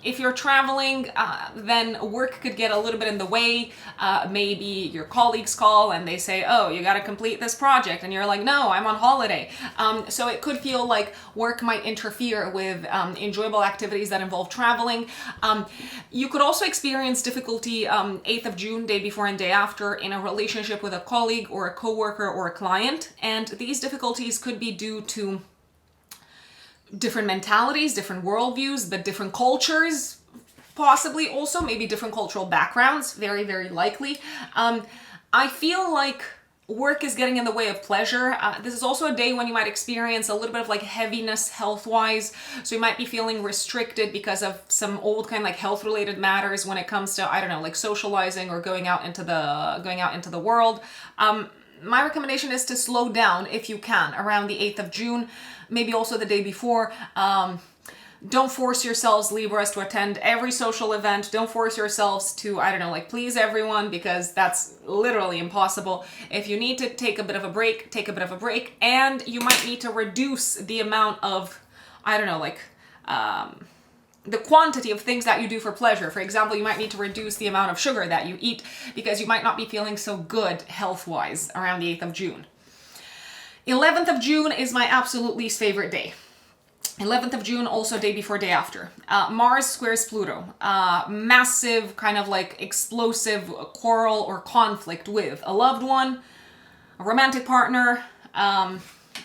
If you're traveling, then work could get a little bit in the way. Maybe your colleagues call and they say, oh, you got to complete this project. And you're like, no, I'm on holiday. So it could feel like work might interfere with enjoyable activities that involve traveling. You could also experience difficulty 8th of June, day before and day after, in a relationship with a colleague or a coworker or a client. And these difficulties could be due to different mentalities, different worldviews, the different cultures, possibly also maybe different cultural backgrounds, very, very likely. I feel like work is getting in the way of pleasure. This is also a day when you might experience a little bit of like heaviness health-wise. So you might be feeling restricted because of some old kind of like health-related matters when it comes to, I don't know, like socializing or going out into the world. My recommendation is to slow down if you can around the 8th of June, maybe also the day before. Don't force yourselves, Libras, to attend every social event. Don't force yourselves to, I don't know, like please everyone, because that's literally impossible. If you need to take a bit of a break, take a bit of a break. And you might need to reduce the amount of, I don't know, like the quantity of things that you do for pleasure. For example, you might need to reduce the amount of sugar that you eat because you might not be feeling so good health-wise around the 8th of June. 11th of June is my absolute least favorite day. 11th of June, also day before, day after. Mars squares Pluto. Massive kind of like explosive quarrel or conflict with a loved one, a romantic partner,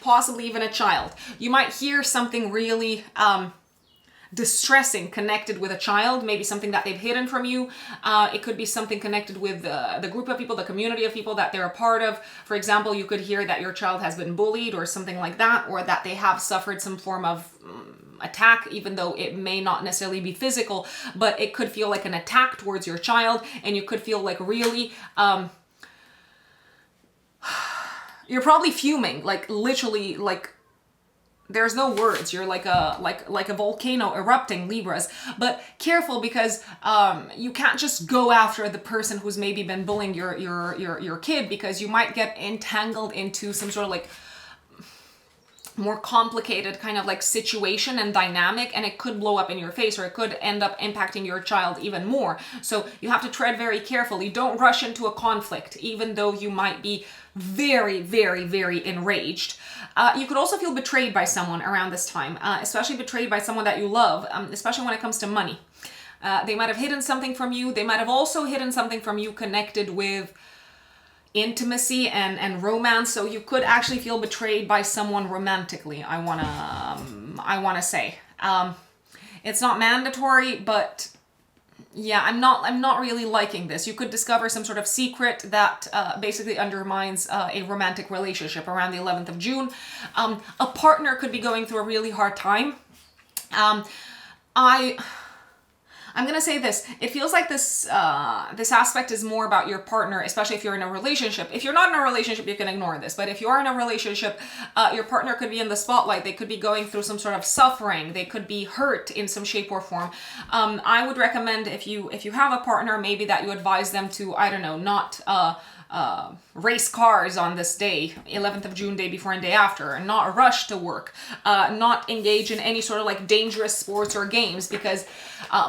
possibly even a child. You might hear something really distressing connected with a child, maybe something that they've hidden from you. It could be something connected with the group of people, the community of people that they're a part of. For example, you could hear that your child has been bullied or something like that, or that they have suffered some form of attack, even though it may not necessarily be physical, but it could feel like an attack towards your child, and you could feel like really you're probably fuming, like literally, like there's no words. You're like a volcano erupting, Libras. But careful, because you can't just go after the person who's maybe been bullying your kid, because you might get entangled into some sort of like more complicated kind of like situation and dynamic, and it could blow up in your face, or it could end up impacting your child even more. So you have to tread very carefully. Don't rush into a conflict, even though you might be very, very, very enraged. You could also feel betrayed by someone around this time, especially betrayed by someone that you love, especially when it comes to money. They might have hidden something from you. They might have also hidden something from you connected with intimacy and romance. So you could actually feel betrayed by someone romantically, I wanna say. It's not mandatory, but yeah, I'm not really liking this. You could discover some sort of secret that basically undermines a romantic relationship around the 11th of June. A partner could be going through a really hard time. I'm gonna say this. It feels like this this aspect is more about your partner, especially if you're in a relationship. If you're not in a relationship, you can ignore this. But if you are in a relationship, your partner could be in the spotlight. They could be going through some sort of suffering. They could be hurt in some shape or form. I would recommend, if you have a partner, maybe that you advise them to, I don't know, not race cars on this day, 11th of June, day before and day after, and not rush to work, not engage in any sort of like dangerous sports or games, because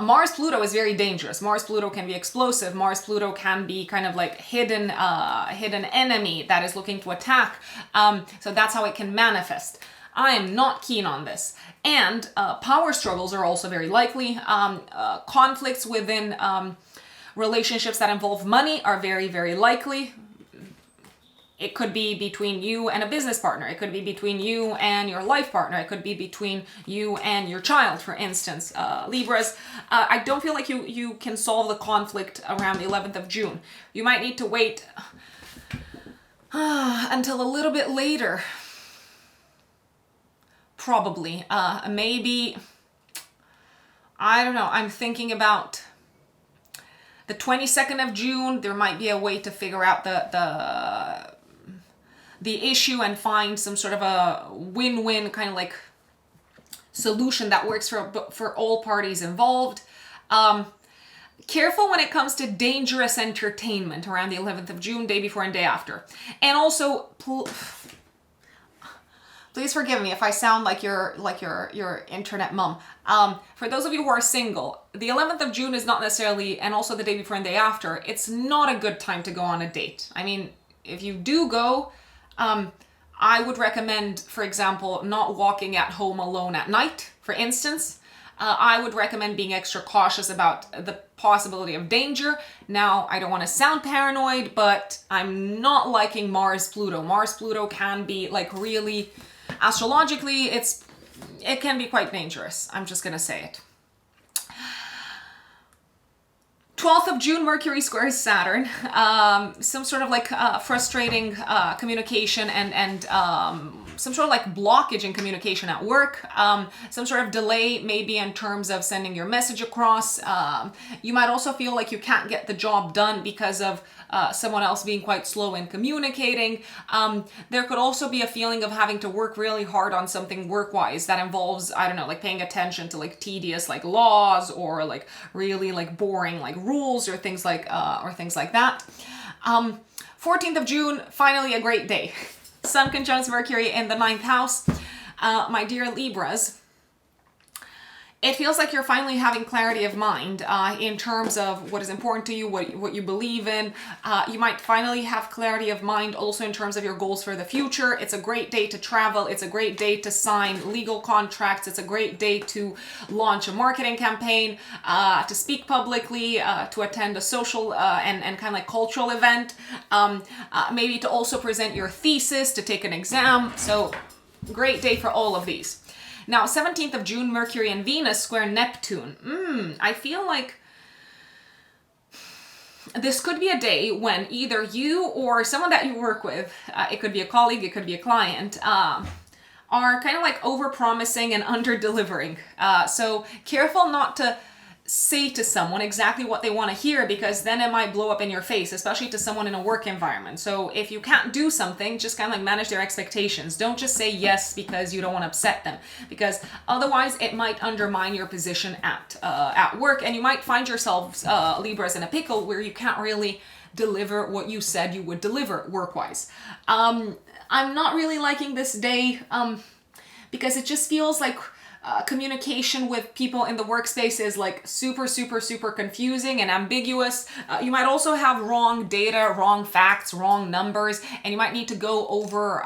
Mars-Pluto is very dangerous. Mars-Pluto can be explosive. Mars-Pluto can be kind of like hidden enemy that is looking to attack. So that's how it can manifest. I am not keen on this. And power struggles are also very likely. Conflicts within relationships that involve money are very, very likely. It could be between you and a business partner. It could be between you and your life partner. It could be between you and your child, for instance. Libras, I don't feel like you can solve the conflict around the 11th of June. You might need to wait until a little bit later. Probably. Maybe, I don't know. I'm thinking about the 22nd of June. There might be a way to figure out the issue and find some sort of a win-win kind of like solution that works for all parties involved. Careful when it comes to dangerous entertainment around the 11th of June, day before and day after. And also, Please forgive me if I sound like your internet mom. For those of you who are single, the 11th of June is not necessarily, and also the day before and day after, it's not a good time to go on a date. I mean, if you do go, I would recommend, for example, not walking at home alone at night, for instance. I would recommend being extra cautious about the possibility of danger. Now, I don't want to sound paranoid, but I'm not liking Mars-Pluto. Mars-Pluto can be like really, astrologically, it can be quite dangerous. I'm just going to say it. 12th of June, Mercury squares Saturn. Some sort of like frustrating communication and some sort of like blockage in communication at work. Some sort of delay maybe in terms of sending your message across. You might also feel like you can't get the job done because of someone else being quite slow in communicating. There could also be a feeling of having to work really hard on something work-wise that involves, I don't know, like paying attention to like tedious like laws or like really like boring like rules or things like that. 14th of June, finally a great day. Sun conjuncts Mercury in the 9th house. My dear Libras, it feels like you're finally having clarity of mind in terms of what is important to you, what you believe in. You might finally have clarity of mind also in terms of your goals for the future. It's a great day to travel. It's a great day to sign legal contracts. It's a great day to launch a marketing campaign, to speak publicly, to attend a social and kind of like cultural event, maybe to also present your thesis, to take an exam. So great day for all of these. Now, 17th of June, Mercury and Venus square Neptune. I feel like this could be a day when either you or someone that you work with, it could be a colleague, it could be a client, are kind of like over-promising and under-delivering. So careful not to say to someone exactly what they want to hear, because then it might blow up in your face, especially to someone in a work environment. So if you can't do something, just kind of like manage their expectations. Don't just say yes because you don't want to upset them, because otherwise it might undermine your position at work, and you might find yourselves, Libras, in a pickle where you can't really deliver what you said you would deliver work-wise. I'm not really liking this day because it just feels like communication with people in the workspace is like super confusing and ambiguous. You might also have wrong data, wrong facts, wrong numbers, and you might need to go over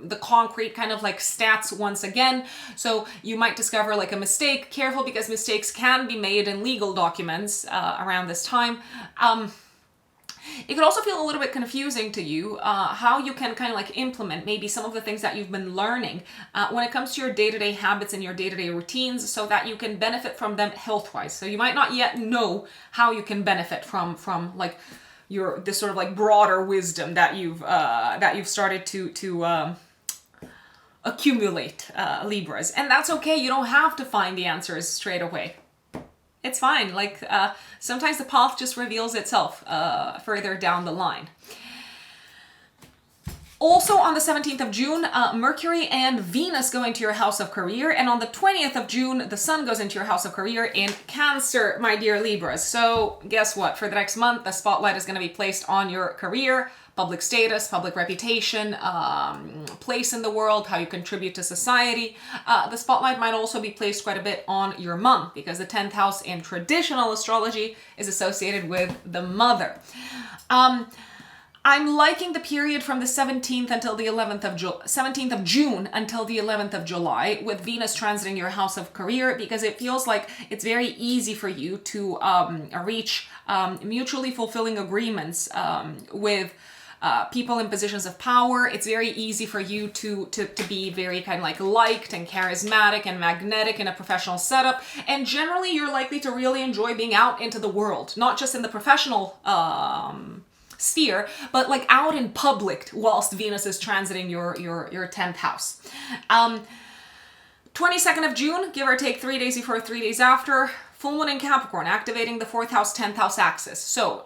the concrete kind of like stats once again. So you might discover like a mistake. Careful, because mistakes can be made in legal documents around this time. It could also feel a little bit confusing to you how you can kind of like implement maybe some of the things that you've been learning when it comes to your day-to-day habits and your day-to-day routines, so that you can benefit from them health-wise. So you might not yet know how you can benefit from like this sort of like broader wisdom that you've started to accumulate, Libras. And that's okay. You don't have to find the answers straight away. It's fine. Like sometimes the path just reveals itself further down the line. Also on the 17th of June, Mercury and Venus go into your house of career. And on the 20th of June, the Sun goes into your house of career in Cancer, my dear Libras. So guess what? For the next month, the spotlight is going to be placed on your career, public status, public reputation, place in the world, how you contribute to society. The spotlight might also be placed quite a bit on your mom, because the 10th house in traditional astrology is associated with the mother. I'm liking the period from the 17th until the 17th of June until the 11th of July, with Venus transiting your house of career, because it feels like it's very easy for you to reach mutually fulfilling agreements with people in positions of power. It's very easy for you to be very kind of like liked and charismatic and magnetic in a professional setup. And generally, you're likely to really enjoy being out into the world, not just in the professional sphere, but like out in public whilst Venus is transiting your 10th house. 22nd of June, give or take 3 days before, 3 days after, full moon in Capricorn, activating the 4th house, 10th house axis. So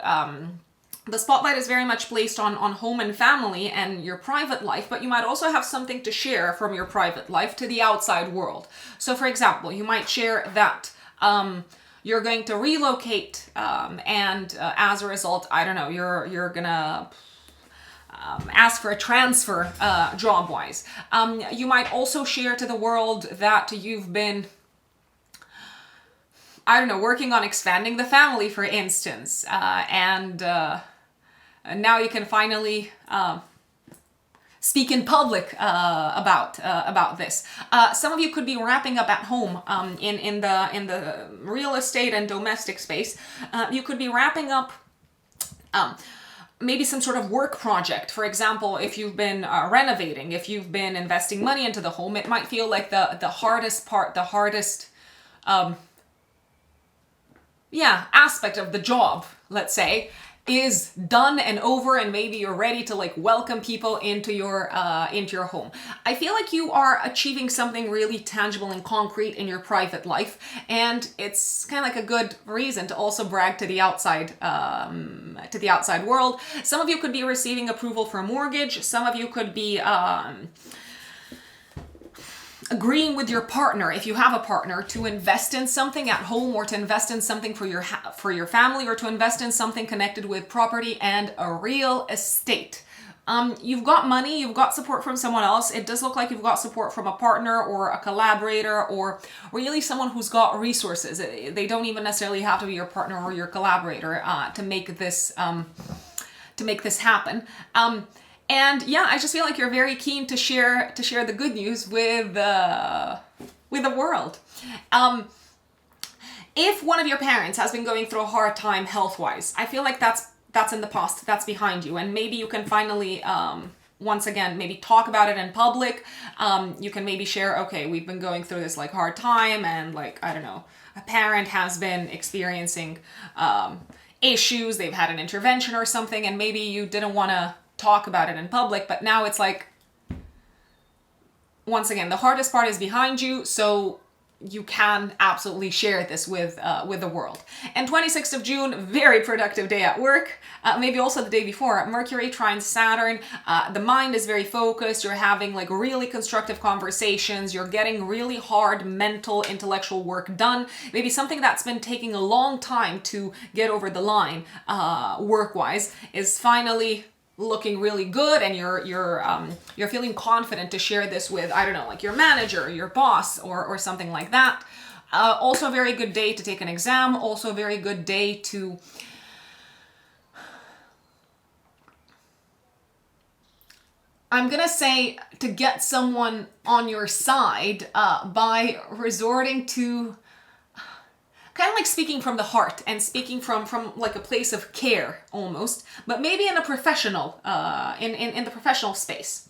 the spotlight is very much placed on home and family and your private life, but you might also have something to share from your private life to the outside world. So for example, you might share that you're going to relocate, and as a result, I don't know, you're gonna ask for a transfer job-wise. You might also share to the world that you've been, I don't know, working on expanding the family, for instance, and now you can finally speak in public about this. Some of you could be wrapping up at home in the real estate and domestic space. You could be wrapping up maybe some sort of work project. For example, if you've been renovating, if you've been investing money into the home, it might feel like the hardest part, the hardest aspect of the job, let's say, is done and over, and maybe you're ready to like welcome people into your home. I feel like you are achieving something really tangible and concrete in your private life, and it's kind of like a good reason to also brag to the outside world. Some of you could be receiving approval for a mortgage. Some of you could be agreeing with your partner, if you have a partner, to invest in something at home, or to invest in something for your family, or to invest in something connected with property and a real estate. You've got money, you've got support from someone else. It does look like you've got support from a partner or a collaborator, or really someone who's got resources. They don't even necessarily have to be your partner or your collaborator to make this happen. And yeah, I just feel like you're very keen to share the good news with the world. If one of your parents has been going through a hard time health-wise, I feel like that's in the past, that's behind you, and maybe you can finally once again maybe talk about it in public. You can maybe share, okay, we've been going through this like hard time, and like, I don't know, a parent has been experiencing issues, they've had an intervention or something, and maybe you didn't want to talk about it in public, but now it's like, once again, the hardest part is behind you, so you can absolutely share this with the world. And 26th of June, very productive day at work. Maybe also the day before, Mercury trines Saturn. The mind is very focused. You're having like really constructive conversations. You're getting really hard mental, intellectual work done. Maybe something that's been taking a long time to get over the line work-wise is finally looking really good, and you're feeling confident to share this with, I don't know, like your manager, your boss, or something like that. Also a very good day to take an exam. Also a very good day to I'm gonna say to get someone on your side by resorting to kind of like speaking from the heart and speaking from like a place of care almost, but maybe in a professional, in the professional space.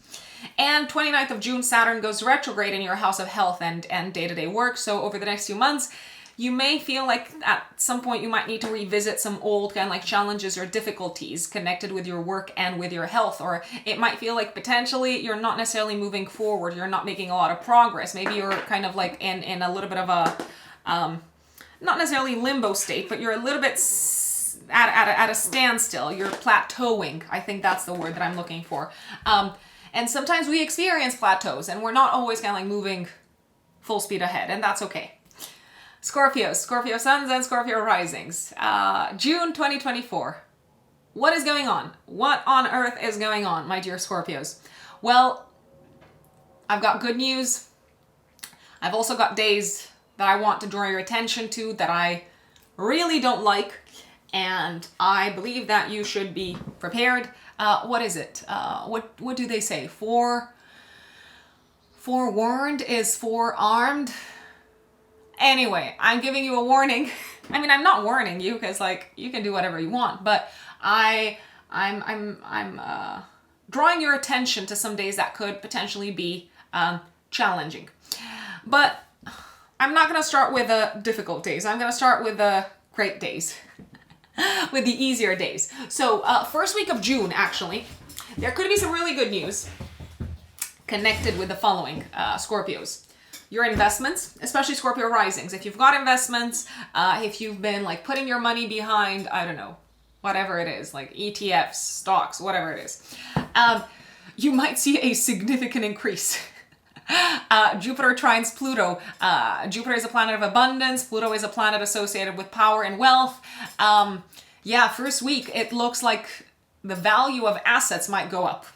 And 29th of June, Saturn goes retrograde in your house of health and day-to-day work. So over the next few months, you may feel like at some point you might need to revisit some old kind of like challenges or difficulties connected with your work and with your health, or it might feel like potentially you're not necessarily moving forward, you're not making a lot of progress. Maybe you're kind of like in a little bit of a, not necessarily limbo state, but you're a little bit at a standstill. You're plateauing. I think that's the word that I'm looking for. And sometimes we experience plateaus, and we're not always kind of like moving full speed ahead, and that's okay. Scorpio suns and Scorpio risings. June 2024. What is going on? What on earth is going on, my dear Scorpios? Well, I've got good news. I've also got days that I want to draw your attention to that I really don't like, and I believe that you should be prepared. What is it? What do they say? Forewarned is forearmed. Anyway, I'm giving you a warning. I mean, I'm not warning you because like you can do whatever you want, but I'm drawing your attention to some days that could potentially be challenging. But I'm not going to start with the difficult days. I'm going to start with the great days, with the easier days. So first week of June, actually, there could be some really good news connected with the following, Scorpios. Your investments, especially Scorpio risings. If you've got investments, if you've been like putting your money behind, I don't know, whatever it is, like ETFs, stocks, whatever it is, you might see a significant increase. Jupiter trines Pluto. Jupiter is a planet of abundance. Pluto is a planet associated with power and wealth. Yeah, first week, it looks like the value of assets might go up.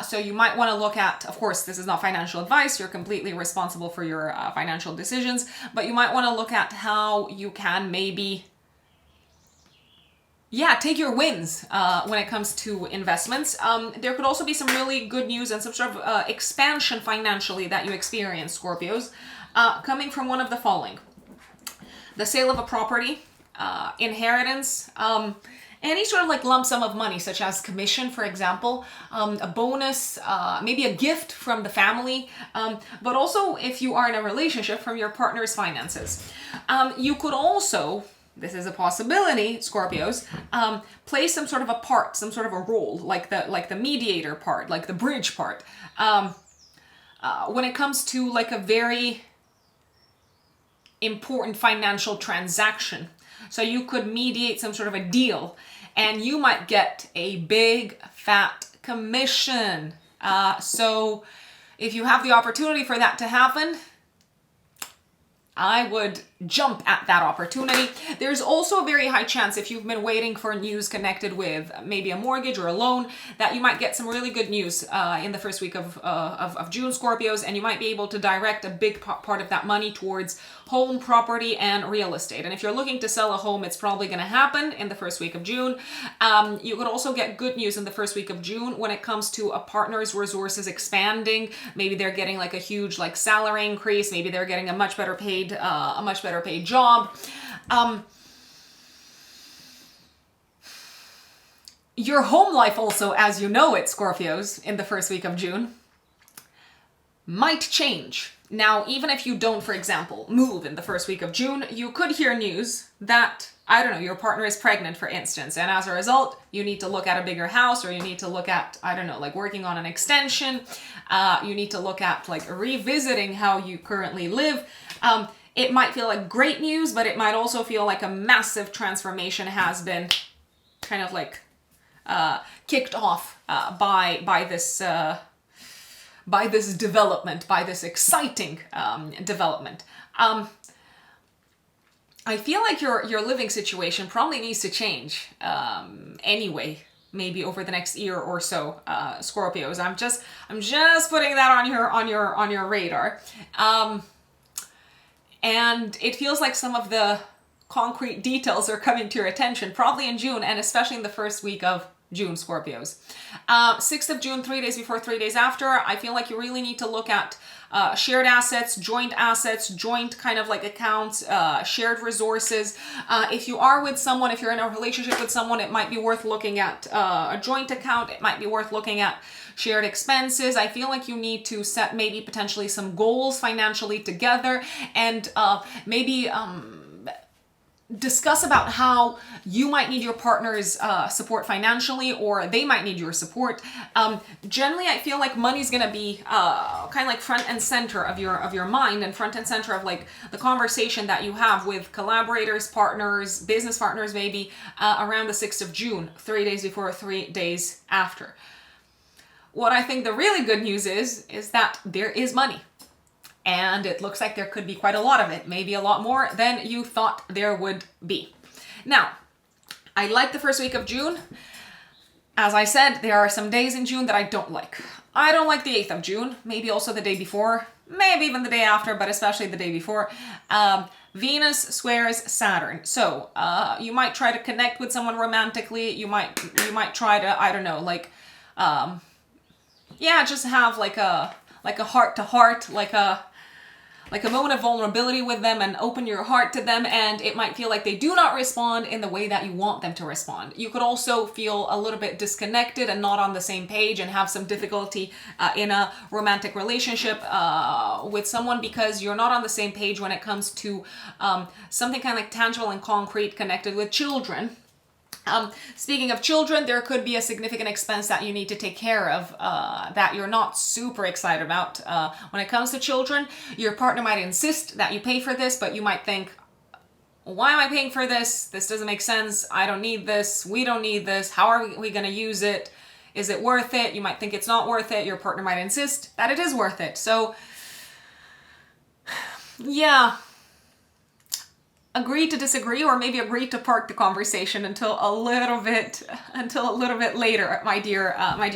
So you might want to look at, of course, this is not financial advice. You're completely responsible for your financial decisions, but you might want to look at how you can maybe, take your wins when it comes to investments. There could also be some really good news and some sort of expansion financially that you experience, Scorpios, coming from one of the following: the sale of a property, inheritance, any sort of like lump sum of money, such as commission, for example, a bonus, maybe a gift from the family, but also if you are in a relationship, from your partner's finances. You could also, this is a possibility, Scorpios, play some sort of a part, some sort of a role, like the mediator part, like the bridge part, when it comes to like a very important financial transaction. So you could mediate some sort of a deal, and you might get a big fat commission. So if you have the opportunity for that to happen, I would jump at that opportunity. There's also a very high chance, if you've been waiting for news connected with maybe a mortgage or a loan, that you might get some really good news in the first week of June, Scorpios, and you might be able to direct a big part of that money towards home, property, and real estate. And if you're looking to sell a home, it's probably going to happen in the first week of June. You could also get good news in the first week of June when it comes to a partner's resources expanding. Maybe they're getting like a huge like salary increase. Maybe they're getting a much better paid job. Your home life also, as you know it, Scorpios, in the first week of June, might change. Now, even if you don't, for example, move in the first week of June, you could hear news that, I don't know, your partner is pregnant, for instance, and as a result, you need to look at a bigger house, or you need to look at, I don't know, like working on an extension. You need to look at like revisiting how you currently live. It might feel like great news, but it might also feel like a massive transformation has been kind of like kicked off by this development, by this exciting development. I feel like your living situation probably needs to change anyway, maybe over the next year or so, Scorpios. I'm just putting that on your radar. And it feels like some of the concrete details are coming to your attention, probably in June, and especially in the first week of June, Scorpios. 6th of June, 3 days before, 3 days after, I feel like you really need to look at shared assets, joint kind of like accounts, shared resources. If you are with someone, if you're in a relationship with someone, it might be worth looking at a joint account. It might be worth looking at shared expenses. I feel like you need to set maybe potentially some goals financially together, and maybe discuss about how you might need your partner's support financially, or they might need your support. Generally, I feel like money's gonna be kind of like front and center of your mind, and front and center of like the conversation that you have with collaborators, partners, business partners, maybe around the 6th of June, 3 days before, 3 days after. What I think the really good news is that there is money. And it looks like there could be quite a lot of it, maybe a lot more than you thought there would be. Now, I like the first week of June. As I said, there are some days in June that I don't like. I don't like the 8th of June, maybe also the day before, maybe even the day after, but especially the day before. Venus squares Saturn. So you might try to connect with someone romantically. You might try to, I don't know, like, just have like a heart to heart, like a moment of vulnerability with them, and open your heart to them, and it might feel like they do not respond in the way that you want them to respond. You could also feel a little bit disconnected and not on the same page, and have some difficulty in a romantic relationship with someone because you're not on the same page when it comes to something kind of like tangible and concrete connected with children. Speaking of children, there could be a significant expense that you need to take care of that you're not super excited about. When it comes to children, your partner might insist that you pay for this, but you might think, why am I paying for this? This doesn't make sense. I don't need this. We don't need this. How are we going to use it? Is it worth it? You might think it's not worth it. Your partner might insist that it is worth it. So, yeah. agree to disagree, or maybe agree to park the conversation until a little bit later, my dear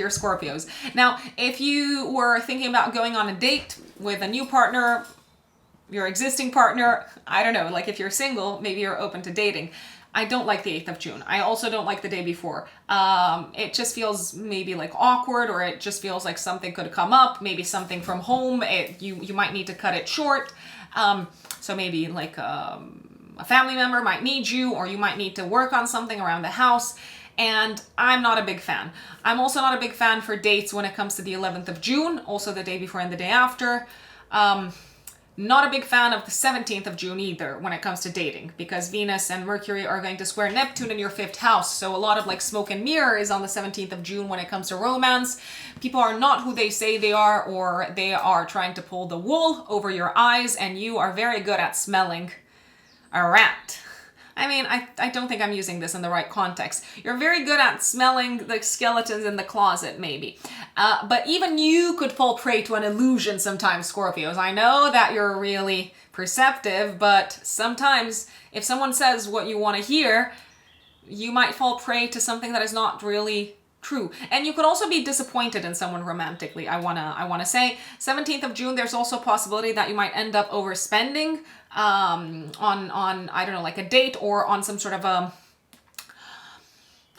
Scorpios. Now, if you were thinking about going on a date with a new partner, your existing partner, I don't know, like if you're single, maybe you're open to dating. I don't like the 8th of June. I also don't like the day before. It just feels maybe like awkward, or it just feels like something could come up, maybe something from home. You might need to cut it short. So maybe like a family member might need you, or you might need to work on something around the house. And I'm not a big fan. I'm also not a big fan for dates when it comes to the 11th of June, also the day before and the day after. Not a big fan of the 17th of June either when it comes to dating, because Venus and Mercury are going to square Neptune in your 5th house. So a lot of like smoke and mirror is on the 17th of June when it comes to romance. People are not who they say they are, or they are trying to pull the wool over your eyes, and you are very good at smelling a rat. I mean, I don't think I'm using this in the right context. You're very good at smelling the skeletons in the closet, maybe. But even you could fall prey to an illusion sometimes, Scorpios. I know that you're really perceptive, but sometimes if someone says what you want to hear, you might fall prey to something that is not really true. And you could also be disappointed in someone romantically. I wanna say 17th of June, there's also a possibility that you might end up overspending on I don't know, like a date, or on some sort of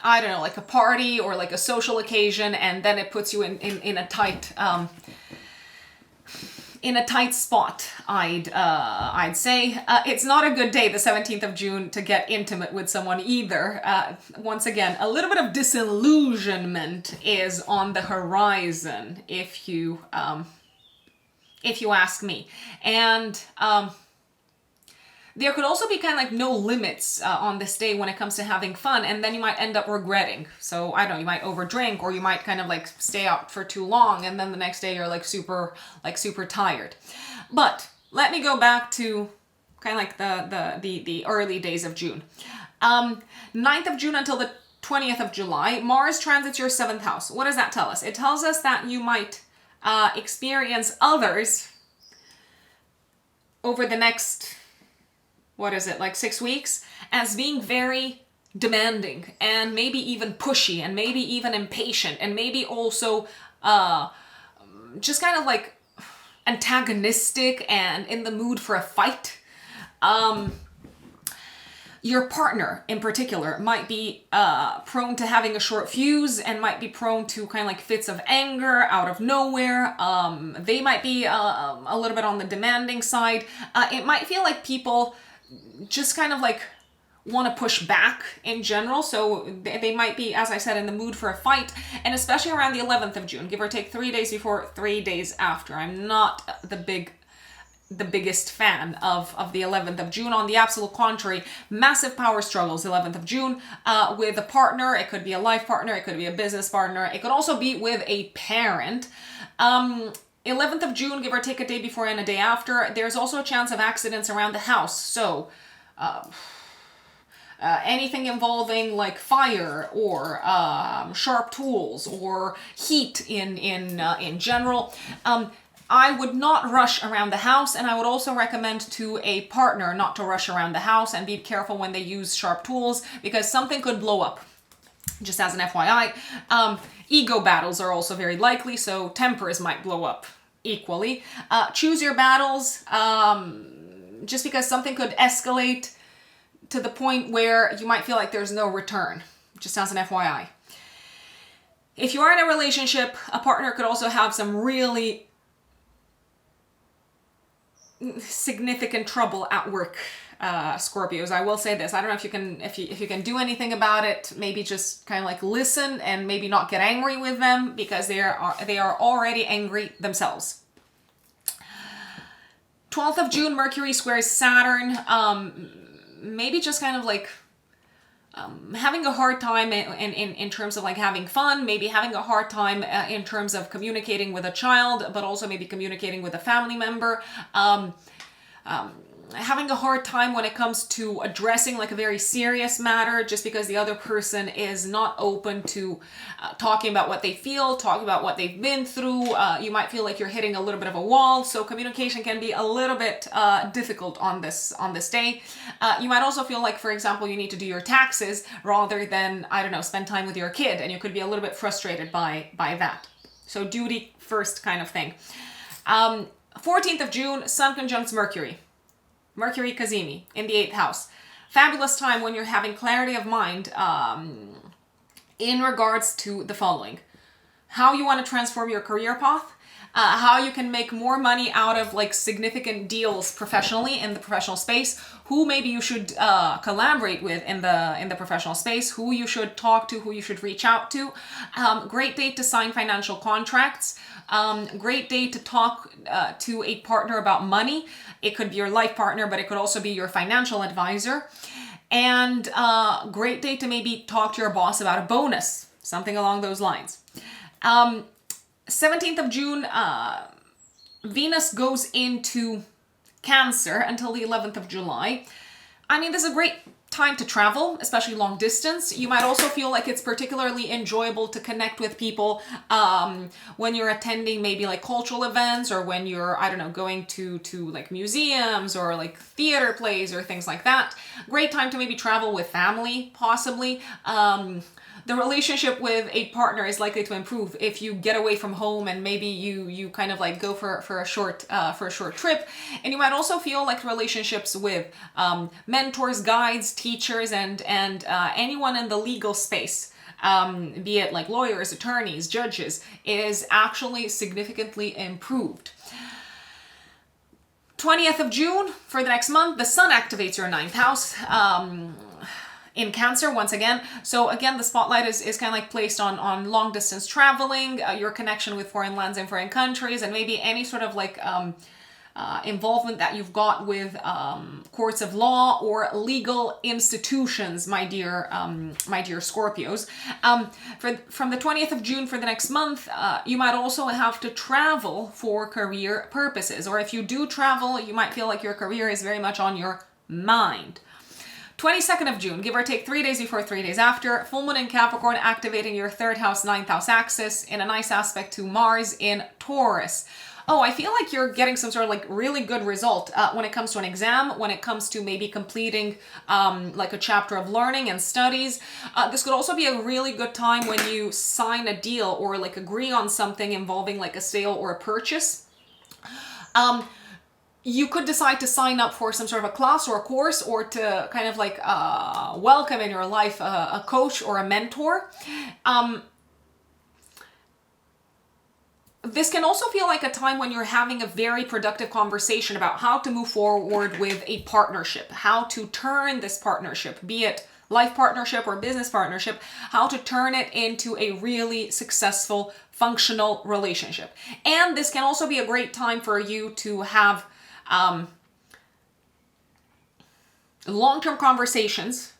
I don't know, like a party or like a social occasion, and then it puts you in a tight spot. I'd say it's not a good day, the 17th of June, to get intimate with someone either. Once again, a little bit of disillusionment is on the horizon, if you ask me. And there could also be kind of like no limits on this day when it comes to having fun, and then you might end up regretting. So I don't know, you might overdrink, or you might kind of like stay out for too long, and then the next day you're like super tired. But let me go back to kind of like the early days of June. 9th of June until the 20th of July, Mars transits your 7th house. What does that tell us? It tells us that you might experience others over the next, what is it, like 6 weeks, as being very demanding, and maybe even pushy, and maybe even impatient, and maybe also just kind of like antagonistic and in the mood for a fight. Your partner in particular might be prone to having a short fuse, and might be prone to kind of like fits of anger out of nowhere. They might be a little bit on the demanding side. It might feel like people just kind of like want to push back in general. So they might be, as I said, in the mood for a fight, and especially around the 11th of June, give or take 3 days before, 3 days after. I'm not the biggest fan of the 11th of June. On the absolute contrary, massive power struggles 11th of June with a partner. It could be a life partner, it could be a business partner, it could also be with a parent. 11th of June, give or take a day before and a day after, there's also a chance of accidents around the house. So anything involving like fire, or sharp tools, or heat in general. I would not rush around the house, and I would also recommend to a partner not to rush around the house, and be careful when they use sharp tools, because something could blow up. Just as an FYI. Ego battles are also very likely, so tempers might blow up equally. Choose your battles, just because something could escalate to the point where you might feel like there's no return. Just as an FYI. If you are in a relationship, a partner could also have some really significant trouble at work, Scorpios. I will say this. I don't know if you can do anything about it. Maybe just kind of like listen, and maybe not get angry with them, because they are already angry themselves. 12th of June, Mercury squares Saturn. Maybe just kind of like having a hard time in terms of like having fun, maybe having a hard time in terms of communicating with a child, but also maybe communicating with a family member. having a hard time when it comes to addressing like a very serious matter, just because the other person is not open to talking about what they feel, talking about what they've been through. You might feel like you're hitting a little bit of a wall, so communication can be a little bit difficult on this day. You might also feel like, for example, you need to do your taxes rather than, I don't know, spend time with your kid, and you could be a little bit frustrated by that. So duty first kind of thing. 14th of June, Sun conjuncts Mercury. Mercury Cazimi in the 8th house. Fabulous time when you're having clarity of mind in regards to the following. How you want to transform your career path, how you can make more money out of like significant deals professionally in the professional space, who maybe you should collaborate with in the professional space, who you should talk to, who you should reach out to. Great day to sign financial contracts. Great day to talk to a partner about money. It could be your life partner, but it could also be your financial advisor. And great day to maybe talk to your boss about a bonus, something along those lines. 17th of June, Venus goes into Cancer until the 11th of July. I mean, this is a great time to travel, especially long distance. You might also feel like it's particularly enjoyable to connect with people when you're attending maybe like cultural events, or when you're, I don't know, going to like museums or like theater plays or things like that. Great time to maybe travel with family, possibly. The relationship with a partner is likely to improve if you get away from home and maybe you kind of like go for a short trip. And you might also feel like relationships with mentors, guides, teachers, and anyone in the legal space, be it like lawyers, attorneys, judges, is actually significantly improved. 20th of June, for the next month, the Sun activates your 9th house. In Cancer once again. So again, the spotlight is kind of like placed on long distance traveling, your connection with foreign lands and foreign countries, and maybe any sort of like involvement that you've got with courts of law or legal institutions, my dear Scorpios. From the 20th of June for the next month, you might also have to travel for career purposes, or if you do travel, you might feel like your career is very much on your mind. 22nd of June, give or take 3 days before, 3 days after, full moon in Capricorn, activating your 3rd house, 9th house axis in a nice aspect to Mars in Taurus. Oh, I feel like you're getting some sort of like really good result when it comes to an exam, when it comes to maybe completing like a chapter of learning and studies. This could also be a really good time when you sign a deal or like agree on something involving like a sale or a purchase. You could decide to sign up for some sort of a class or a course, or to kind of like welcome in your life a coach or a mentor. This can also feel like a time when you're having a very productive conversation about how to move forward with a partnership, how to turn this partnership, be it life partnership or business partnership, how to turn it into a really successful, functional relationship. And this can also be a great time for you to have long-term conversations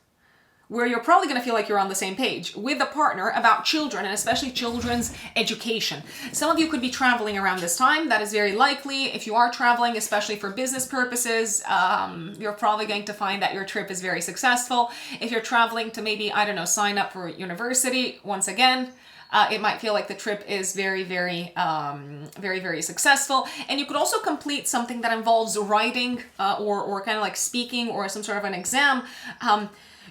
where you're probably going to feel like you're on the same page with a partner about children, and especially children's education. Some of you could be traveling around this time. That is very likely. If you are traveling, especially for business purposes, you're probably going to find that your trip is very successful. If you're traveling to maybe, I don't know, sign up for university, once again, it might feel like the trip is very, very successful. And you could also complete something that involves writing or kind of like speaking or some sort of an exam.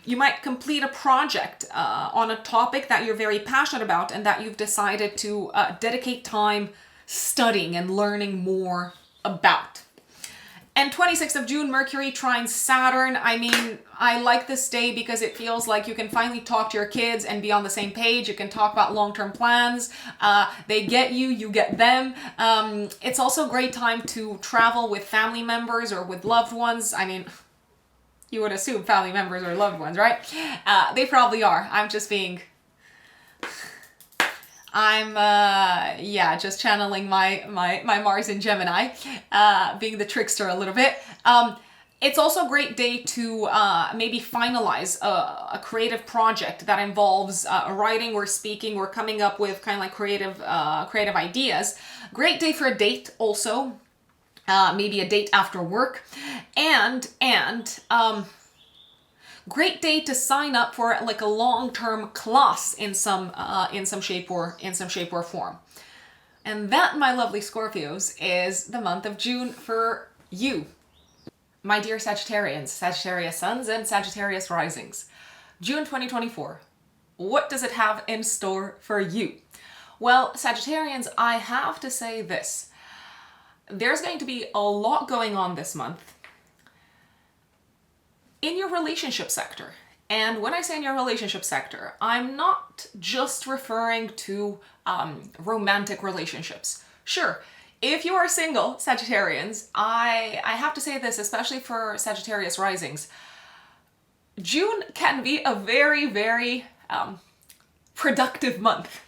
You might complete a project on a topic that you're very passionate about and that you've decided to dedicate time studying and learning more about. And 26th of June, Mercury trines Saturn. I mean, I like this day because it feels like you can finally talk to your kids and be on the same page. You can talk about long-term plans. They get you, you get them. It's also a great time to travel with family members or with loved ones. I mean, you would assume family members or loved ones, right? They probably are. I'm just being... just channeling my Mars in Gemini, being the trickster a little bit. It's also a great day to maybe finalize a creative project that involves writing or speaking or coming up with kind of like creative ideas. Great day for a date also. maybe a date after work, and great day to sign up for like a long-term class in some shape or form. And that, my lovely Scorpios, is the month of June for you. My dear Sagittarians, Sagittarius suns and Sagittarius risings. June 2024. What does it have in store for you? Well, Sagittarians, I have to say this. There's going to be a lot going on this month in your relationship sector. And when I say in your relationship sector, I'm not just referring to romantic relationships. Sure, if you are single, Sagittarians, I have to say this, especially for Sagittarius risings, June can be a very, very productive month.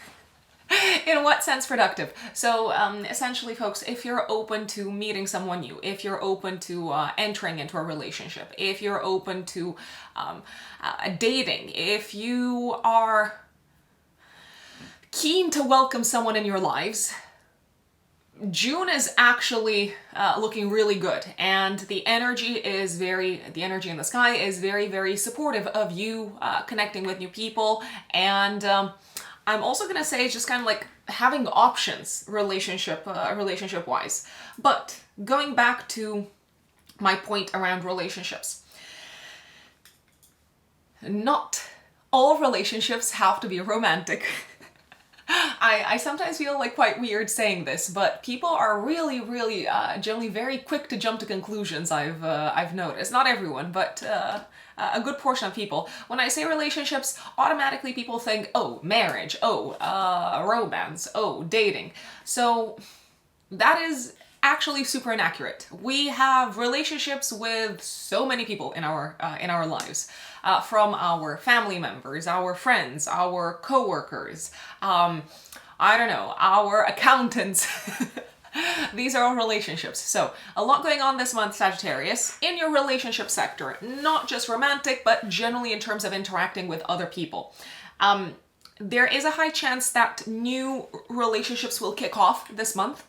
In what sense productive? So essentially, folks, if you're open to meeting someone new, if you're open to entering into a relationship, if you're open to dating, if you are keen to welcome someone in your lives, June is actually looking really good, and the energy in the sky is very, very supportive of you connecting with new people. And I'm also gonna say just kind of like having options relationship wise. But going back to my point around relationships, not all relationships have to be romantic. I sometimes feel like quite weird saying this, but people are really, really generally very quick to jump to conclusions. I've noticed, not everyone, but a good portion of people. When I say relationships, automatically people think, oh, marriage, oh, romance, oh, dating. So that is actually super inaccurate. We have relationships with so many people in our lives, from our family members, our friends, our coworkers, I don't know, our accountants. These are all relationships. So a lot going on this month, Sagittarius, in your relationship sector, not just romantic, but generally in terms of interacting with other people. There is a high chance that new relationships will kick off this month.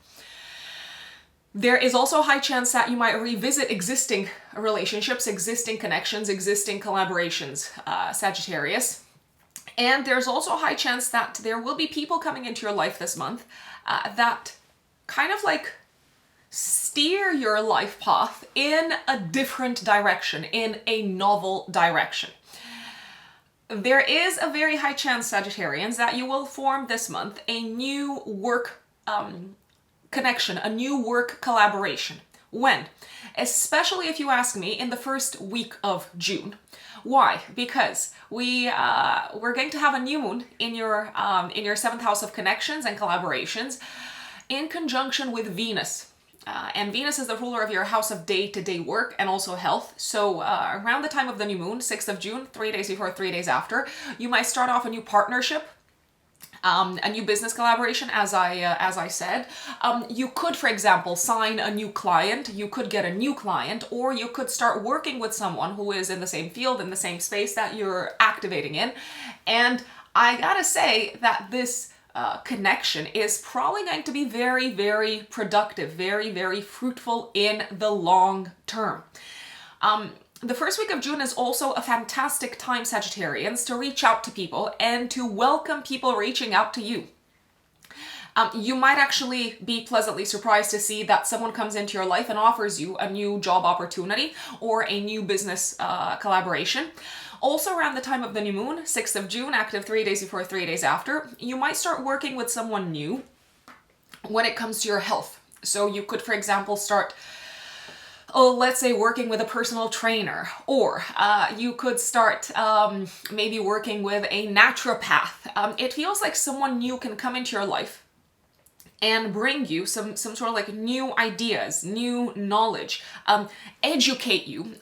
There is also a high chance that you might revisit existing relationships, existing connections, existing collaborations, Sagittarius. And there's also a high chance that there will be people coming into your life this month that kind of like steer your life path in a different direction, in a novel direction. There is a very high chance, Sagittarians, that you will form this month a new work connection, a new work collaboration. When? Especially if you ask me, in the first week of June. Why? Because we're going to have a new moon in your 7th house of connections and collaborations, in conjunction with Venus. And Venus is the ruler of your house of day-to-day work and also health. So around the time of the new moon, 6th of June, 3 days before, 3 days after, you might start off a new partnership, a new business collaboration, as I said. You could, for example, sign a new client, you could get a new client, or you could start working with someone who is in the same field, in the same space that you're activating in. And I gotta say that this connection is probably going to be very, very productive, very, very fruitful in the long term. The first week of June is also a fantastic time, Sagittarians, to reach out to people and to welcome people reaching out to you. You might actually be pleasantly surprised to see that someone comes into your life and offers you a new job opportunity or a new business collaboration. Also around the time of the new moon, 6th of June, active 3 days before, 3 days after, you might start working with someone new when it comes to your health. So you could, for example, start, let's say working with a personal trainer, or you could start maybe working with a naturopath. It feels like someone new can come into your life and bring you some sort of like new ideas, new knowledge, educate you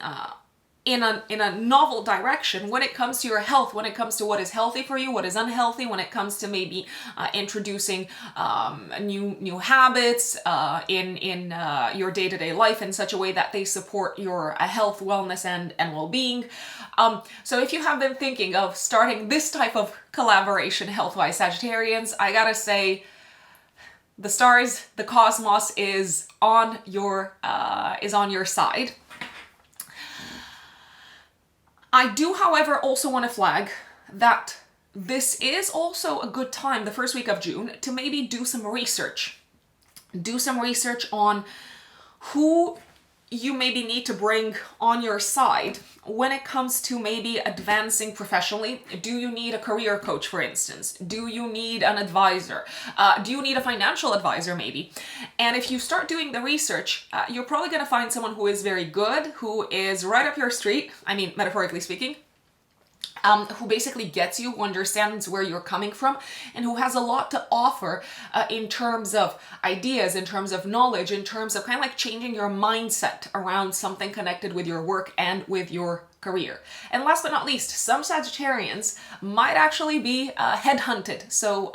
in a novel direction when it comes to your health, when it comes to what is healthy for you, what is unhealthy, when it comes to maybe introducing new habits in your day-to-day life in such a way that they support your health, wellness, and well-being. So if you have been thinking of starting this type of collaboration health-wise, Sagittarians, I gotta say, the stars, the cosmos is on your side. I do, however, also want to flag that this is also a good time, the first week of June, to maybe do some research. Do some research on who you maybe need to bring on your side when it comes to maybe advancing professionally. Do you need a career coach, for instance? Do you need an advisor? Do you need a financial advisor maybe? And if you start doing the research, you're probably going to find someone who is very good, who is right up your street, I mean, metaphorically speaking, who basically gets you, who understands where you're coming from, and who has a lot to offer in terms of ideas, in terms of knowledge, in terms of kind of like changing your mindset around something connected with your work and with your career. And last but not least, some Sagittarians might actually be headhunted. So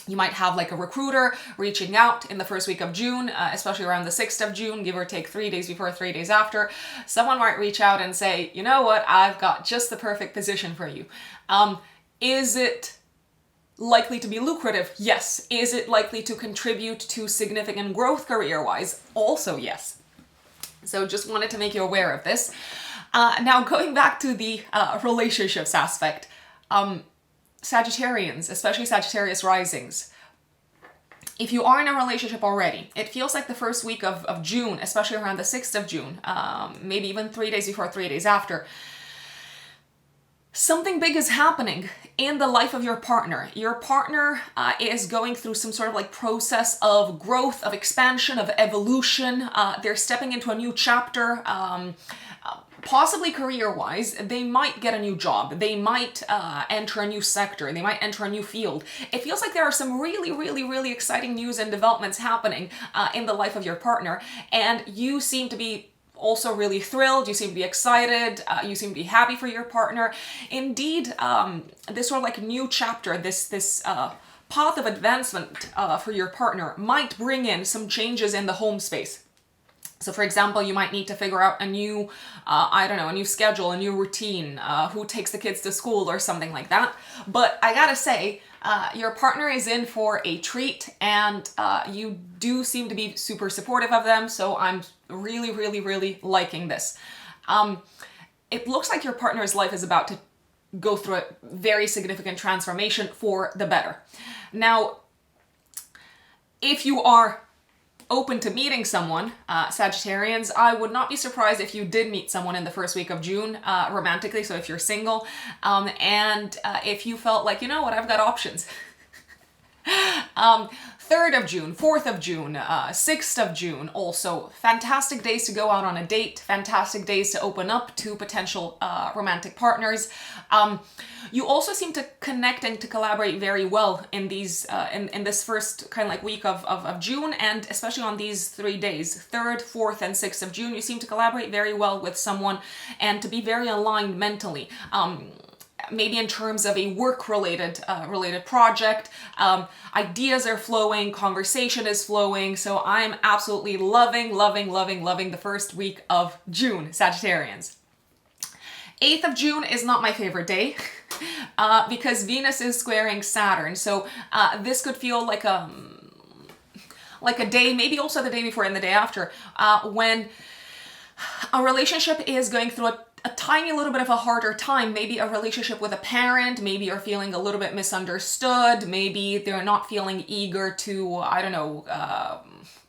you might have like a recruiter reaching out in the first week of June, especially around the 6th of June, give or take 3 days before, 3 days after. Someone might reach out and say, you know what, I've got just the perfect position for you. Is it likely to be lucrative? Yes. Is it likely to contribute to significant growth career-wise? Also yes. So just wanted to make you aware of this. Now going back to the relationships aspect. Sagittarians, especially Sagittarius risings, if you are in a relationship already, it feels like the first week of June, especially around the 6th of June, maybe even 3 days before, 3 days after, something big is happening in the life of your partner. Your partner is going through some sort of like process of growth, of expansion, of evolution. They're stepping into a new chapter. Possibly career-wise, they might get a new job, they might enter a new sector, they might enter a new field. It feels like there are some really, really, really exciting news and developments happening in the life of your partner, and you seem to be also really thrilled, you seem to be excited, you seem to be happy for your partner. Indeed, this sort of like new chapter, this path of advancement for your partner might bring in some changes in the home space. So for example, you might need to figure out a new, a new schedule, a new routine, who takes the kids to school or something like that. But I gotta say, your partner is in for a treat, and you do seem to be super supportive of them. So I'm really, really, really liking this. It looks like your partner's life is about to go through a very significant transformation for the better. Now, if you are open to meeting someone, Sagittarians, I would not be surprised if you did meet someone in the first week of June, romantically, so if you're single, and if you felt like, you know what, I've got options. 3rd of June, 4th of June, 6th of June, also fantastic days to go out on a date, fantastic days to open up to potential romantic partners. You also seem to connect and to collaborate very well in these in this first kind of like week of June, and especially on these 3 days, 3rd, 4th, and 6th of June, you seem to collaborate very well with someone and to be very aligned mentally. Maybe in terms of a work-related project, ideas are flowing, conversation is flowing, so I'm absolutely loving the first week of June, Sagittarians. 8th of June is not my favorite day because Venus is squaring Saturn, so this could feel like a day, maybe also the day before and the day after, when a relationship is going through a tiny little bit of a harder time, maybe a relationship with a parent, maybe you're feeling a little bit misunderstood, maybe they're not feeling eager to,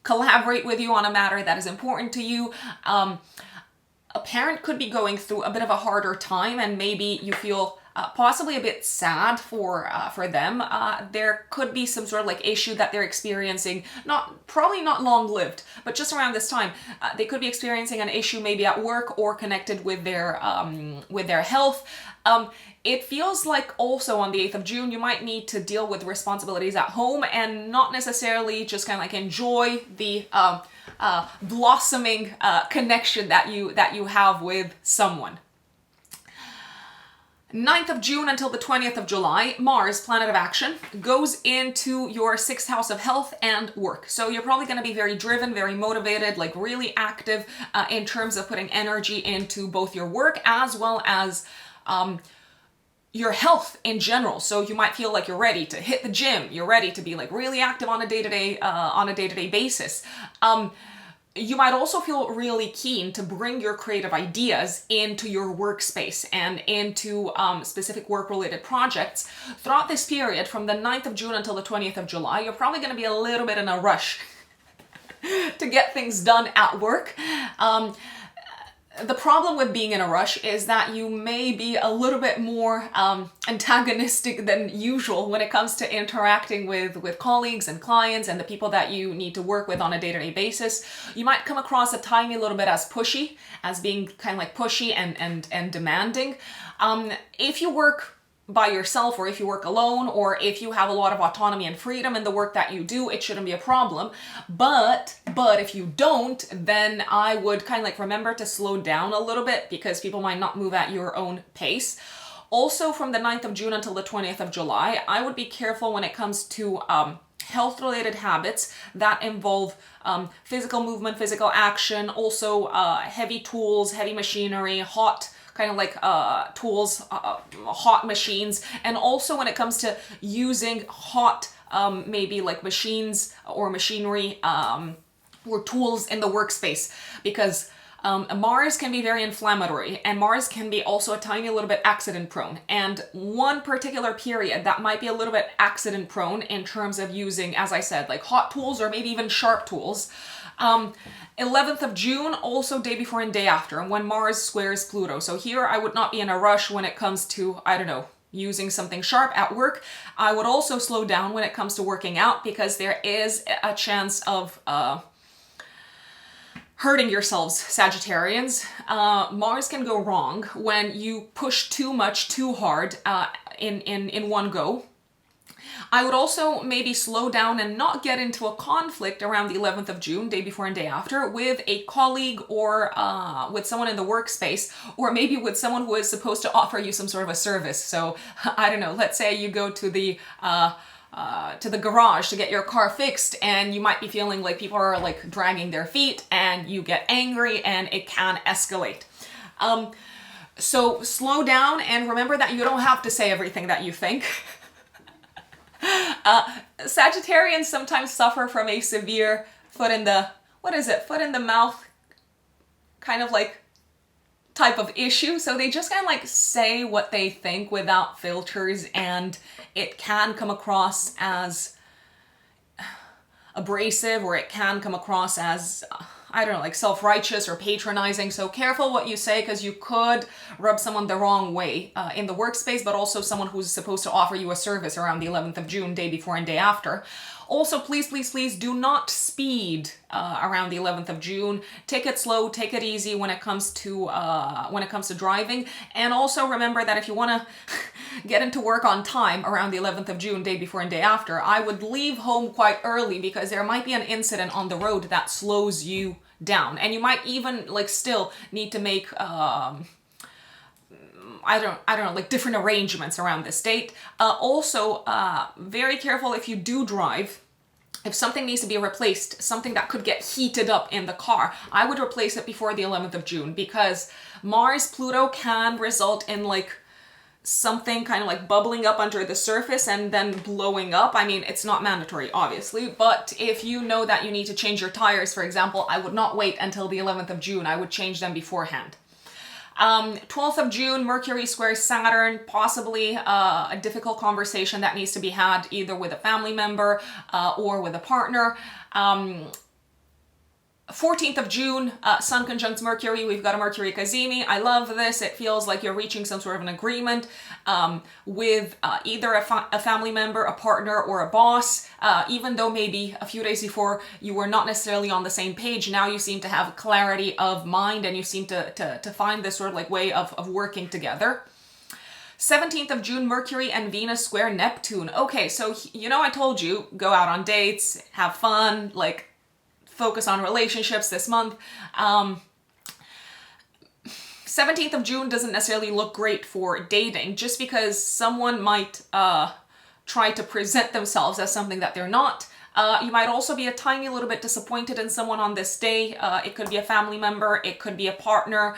collaborate with you on a matter that is important to you. A parent could be going through a bit of a harder time, and maybe you feel possibly a bit sad for them. There could be some sort of like issue that they're experiencing, probably not long-lived, but just around this time, they could be experiencing an issue maybe at work or connected with their health. It feels like also on the 8th of June, you might need to deal with responsibilities at home and not necessarily just kind of like enjoy the blossoming connection that you have with someone. 9th of June until the 20th of July, Mars, planet of action, goes into your 6th house of health and work. So you're probably going to be very driven, very motivated, like really active in terms of putting energy into both your work as well as your health in general. So you might feel like you're ready to hit the gym. You're ready to be like really active on a day-to-day basis. You might also feel really keen to bring your creative ideas into your workspace and into specific work-related projects. Throughout this period, from the 9th of June until the 20th of July, you're probably going to be a little bit in a rush to get things done at work. The problem with being in a rush is that you may be a little bit more antagonistic than usual when it comes to interacting with colleagues and clients and the people that you need to work with on a day-to-day basis. You might come across a tiny little bit as pushy, as being kind of like pushy and demanding. If you work by yourself, or if you work alone, or if you have a lot of autonomy and freedom in the work that you do, it shouldn't be a problem. But if you don't, then I would kind of like remember to slow down a little bit, because people might not move at your own pace. Also, from the 9th of June until the 20th of July, I would be careful when it comes to health-related habits that involve physical movement, physical action, also heavy tools, heavy machinery, hot kind of like tools, hot machines, and also when it comes to using hot maybe like machines or machinery or tools in the workspace, because Mars can be very inflammatory, and Mars can be also a tiny little bit accident prone. And one particular period that might be a little bit accident prone in terms of using, as I said, like hot tools or maybe even sharp tools. 11th of June, also day before and day after, when Mars squares Pluto. So here I would not be in a rush when it comes to, I don't know, using something sharp at work. I would also slow down when it comes to working out, because there is a chance of hurting yourselves, Sagittarians. Mars can go wrong when you push too much, too hard in one go. I would also maybe slow down and not get into a conflict around the 11th of June, day before and day after, with a colleague or with someone in the workspace, or maybe with someone who is supposed to offer you some sort of a service. So, I don't know, let's say you go to the garage to get your car fixed, and you might be feeling like people are like dragging their feet, and you get angry and it can escalate. So slow down and remember that you don't have to say everything that you think. Sagittarians sometimes suffer from a severe foot in the mouth kind of like type of issue. So they just kind of like say what they think without filters, and it can come across as abrasive, or it can come across as I don't know, like self-righteous or patronizing. So careful what you say, because you could rub someone the wrong way in the workspace, but also someone who's supposed to offer you a service around the 11th of June, day before and day after. Also, please, please, please do not speed around the 11th of June. Take it slow, take it easy when it comes to driving. And also remember that if you want to get into work on time around the 11th of June, day before and day after, I would leave home quite early, because there might be an incident on the road that slows you down, and you might even like still need to make I don't know, like different arrangements around this date. Also, very careful if you do drive. If something needs to be replaced, something that could get heated up in the car, I would replace it before the 11th of June, because Mars Pluto can result in like something kind of like bubbling up under the surface and then blowing up. I mean, it's not mandatory, obviously, but if you know that you need to change your tires, for example, I would not wait until the 11th of June. I would change them beforehand. 12th of June, Mercury squares Saturn, possibly a difficult conversation that needs to be had either with a family member or with a partner. 14th of June, Sun conjuncts Mercury. We've got a Mercury Cazimi. I love this. It feels like you're reaching some sort of an agreement with either a family member, a partner, or a boss. Even though maybe a few days before you were not necessarily on the same page, now you seem to have clarity of mind, and you seem to find this sort of like way of working together. 17th of June, Mercury and Venus square Neptune. Okay, so you know I told you, go out on dates, have fun, like focus on relationships this month. 17th of June doesn't necessarily look great for dating, just because someone might try to present themselves as something that they're not. You might also be a tiny little bit disappointed in someone on this day. It could be a family member, it could be a partner.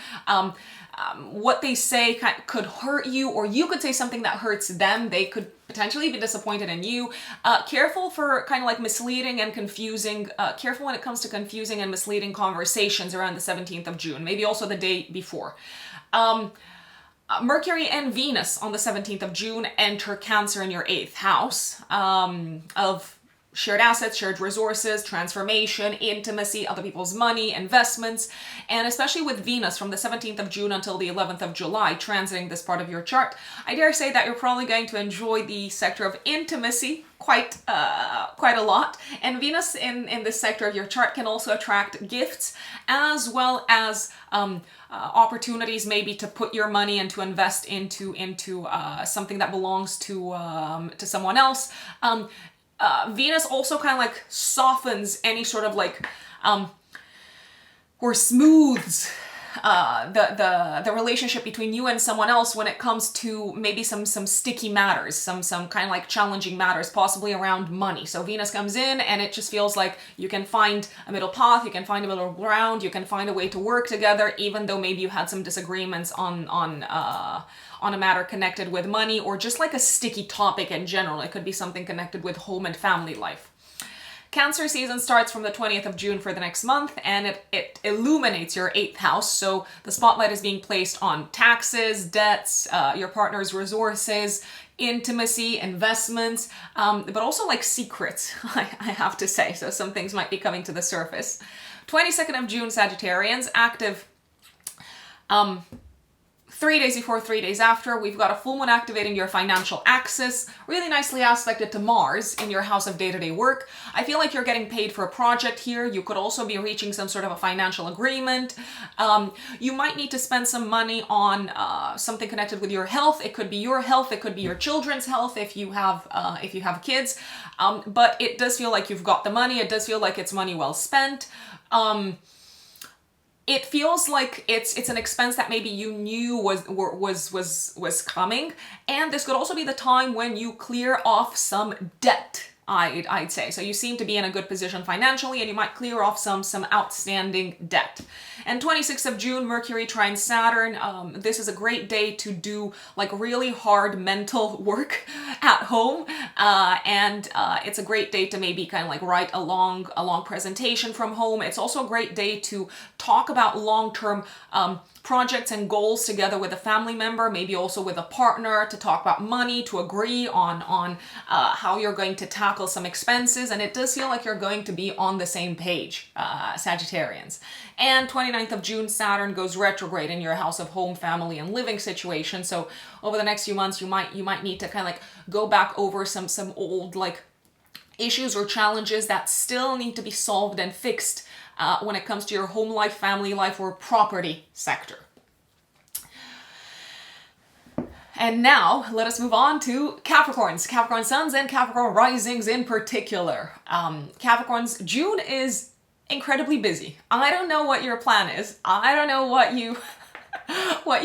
what they say could hurt you, or you could say something that hurts them. They could potentially be disappointed in you. Careful for kind of like misleading and confusing, careful when it comes to confusing and misleading conversations around the 17th of June, maybe also the day before. Mercury and Venus on the 17th of June enter Cancer in your 8th house of shared assets, shared resources, transformation, intimacy, other people's money, investments, and especially with Venus from the 17th of June until the 11th of July transiting this part of your chart, I dare say that you're probably going to enjoy the sector of intimacy quite a lot. And Venus in this sector of your chart can also attract gifts, as well as opportunities maybe to put your money and to invest into something that belongs to someone else. Venus also kind of like softens any sort of like, or smooths the relationship between you and someone else when it comes to maybe some sticky matters, some kind of like challenging matters, possibly around money. So Venus comes in and it just feels like you can find a middle path, you can find a middle ground, you can find a way to work together, even though maybe you had some disagreements on a matter connected with money, or just like a sticky topic in general. It could be something connected with home and family life. Cancer season starts from the 20th of June for the next month, and it illuminates your 8th house. So the spotlight is being placed on taxes, debts, your partner's resources, intimacy, investments, but also like secrets, I have to say. So some things might be coming to the surface. 22nd of June, Sagittarians, active 3 days before, 3 days after, we've got a full moon activating your financial axis, really nicely aspected to Mars in your house of day-to-day work. I feel like you're getting paid for a project here. You could also be reaching some sort of a financial agreement. You might need to spend some money on something connected with your health. It could be your health, it could be your children's health if you have kids. But it does feel like you've got the money. It does feel like it's money well spent. It feels like it's an expense that maybe you knew was coming, and this could also be the time when you clear off some debt, I'd say. So you seem to be in a good position financially, and you might clear off some outstanding debt. And 26th of June, Mercury trines Saturn. This is a great day to do like really hard mental work at home, and it's a great day to maybe kind of like write a long presentation from home. It's also a great day to talk about long-term projects and goals together with a family member, maybe also with a partner, to talk about money, to agree on how you're going to tackle some expenses. And it does feel like you're going to be on the same page, Sagittarians. And 29th of June, Saturn goes retrograde in your house of home, family, and living situation. So over the next few months, you might need to kind of like go back over some old like issues or challenges that still need to be solved and fixed when it comes to your home life, family life, or property sector. And now let us move on to Capricorns, Capricorn suns and Capricorn risings in particular. Capricorns, June is incredibly busy. I don't know what your plan is. I don't know what you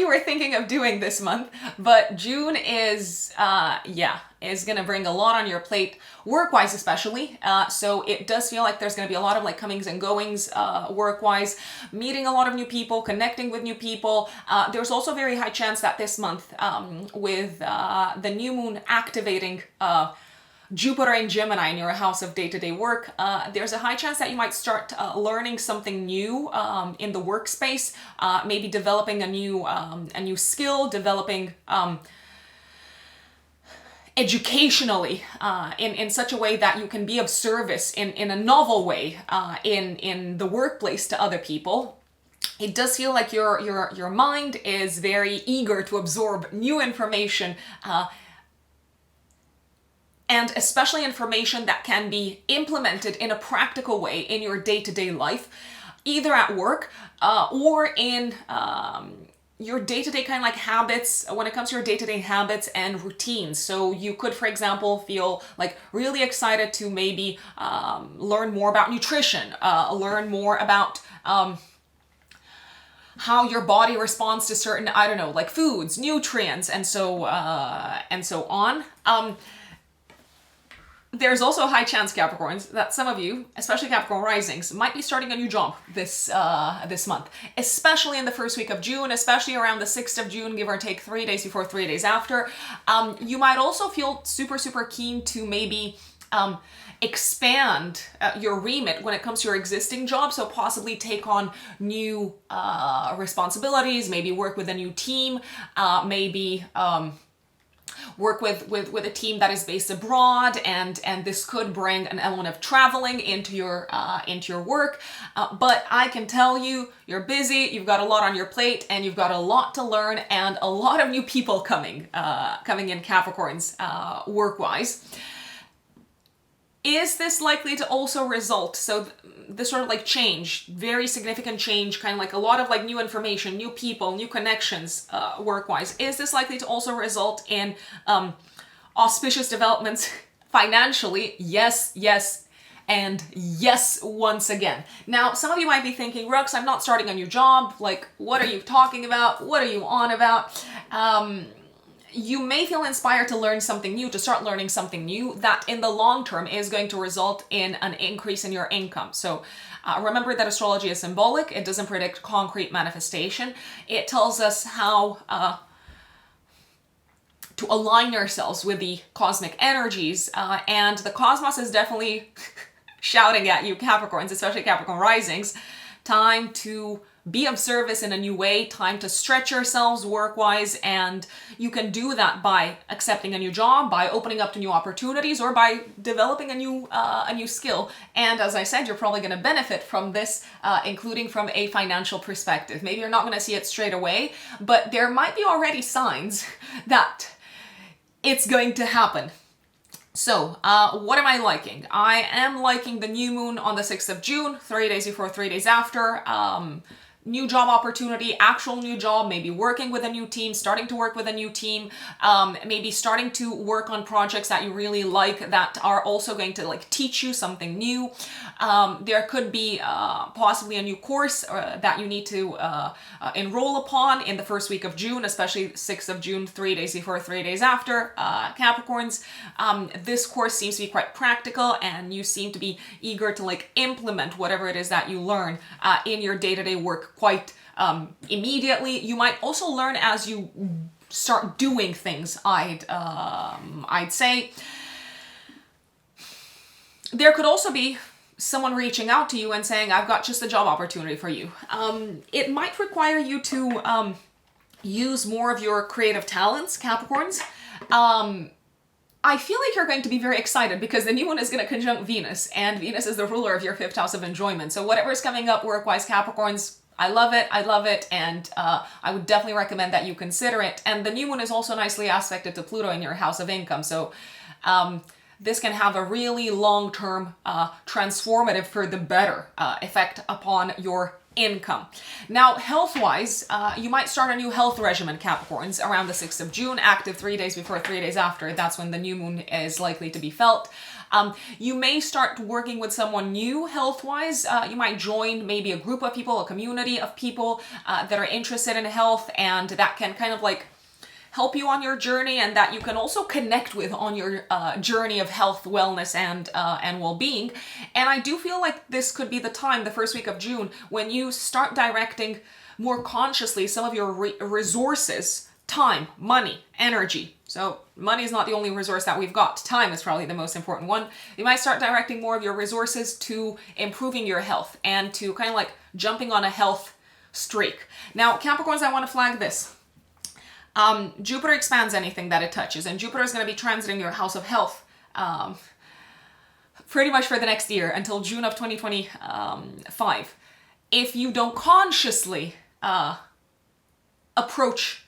were thinking of doing this month, but June is gonna bring a lot on your plate, work-wise especially. So it does feel like there's gonna be a lot of like comings and goings work-wise, meeting a lot of new people, connecting with new people. There's also a very high chance that this month, with the new moon activating Jupiter in Gemini in your house of day-to-day work, there's a high chance that you might start learning something new in the workspace, maybe developing a new skill, developing educationally in such a way that you can be of service in a novel way in the workplace to other people. It does feel like your mind is very eager to absorb new information, and especially information that can be implemented in a practical way in your day-to-day life, either at work or in your day-to-day kind of like habits, when it comes to your day-to-day habits and routines. So you could, for example, feel like really excited to maybe learn more about nutrition, learn more about how your body responds to certain, I don't know, like foods, nutrients, and so on. There's also a high chance, Capricorns, that some of you, especially Capricorn risings, might be starting a new job this month, especially in the first week of June, especially around the 6th of June, give or take 3 days before, 3 days after. You might also feel super, super keen to maybe expand your remit when it comes to your existing job. So possibly take on new responsibilities, maybe work with a new team, maybe work with a team that is based abroad, and this could bring an element of traveling into your work. But I can tell you, you're busy, you've got a lot on your plate, and you've got a lot to learn, and a lot of new people coming in, Capricorns, work-wise. Is this likely to also result, so this sort of like change, very significant change, kind of like a lot of like new information, new people, new connections, work-wise, is this likely to also result in auspicious developments financially? Yes, yes, and yes once again. Now, some of you might be thinking, Rux, I'm not starting a new job. Like, what are you talking about? What are you on about? You may feel inspired to learn something new, to start learning something new that in the long term is going to result in an increase in your income. So remember that astrology is symbolic. It doesn't predict concrete manifestation. It tells us how to align ourselves with the cosmic energies. And the cosmos is definitely shouting at you, Capricorns, especially Capricorn risings. Time to be of service in a new way, time to stretch yourselves work-wise, and you can do that by accepting a new job, by opening up to new opportunities, or by developing a new skill. And as I said, you're probably going to benefit from this, including from a financial perspective. Maybe you're not going to see it straight away, but there might be already signs that it's going to happen. So, what am I liking? I am liking the new moon on the 6th of June, 3 days before, 3 days after. New job opportunity, actual new job, maybe working with a new team, starting to work with a new team, maybe starting to work on projects that you really like that are also going to like teach you something new. There could be possibly a new course that you need to enroll upon in the first week of June, especially 6th of June, 3 days before, 3 days after, Capricorns. This course seems to be quite practical, and you seem to be eager to like implement whatever it is that you learn in your day-to-day work quite immediately. You might also learn as you start doing things, I'd say. There could also be someone reaching out to you and saying, I've got just a job opportunity for you. It might require you to use more of your creative talents, Capricorns. I feel like you're going to be very excited because the new one is going to conjunct Venus, and Venus is the ruler of your 5th house of enjoyment. So whatever is coming up work-wise, Capricorns, I love it, and I would definitely recommend that you consider it. And the new moon is also nicely aspected to Pluto in your house of income, so this can have a really long-term, transformative for the better effect upon your income. Now, health-wise, you might start a new health regimen, Capricorns, around the 6th of June, active 3 days before, 3 days after. That's when the new moon is likely to be felt. You may start working with someone new health-wise. You might join maybe a group of people, a community of people that are interested in health, and that can kind of like help you on your journey, and that you can also connect with on your journey of health, wellness, and well-being. And I do feel like this could be the time, the first week of June, when you start directing more consciously some of your resources, time, money, energy. So money is not the only resource that we've got. Time is probably the most important one. You might start directing more of your resources to improving your health and to kind of like jumping on a health streak. Now, Capricorns, I want to flag this. Jupiter expands anything that it touches, and Jupiter is going to be transiting your house of health pretty much for the next year until June of 2025. If you don't consciously approach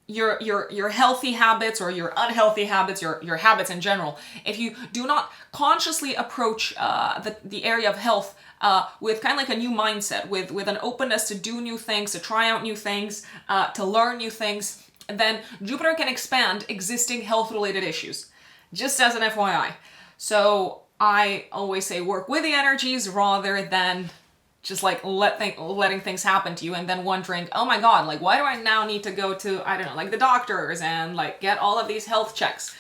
your healthy habits or your unhealthy habits, your habits in general, if you do not consciously approach the area of health with kind of like a new mindset, with an openness to do new things, to try out new things, to learn new things, then Jupiter can expand existing health-related issues, just as an FYI. So I always say work with the energies rather than just like letting things happen to you and then wondering, oh my God, like why do I now need to go to, I don't know, like the doctors and like get all of these health checks?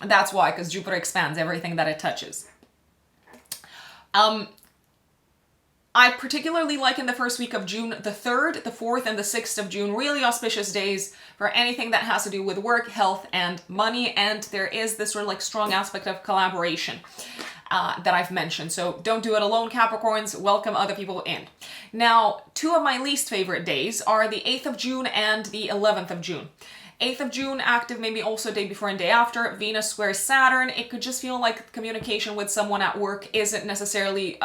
That's why, because Jupiter expands everything that it touches. I particularly like in the first week of June, the 3rd, the 4th, and the 6th of June, really auspicious days for anything that has to do with work, health, and money. And there is this sort of like strong aspect of collaboration that I've mentioned. So don't do it alone, Capricorns. Welcome other people in. Now, two of my least favorite days are the 8th of June and the 11th of June. 8th of June, active, maybe also day before and day after. Venus squares Saturn. It could just feel like communication with someone at work isn't necessarily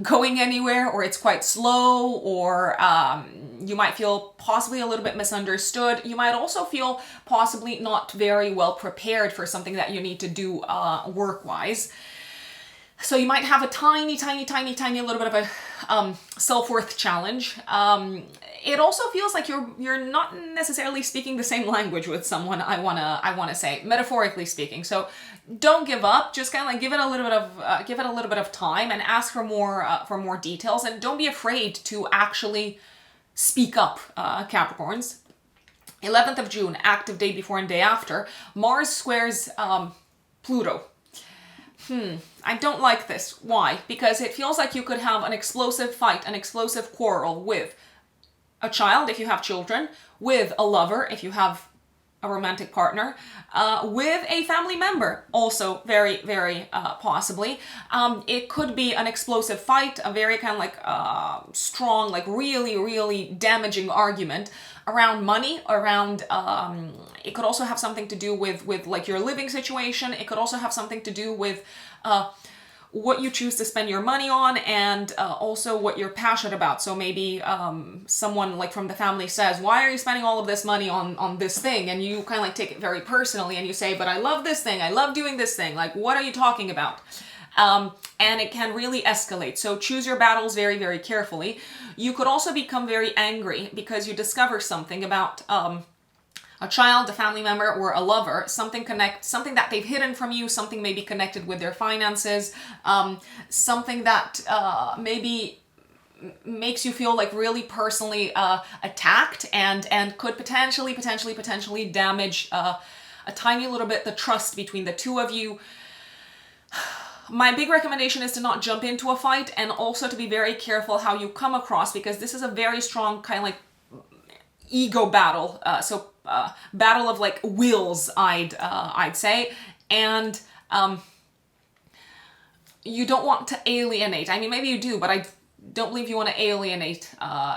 going anywhere, or it's quite slow, or you might feel possibly a little bit misunderstood. You might also feel possibly not very well prepared for something that you need to do work-wise. So you might have a tiny little bit of a self-worth challenge. It also feels like you're not necessarily speaking the same language with someone, I wanna say, metaphorically speaking. So don't give up. Just kind of like give it a little bit of time and ask for more details, and don't be afraid to actually speak up, Capricorns. 11th of June, active day before and day after. Mars squares Pluto. I don't like this. Why? Because it feels like you could have an explosive fight, an explosive quarrel with a child if you have children, with a lover if you have a romantic partner, with a family member also very possibly. It could be an explosive fight, a very kind of like strong, like really damaging argument around money, around it could also have something to do with like your living situation. It could also have something to do with what you choose to spend your money on, and also what you're passionate about. So maybe someone like from the family says, why are you spending all of this money on this thing? And you kind of like take it very personally and you say, but I love this thing, I love doing this thing, like what are you talking about? And it can really escalate. So choose your battles very carefully. You could also become very angry because you discover something about a child, a family member, or a lover, something that they've hidden from you, something maybe connected with their finances, something that maybe makes you feel like really personally attacked, and could potentially damage a tiny little bit the trust between the two of you. My big recommendation is to not jump into a fight, and also to be very careful how you come across, because this is a very strong kind of like ego battle. Battle of like wills, I'd say, and you don't want to alienate. I mean, maybe you do, but I don't believe you want to alienate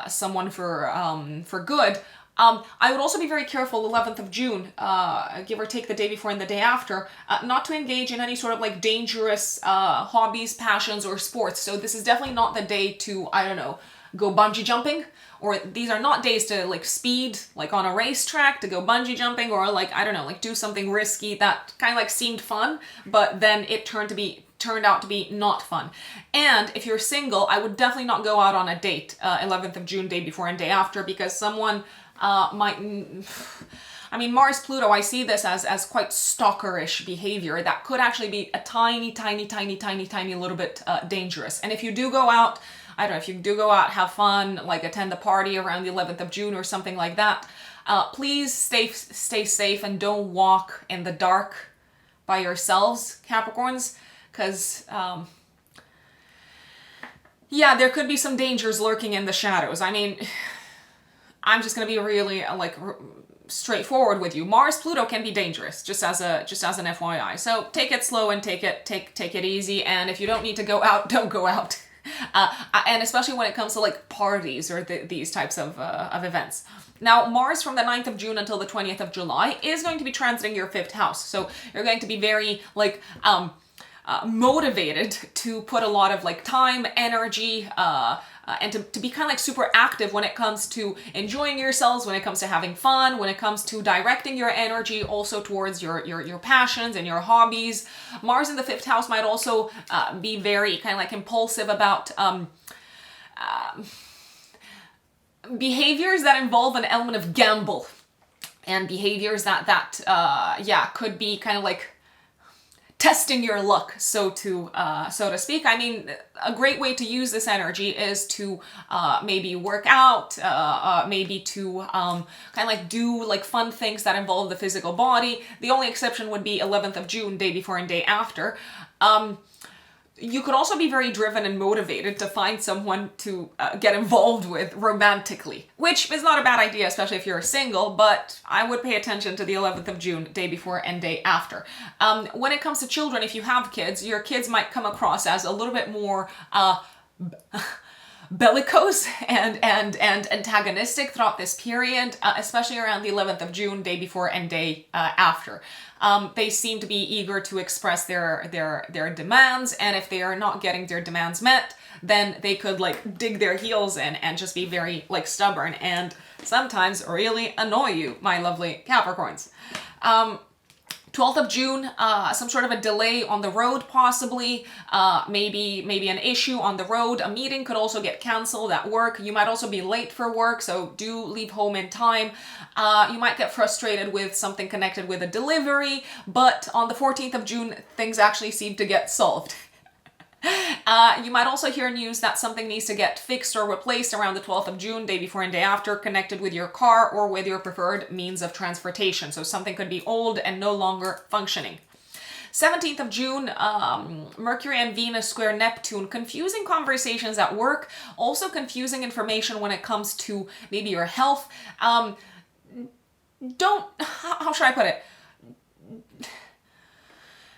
someone for good. I would also be very careful 11th of June, give or take the day before and the day after, not to engage in any sort of like dangerous hobbies, passions, or sports. So this is definitely not the day to, I don't know, go bungee jumping, or these are not days to like speed, like on a racetrack, to go bungee jumping, or like, I don't know, like do something risky that kind of like seemed fun, but then it turned out to be not fun. And if you're single, I would definitely not go out on a date 11th of June, day before and day after, because someone might, I mean, Mars Pluto, I see this as quite stalkerish behavior that could actually be a tiny little bit dangerous. And if you do go out, I don't know, if you do go out, have fun, like attend the party around the 11th of June or something like that, please stay safe and don't walk in the dark by yourselves, Capricorns, because yeah, there could be some dangers lurking in the shadows. I mean, I'm just gonna be really like straightforward with you. Mars Pluto can be dangerous, just as an FYI. So take it slow and take it easy. And if you don't need to go out, don't go out. And especially when it comes to like parties or these types of events. Now, Mars from the 9th of June until the 20th of July is going to be transiting your 5th house. So you're going to be very like motivated to put a lot of like time, energy, and to be kind of like super active when it comes to enjoying yourselves, when it comes to having fun, when it comes to directing your energy also towards your passions and your hobbies. Mars in the 5th house might also be very kind of like impulsive about behaviors that involve an element of gamble, and behaviors that could be kind of like testing your luck, so to speak. I mean, a great way to use this energy is to maybe work out, maybe to kind of like do like fun things that involve the physical body. The only exception would be 11th of June, day before and day after. You could also be very driven and motivated to find someone to get involved with romantically, which is not a bad idea, especially if you're single, but I would pay attention to the 11th of June, day before and day after. When it comes to children, if you have kids, your kids might come across as a little bit more bellicose and antagonistic throughout this period, especially around the 11th of June, day before and day after. They seem to be eager to express their demands, and if they are not getting their demands met, then they could like dig their heels in and just be very like stubborn and sometimes really annoy you, my lovely Capricorns. 12th of June, some sort of a delay on the road possibly, maybe an issue on the road. A meeting could also get canceled at work. You might also be late for work, so do leave home in time. You might get frustrated with something connected with a delivery, but on the 14th of June, things actually seem to get solved. You might also hear news that something needs to get fixed or replaced around the 12th of June, day before and day after, connected with your car or with your preferred means of transportation. So something could be old and no longer functioning. 17th of June, Mercury and Venus square Neptune, confusing conversations at work, also confusing information when it comes to maybe your health. How should I put it?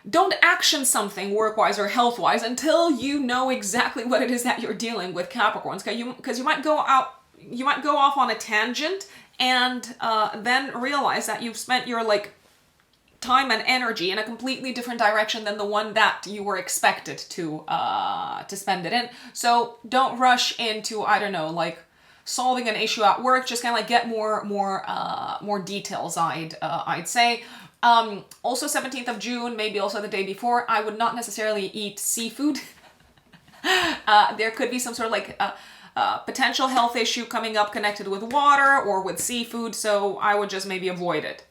Don't action something work-wise or health-wise until you know exactly what it is that you're dealing with, Capricorns, because you might go off on a tangent and then realize that you've spent your like time and energy in a completely different direction than the one that you were expected to spend it in. So don't rush into, I don't know, like solving an issue at work. Just kind of like get more details, I'd say. Also 17th of June, maybe also the day before, I would not necessarily eat seafood. There could be some sort of like potential health issue coming up connected with water or with seafood, so I would just maybe avoid it.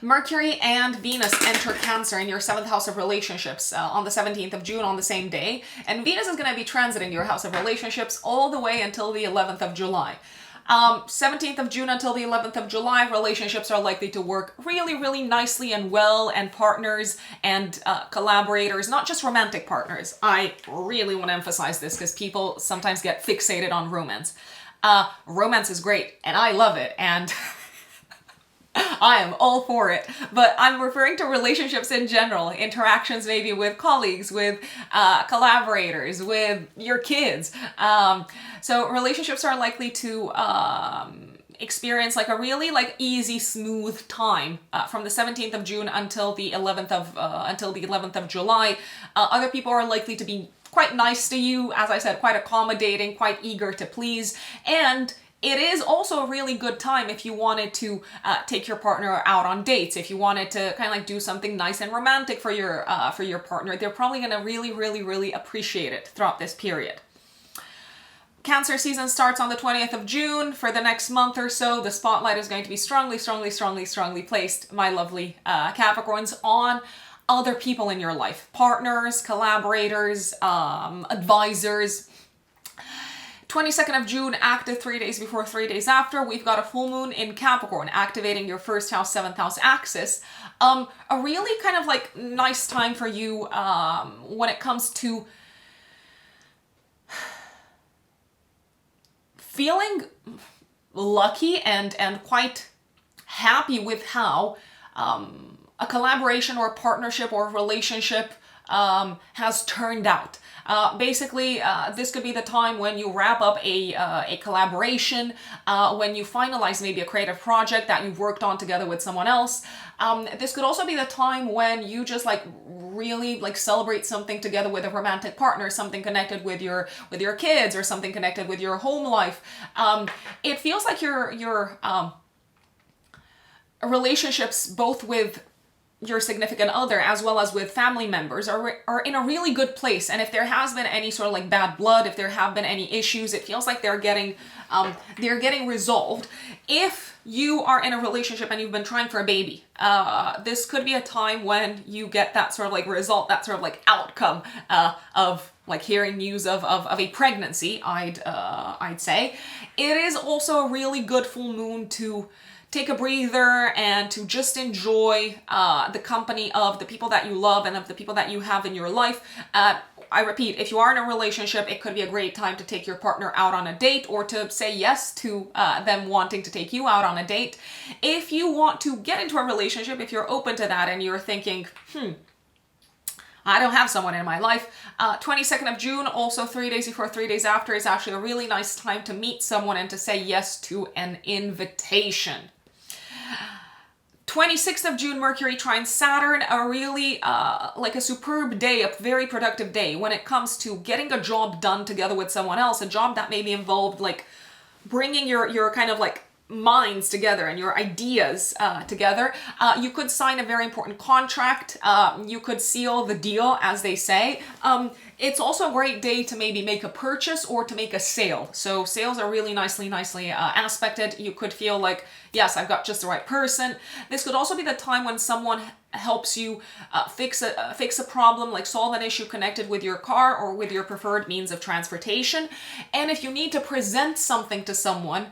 Mercury and Venus enter Cancer in your 7th house of relationships on the 17th of June on the same day, and Venus is going to be transiting your house of relationships all the way until the 11th of July. 17th of June until the 11th of July, relationships are likely to work really, really nicely and well, and partners and collaborators, not just romantic partners. I really want to emphasize this because people sometimes get fixated on romance. Romance is great, and I love it, and I am all for it, but I'm referring to relationships in general, interactions maybe with colleagues, with collaborators, with your kids. So relationships are likely to experience like a really like easy, smooth time from the 17th of June until the 11th of July. Other people are likely to be quite nice to you, as I said, quite accommodating, quite eager to please, and it is also a really good time if you wanted to take your partner out on dates, if you wanted to kind of like do something nice and romantic for your partner. They're probably going to really, really, really appreciate it throughout this period. Cancer season starts on the 20th of June. For the next month or so, the spotlight is going to be strongly placed, my lovely Capricorns, on other people in your life. Partners, collaborators, advisors. 22nd of June, active 3 days before, 3 days after, we've got a full moon in Capricorn, activating your 1st house, 7th house axis. A really kind of like nice time for you when it comes to feeling lucky and quite happy with how a collaboration or partnership or relationship has turned out. Basically, this could be the time when you wrap up a collaboration, when you finalize maybe a creative project that you've worked on together with someone else. This could also be the time when you just like really like celebrate something together with a romantic partner, something connected with your kids or something connected with your home life. It feels like your relationships both with your significant other, as well as with family members, are in a really good place. And if there has been any sort of like bad blood, if there have been any issues, it feels like they're getting resolved. If you are in a relationship and you've been trying for a baby, this could be a time when you get that sort of like result, that sort of like outcome of like hearing news of a pregnancy, I'd say. It is also a really good full moon to take a breather and to just enjoy the company of the people that you love and of the people that you have in your life. I repeat, if you are in a relationship, it could be a great time to take your partner out on a date, or to say yes to them wanting to take you out on a date. If you want to get into a relationship, if you're open to that and you're thinking, I don't have someone in my life, 22nd of June, also 3 days before, 3 days after, is actually a really nice time to meet someone and to say yes to an invitation. 26th of June, Mercury trines Saturn, a really like a superb day, a very productive day when it comes to getting a job done together with someone else, a job that maybe involved like bringing your kind of like minds together and your ideas together. You could sign a very important contract. You could seal the deal, as they say. It's also a great day to maybe make a purchase or to make a sale. So sales are really nicely aspected. You could feel like, yes, I've got just the right person. This could also be the time when someone helps you fix a problem, like solve an issue connected with your car or with your preferred means of transportation. And if you need to present something to someone,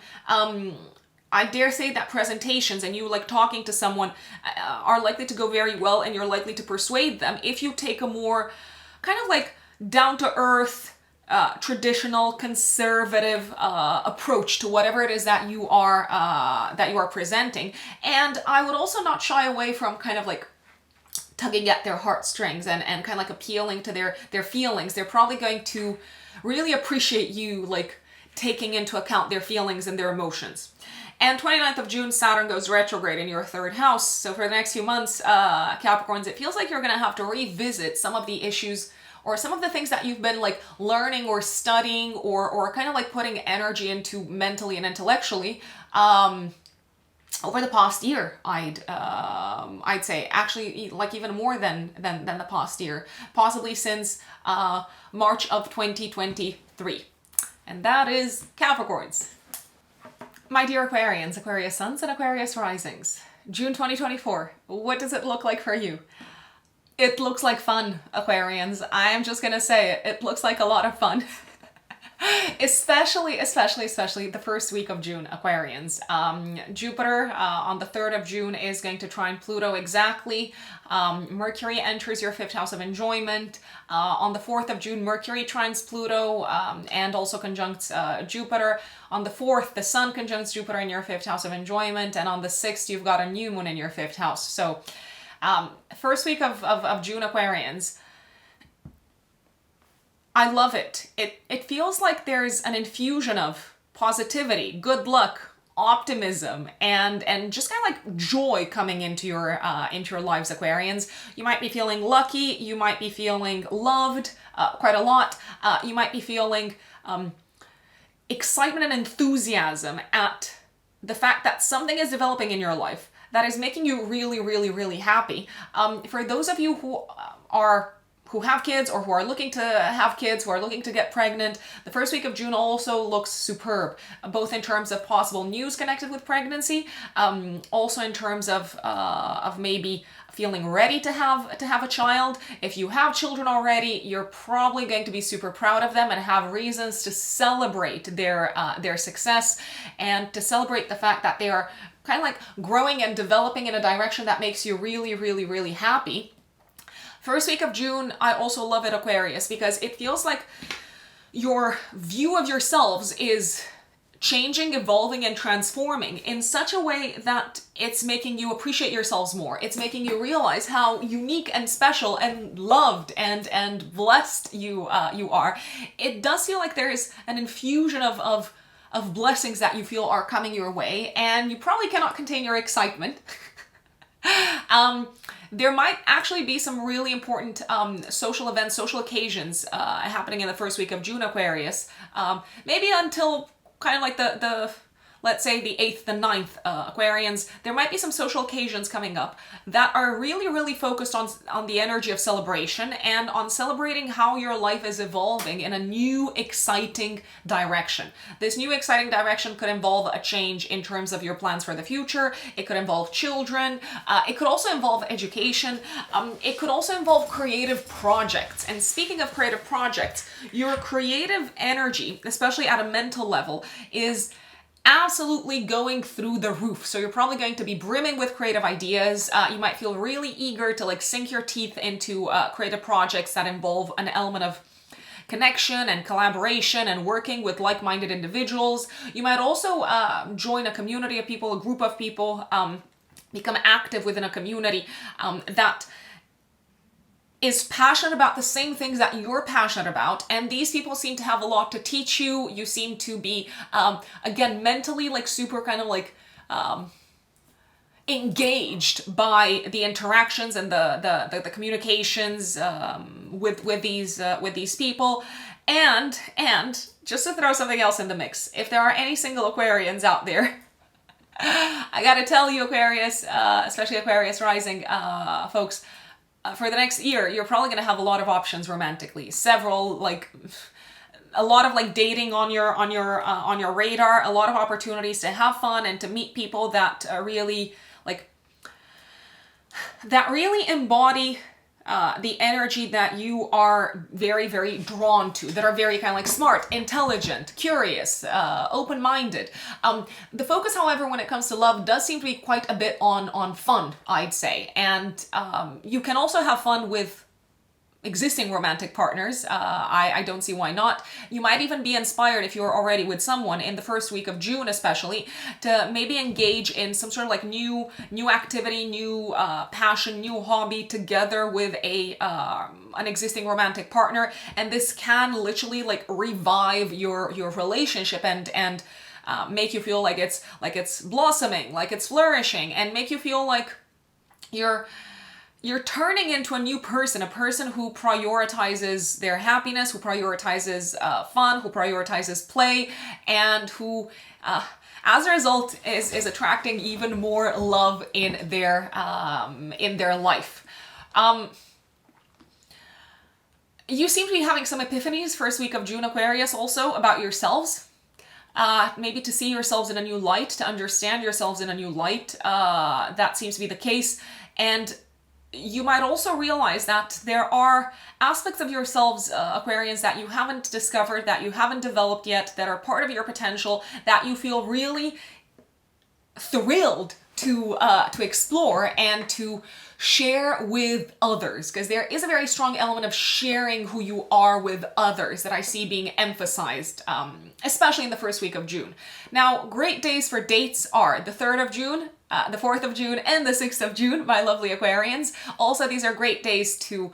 I dare say that presentations and you like talking to someone are likely to go very well, and you're likely to persuade them if you take a more kind of like down-to-earth, traditional, conservative approach to whatever it is that you are presenting. And I would also not shy away from kind of like tugging at their heartstrings and kind of like appealing to their feelings. They're probably going to really appreciate you like taking into account their feelings and their emotions. And 29th of June, Saturn goes retrograde in your third house. So for the next few months, Capricorns, it feels like you're going to have to revisit some of the issues or some of the things that you've been like learning or studying or kind of like putting energy into mentally and intellectually over the past year. I'd say actually like even more than the past year, possibly since March of 2023. And that is Capricorns. My dear Aquarians, Aquarius Suns and Aquarius Risings, June 2024, what does it look like for you? It looks like fun, Aquarians. I'm just gonna say it. It looks like a lot of fun. especially the first week of June, Aquarians. Jupiter on the 3rd of June is going to trine Pluto exactly. Mercury enters your 5th house of enjoyment. On the 4th of June, Mercury trines Pluto and also conjuncts Jupiter. On the 4th, the Sun conjuncts Jupiter in your 5th house of enjoyment. And on the 6th, you've got a new moon in your 5th house. So first week of June, Aquarians, I love it. It feels like there's an infusion of positivity, good luck, optimism, and just kind of like joy coming into your lives, Aquarians. You might be feeling lucky. You might be feeling loved quite a lot. You might be feeling excitement and enthusiasm at the fact that something is developing in your life that is making you really happy. For those of you who have kids or who are looking to have kids, who are looking to get pregnant, the first week of June also looks superb, both in terms of possible news connected with pregnancy, also in terms of maybe feeling ready to have a child. If you have children already, you're probably going to be super proud of them and have reasons to celebrate their success and to celebrate the fact that they are kind of like growing and developing in a direction that makes you really happy. First week of June, I also love it, Aquarius, because it feels like your view of yourselves is changing, evolving, and transforming in such a way that it's making you appreciate yourselves more. It's making you realize how unique and special and loved and blessed you are. It does feel like there is an infusion of blessings that you feel are coming your way, and you probably cannot contain your excitement. There might actually be some really important social events, social occasions happening in the first week of June, Aquarius. Maybe until kind of like let's say the 8th, the 9th, Aquarians, there might be some social occasions coming up that are really, really focused on the energy of celebration and on celebrating how your life is evolving in a new, exciting direction. This new, exciting direction could involve a change in terms of your plans for the future. It could involve children. It could also involve education. It could also involve creative projects. And speaking of creative projects, your creative energy, especially at a mental level, is absolutely going through the roof. So you're probably going to be brimming with creative ideas. You might feel really eager to like sink your teeth into creative projects that involve an element of connection and collaboration and working with like-minded individuals. You might also join a community of people, a group of people, become active within a community that is passionate about the same things that you're passionate about, and these people seem to have a lot to teach you. You seem to be, again, mentally like super kind of like engaged by the interactions and the communications with these people, and just to throw something else in the mix, if there are any single Aquarians out there, I gotta tell you, Aquarius, especially Aquarius rising folks. For the next year, you're probably going to have a lot of options romantically. A lot of like dating on your radar. A lot of opportunities to have fun and to meet people that really embody the energy that you are very, very drawn to, that are very kind of like smart, intelligent, curious, open-minded. The focus, however, when it comes to love does seem to be quite a bit on fun, I'd say. And you can also have fun with existing romantic partners. I don't see why not. You might even be inspired, if you're already with someone in the first week of June especially, to maybe engage in some sort of like new activity, new passion, new hobby together with an existing romantic partner. And this can literally like revive your relationship and make you feel like it's blossoming, like it's flourishing, and make you feel like you're turning into a new person, a person who prioritizes their happiness, who prioritizes fun, who prioritizes play, and who, as a result, is attracting even more love in their life. You seem to be having some epiphanies first week of June, Aquarius, also about yourselves. Maybe to see yourselves in a new light, to understand yourselves in a new light. That seems to be the case. And you might also realize that there are aspects of yourselves, Aquarians, that you haven't discovered, that you haven't developed yet, that are part of your potential, that you feel really thrilled to explore and to share with others, because there is a very strong element of sharing who you are with others that I see being emphasized, especially in the first week of June. Now, great days for dates are the 3rd of June, the 4th of June, and the 6th of June, my lovely Aquarians. Also, these are great days to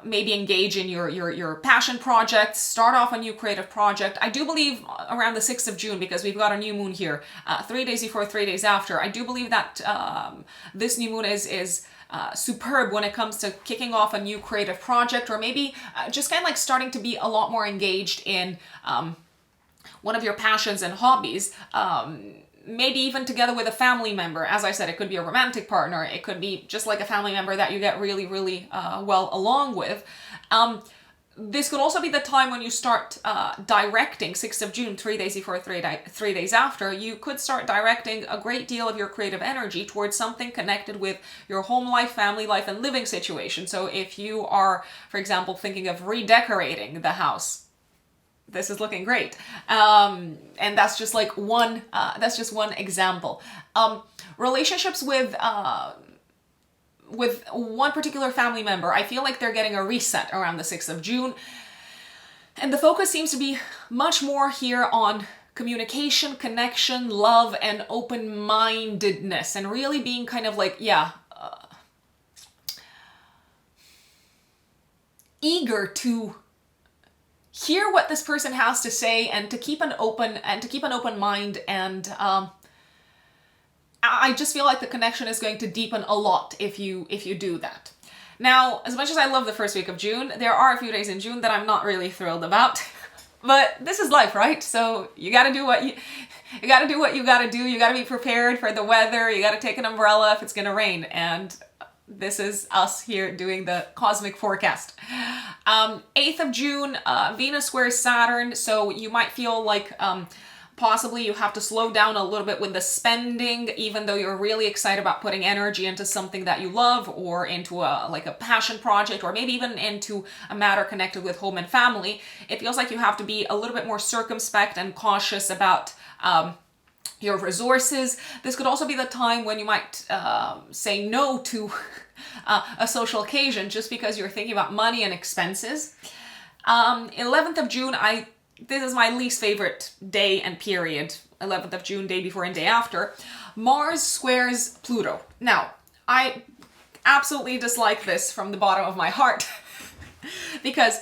maybe engage in your passion projects, start off a new creative project. I do believe around the 6th of June, because we've got a new moon here, 3 days before, 3 days after, I do believe that this new moon is superb when it comes to kicking off a new creative project, or maybe just kind of like starting to be a lot more engaged in one of your passions and hobbies. Maybe even together with a family member. As I said, it could be a romantic partner. It could be just like a family member that you get really, really well along with. This could also be the time when you start directing, 6th of June, 3 days before, 3 days after. You could start directing a great deal of your creative energy towards something connected with your home life, family life, and living situation. So if you are, for example, thinking of redecorating the house, this is looking great. And that's just like one example. Relationships with one particular family member, I feel like they're getting a reset around the 6th of June. And the focus seems to be much more here on communication, connection, love, and open-mindedness, and really being kind of like, eager to hear what this person has to say, and to keep an open mind, and I just feel like the connection is going to deepen a lot if you do that. Now, as much as I love the first week of June, there are a few days in June that I'm not really thrilled about. But this is life, right? So you got to do what you got to do what you got to do. You got to be prepared for the weather. You got to take an umbrella if it's going to rain. And this is us here doing the cosmic forecast. 8th of June, Venus squares Saturn. So you might feel like possibly you have to slow down a little bit with the spending, even though you're really excited about putting energy into something that you love, or into a passion project, or maybe even into a matter connected with home and family. It feels like you have to be a little bit more circumspect and cautious about your resources. This could also be the time when you might say no to a social occasion just because you're thinking about money and expenses. 11th of June, this is my least favorite day and period. 11th of June, day before and day after. Mars squares Pluto. Now, I absolutely dislike this from the bottom of my heart because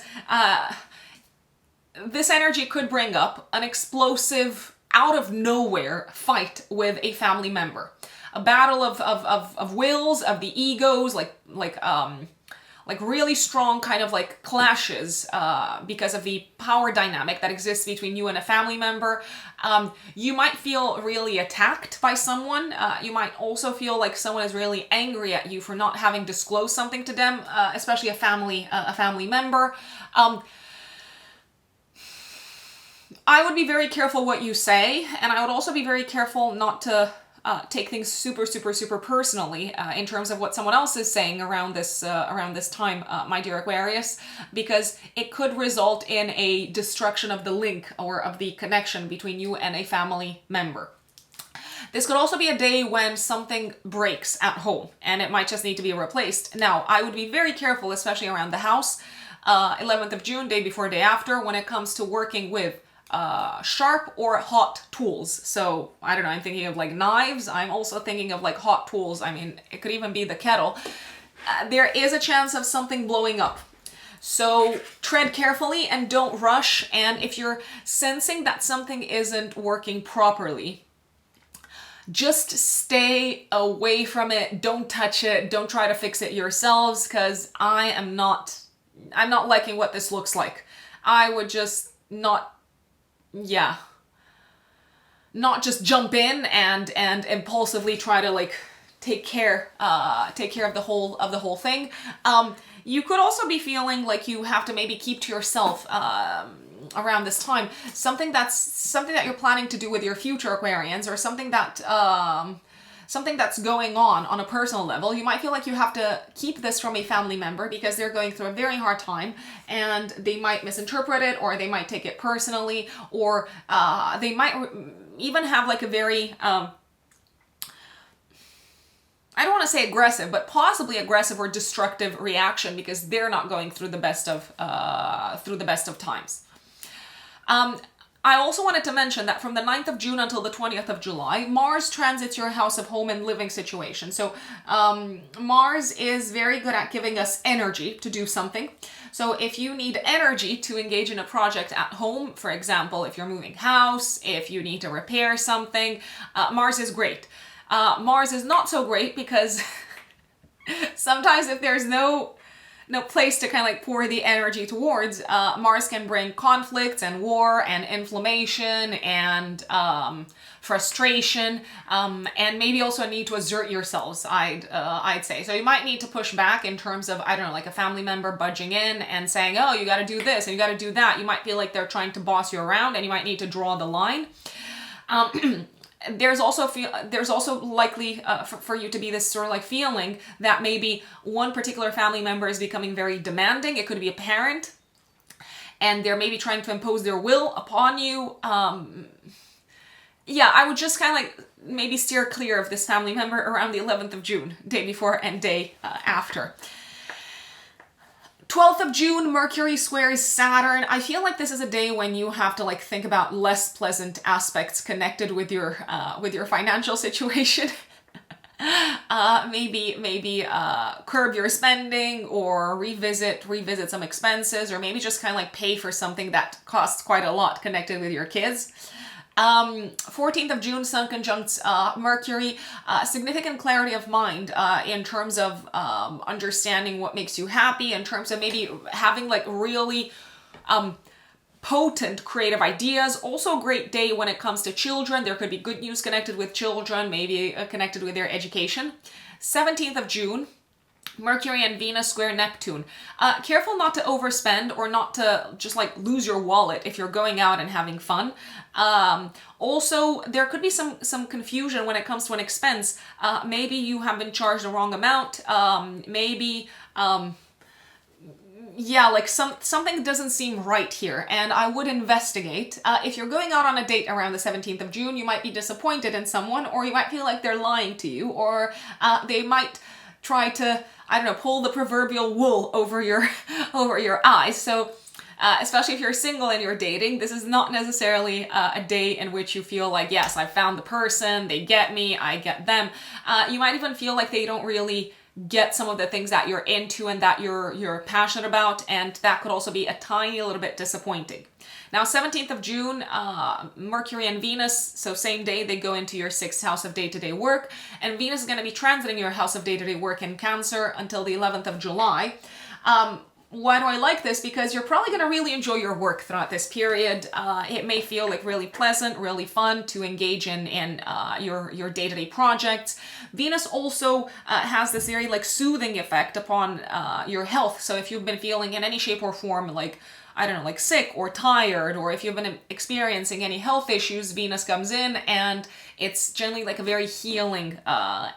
this energy could bring up an explosive, out of nowhere fight with a family member. A battle of wills, of the egos, like really strong kind of like clashes because of the power dynamic that exists between you and a family member. You might feel really attacked by someone. You might also feel like someone is really angry at you for not having disclosed something to them, especially a family member. I would be very careful what you say, and I would also be very careful not to take things super personally in terms of what someone else is saying around this time, my dear Aquarius, because it could result in a destruction of the link or of the connection between you and a family member. This could also be a day when something breaks at home and it might just need to be replaced. Now, I would be very careful, especially around the house, 11th of June, day before, day after, when it comes to working with sharp or hot tools. So I don't know, I'm thinking of like knives. I'm also thinking of like hot tools. I mean, it could even be the kettle. There is a chance of something blowing up. So tread carefully and don't rush. And if you're sensing that something isn't working properly, just stay away from it. Don't touch it. Don't try to fix it yourselves, because I'm not liking what this looks like. I would just not just jump in and impulsively try to like take care of the whole thing. You could also be feeling like you have to maybe keep to yourself around this time something that you're planning to do with your future Aquarians, or something that's going on a personal level. You might feel like you have to keep this from a family member because they're going through a very hard time, and they might misinterpret it, or they might take it personally, or they might even have like a very I don't want to say aggressive, but possibly aggressive or destructive reaction because they're not going through the best of times. I also wanted to mention that from the 9th of June until the 20th of July, Mars transits your house of home and living situation. So Mars is very good at giving us energy to do something. So if you need energy to engage in a project at home, for example, if you're moving house, if you need to repair something, Mars is great. Mars is not so great because sometimes if there's no place to kind of like pour the energy towards, Mars can bring conflicts and war and inflammation and frustration, and maybe also a need to assert yourselves, I'd say. So you might need to push back in terms of, I don't know, like a family member budging in and saying, oh, you got to do this and you got to do that. You might feel like they're trying to boss you around, and you might need to draw the line. There's also likely for you to be this sort of like feeling that maybe one particular family member is becoming very demanding. It could be a parent, and they're maybe trying to impose their will upon you. I would just kind of like maybe steer clear of this family member around the 11th of June, day before and day after. 12th of June, Mercury squares Saturn. I feel like this is a day when you have to like think about less pleasant aspects connected with your financial situation. Maybe curb your spending, or revisit some expenses, or maybe just kind of like pay for something that costs quite a lot connected with your kids. 14th of June, Sun conjuncts Mercury. Significant clarity of mind in terms of understanding what makes you happy, in terms of maybe having like really potent creative ideas. Also a great day when it comes to children. There could be good news connected with children, maybe connected with their education. 17th of June, Mercury and Venus square Neptune. Careful not to overspend or not to just like lose your wallet if you're going out and having fun. Also, there could be some confusion when it comes to an expense. Maybe you have been charged the wrong amount. Yeah, like something doesn't seem right here, and I would investigate. If you're going out on a date around the 17th of June, you might be disappointed in someone, or you might feel like they're lying to you, or they might try to, I don't know, pull the proverbial wool over your eyes. So especially if you're single and you're dating, this is not necessarily a day in which you feel like, yes, I found the person, they get me, I get them. You might even feel like they don't really get some of the things that you're into and that you're passionate about, and that could also be a tiny little bit disappointing. Now, 17th of June, Mercury and Venus, so same day, they go into your 6th house of day-to-day work, and Venus is going to be transiting your house of day-to-day work in Cancer until the 11th of July. Why do I like this? Because you're probably going to really enjoy your work throughout this period. It may feel like really pleasant, really fun to engage in your day-to-day projects. Venus also has this very like soothing effect upon your health. So if you've been feeling in any shape or form like, I don't know, like sick or tired, or if you've been experiencing any health issues, Venus comes in and it's generally like a very healing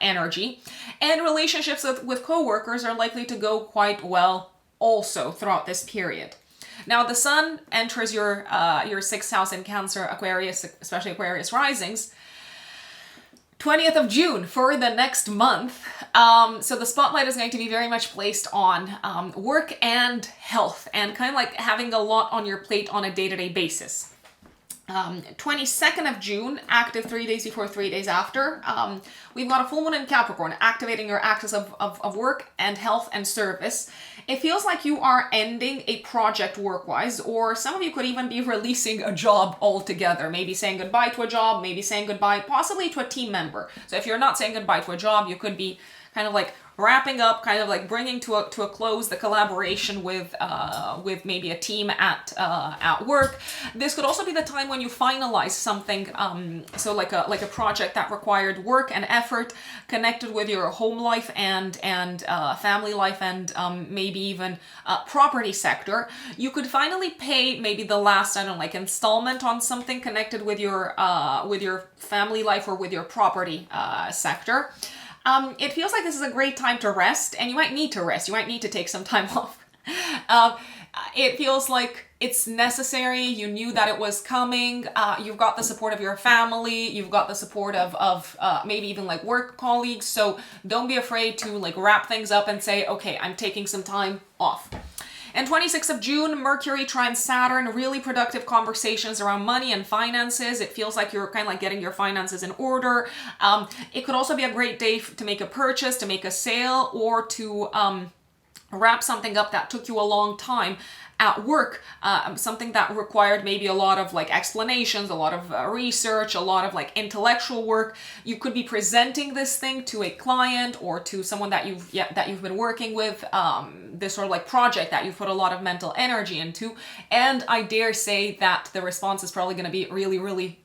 energy. And relationships with coworkers are likely to go quite well also throughout this period. Now, the Sun enters your 6th house in Cancer, Aquarius, especially Aquarius risings, 20th of June for the next month. So the spotlight is going to be very much placed on work and health, and kind of like having a lot on your plate on a day-to-day basis. 22nd of June, active 3 days before, 3 days after, we've got a full moon in Capricorn, activating your axis of work and health and service. It feels like you are ending a project work-wise, or some of you could even be releasing a job altogether, maybe saying goodbye to a job, maybe saying goodbye possibly to a team member. So if you're not saying goodbye to a job, you could be kind of like wrapping up, kind of like bringing to a close the collaboration with maybe a team at work. This could also be the time when you finalize something, so like a project that required work and effort connected with your home life and family life, and maybe even property sector. You could finally pay maybe the last, I don't know, like installment on something connected with your family life or with your property sector. It feels like this is a great time to rest, and you might need to rest. You might need to take some time off. It feels like it's necessary. You knew that it was coming. You've got the support of your family. You've got the support of maybe even like work colleagues. So don't be afraid to like wrap things up and say, okay, I'm taking some time off. And 26th of June, Mercury trines Saturn, really productive conversations around money and finances. It feels like you're kind of like getting your finances in order. It could also be a great day to make a purchase, to make a sale, or to wrap something up that took you a long time at work, something that required maybe a lot of like explanations, a lot of research, a lot of like intellectual work. You could be presenting this thing to a client or to someone that you've been working with, this sort of like project that you've put a lot of mental energy into, and I dare say that the response is probably going to be really, really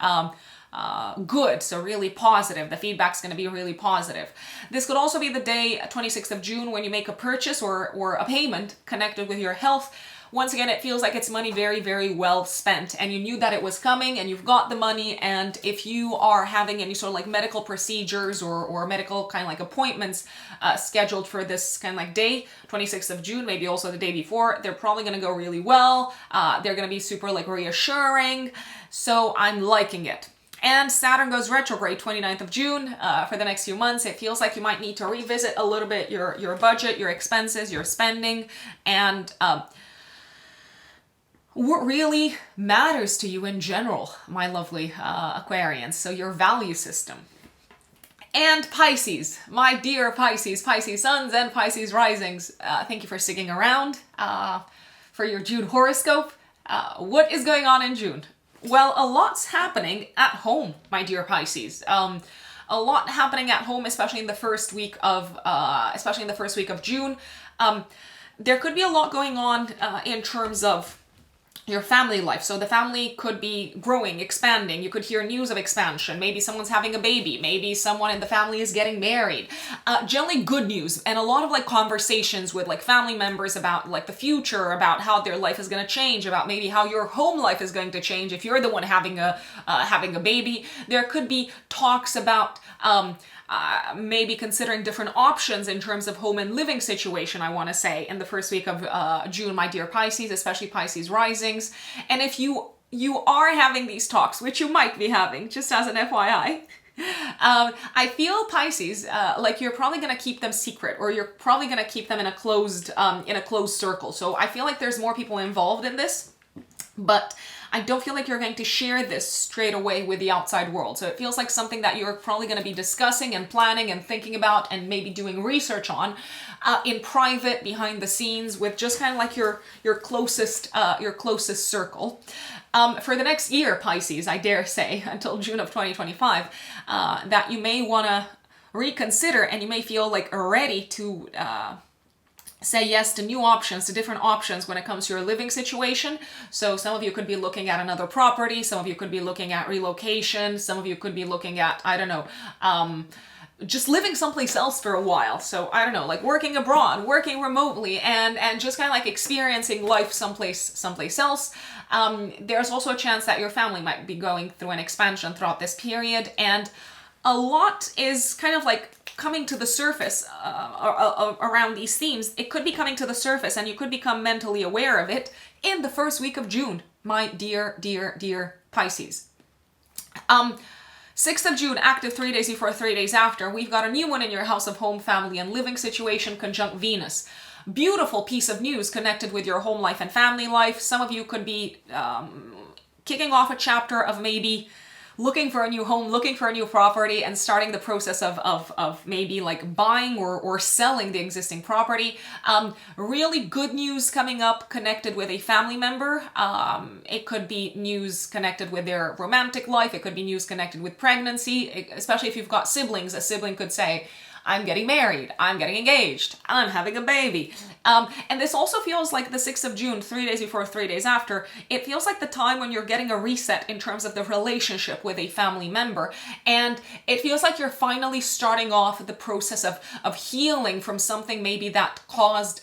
good, so really positive. The feedback's going to be really positive. This could also be the day, 26th of June, when you make a purchase or a payment connected with your health. Once again, it feels like it's money very, very well spent, and you knew that it was coming and you've got the money. And if you are having any sort of like medical procedures or medical kind of like appointments scheduled for this kind of like day, 26th of June, maybe also the day before, they're probably going to go really well. They're going to be super like reassuring. So I'm liking it. And Saturn goes retrograde 29th of June for the next few months. It feels like you might need to revisit a little bit your budget, your expenses, your spending, and what really matters to you in general, my lovely Aquarians. So your value system. And Pisces, my dear Pisces, Pisces suns and Pisces risings, thank you for sticking around for your June horoscope. What is going on in June? Well, a lot's happening at home, my dear Pisces. A lot happening at home, especially in the first week of June. There could be a lot going on in terms of your family life. So the family could be growing, expanding. You could hear news of expansion. Maybe someone's having a baby. Maybe someone in the family is getting married. Generally good news, and a lot of like conversations with like family members about like the future, about how their life is going to change, about maybe how your home life is going to change if you're the one having a baby. There could be talks about maybe considering different options in terms of home and living situation, I want to say, in the first week of June, my dear Pisces, especially Pisces risings. And if you are having these talks, which you might be having, just as an FYI, I feel Pisces, like you're probably going to keep them secret, or you're probably going to keep them in a closed circle. So I feel like there's more people involved in this, but I don't feel like you're going to share this straight away with the outside world. So it feels like something that you're probably going to be discussing and planning and thinking about and maybe doing research on in private, behind the scenes, with just kind of like your closest circle. For the next year, Pisces, I dare say, until June of 2025, that you may want to reconsider, and you may feel like ready to say yes to new options, to different options when it comes to your living situation. So some of you could be looking at another property, some of you could be looking at relocation, some of you could be looking at, I don't know, just living someplace else for a while. So I don't know, like working abroad, working remotely, and just kind of like experiencing life someplace else. There's also a chance that your family might be going through an expansion throughout this period, and a lot is kind of like coming to the surface around these themes. It could be coming to the surface, and you could become mentally aware of it in the first week of June, my dear Pisces. 6th of June, active 3 days before, 3 days after, we've got a new one in your house of home, family, and living situation, conjunct Venus. Beautiful piece of news connected with your home life and family life. Some of you could be kicking off a chapter of maybe looking for a new home, looking for a new property, and starting the process of maybe like buying or selling the existing property. Really good news coming up connected with a family member. It could be news connected with their romantic life. It could be news connected with pregnancy, especially if you've got siblings. A sibling could say, I'm getting married, I'm getting engaged, I'm having a baby. And this also feels like the 6th of June, 3 days before, 3 days after. It feels like the time when you're getting a reset in terms of the relationship with a family member. And it feels like you're finally starting off the process of healing from something maybe that caused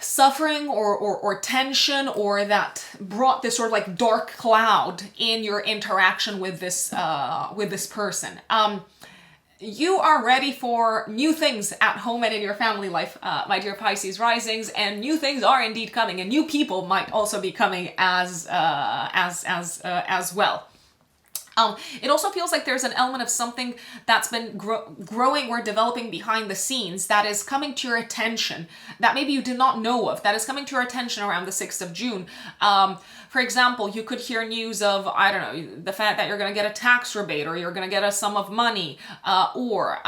suffering or tension, or that brought this sort of like dark cloud in your interaction with this person. You are ready for new things at home and in your family life, my dear Pisces risings, and new things are indeed coming, and new people might also be coming as well. It also feels like there's an element of something that's been growing or developing behind the scenes that is coming to your attention, that maybe you did not know of, that is coming to your attention around the 6th of June. For example, you could hear news of, I don't know, the fact that you're going to get a tax rebate, or you're going to get a sum of money, or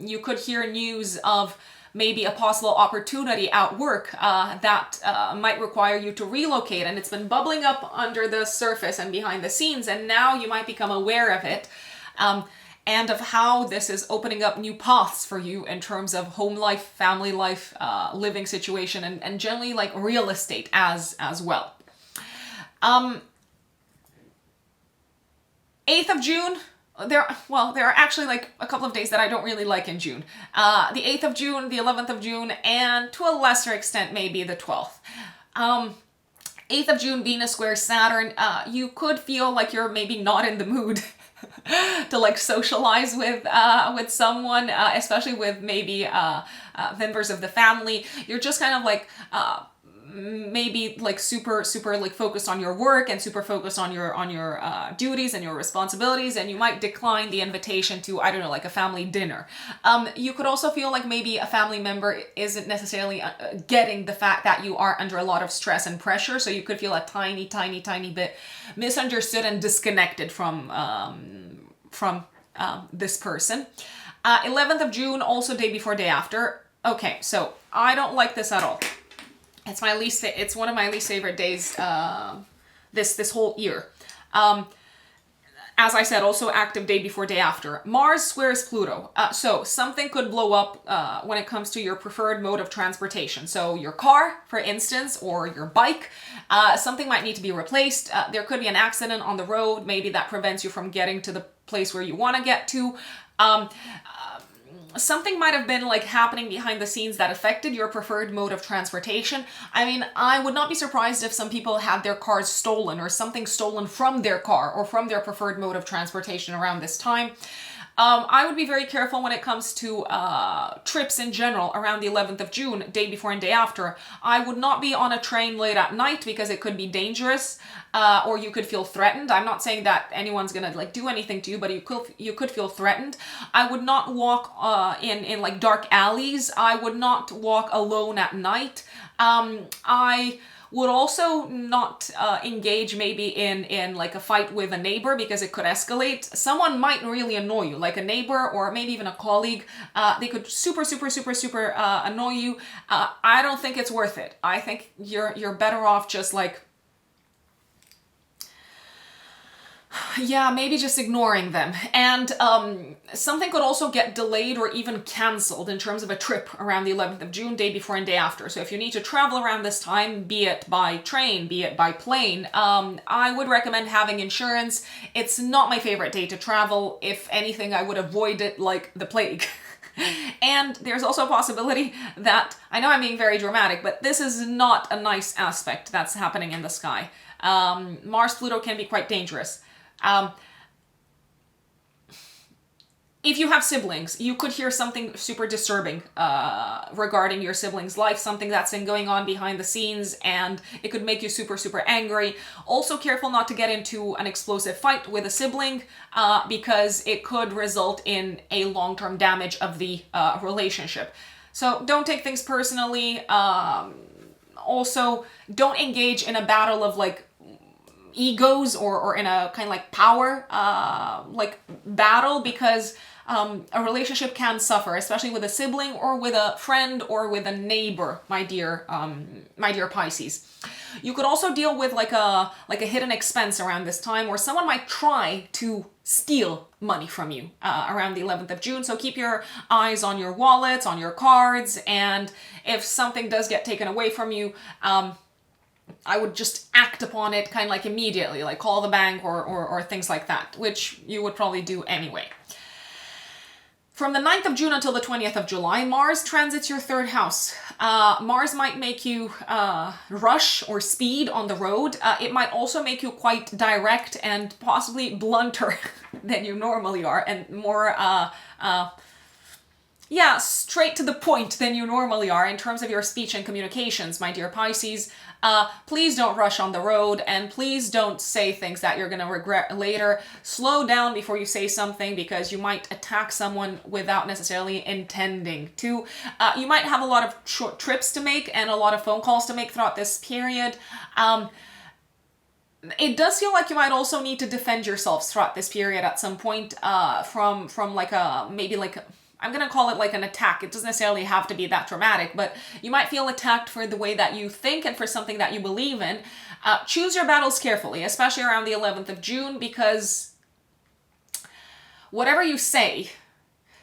you could hear news of maybe a possible opportunity at work that might require you to relocate, and it's been bubbling up under the surface and behind the scenes, and now you might become aware of it, and of how this is opening up new paths for you in terms of home life, family life, living situation, and generally like real estate as well. 8th of June, there are actually like a couple of days that I don't really like in June. The 8th of June, the 11th of June, and to a lesser extent, maybe the 12th. 8th of June, Venus squares Saturn. You could feel like you're maybe not in the mood to like socialize with someone, especially with maybe members of the family. You're just kind of like maybe like super like focused on your work and super focused on your duties and your responsibilities, and you might decline the invitation to, I don't know, like a family dinner. You could also feel like maybe a family member isn't necessarily getting the fact that you are under a lot of stress and pressure, so you could feel a tiny bit misunderstood and disconnected from this person. 11th of June, also day before, day after. Okay, so I don't like this at all. It's one of my least favorite days this whole year. As I said, also active day before, day after. Mars squares Pluto. So something could blow up when it comes to your preferred mode of transportation. So your car, for instance, or your bike, something might need to be replaced. There could be an accident on the road, maybe that prevents you from getting to the place where you want to get to. Something might have been like happening behind the scenes that affected your preferred mode of transportation. I mean, I would not be surprised if some people had their cars stolen or something stolen from their car or from their preferred mode of transportation around this time. I would be very careful when it comes to trips in general around the 11th of June, day before and day after. I would not be on a train late at night because it could be dangerous or you could feel threatened. I'm not saying that anyone's gonna like do anything to you, but you could feel threatened. I would not walk in like dark alleys. I would not walk alone at night. I would also not engage maybe in like a fight with a neighbor because it could escalate. Someone might really annoy you, like a neighbor or maybe even a colleague. They could super annoy you. I don't think it's worth it. I think you're better off just like, yeah, maybe just ignoring them. And something could also get delayed or even canceled in terms of a trip around the 11th of June, day before and day after. So if you need to travel around this time, be it by train, be it by plane, I would recommend having insurance. It's not my favorite day to travel. If anything, I would avoid it like the plague. And there's also a possibility that, I know I'm being very dramatic, but this is not a nice aspect that's happening in the sky. Mars-Pluto can be quite dangerous. If you have siblings, you could hear something super disturbing regarding your sibling's life, something that's been going on behind the scenes, and it could make you super angry. Also careful not to get into an explosive fight with a sibling because it could result in a long-term damage of the relationship. So don't take things personally. Also, don't engage in a battle of like egos or in a kind of like power like battle because a relationship can suffer, especially with a sibling or with a friend or with a neighbor, my dear Pisces. You could also deal with like a hidden expense around this time, or someone might try to steal money from you around the 11th of June. So keep your eyes on your wallets, on your cards, and if something does get taken away from you, I would just act upon it kind of like immediately, like call the bank or things like that, which you would probably do anyway. From the 9th of June until the 20th of July, Mars transits your third house. Mars might make you rush or speed on the road. It might also make you quite direct and possibly blunter than you normally are, and more straight to the point than you normally are in terms of your speech and communications, my dear Pisces. Please don't rush on the road, and please don't say things that you're going to regret later. Slow down before you say something because you might attack someone without necessarily intending to. You might have a lot of short trips to make and a lot of phone calls to make throughout this period. It does feel like you might also need to defend yourselves throughout this period at some point from like a, maybe like I'm going to call it like an attack. It doesn't necessarily have to be that dramatic, but you might feel attacked for the way that you think and for something that you believe in. Choose your battles carefully, especially around the 11th of June, because whatever you say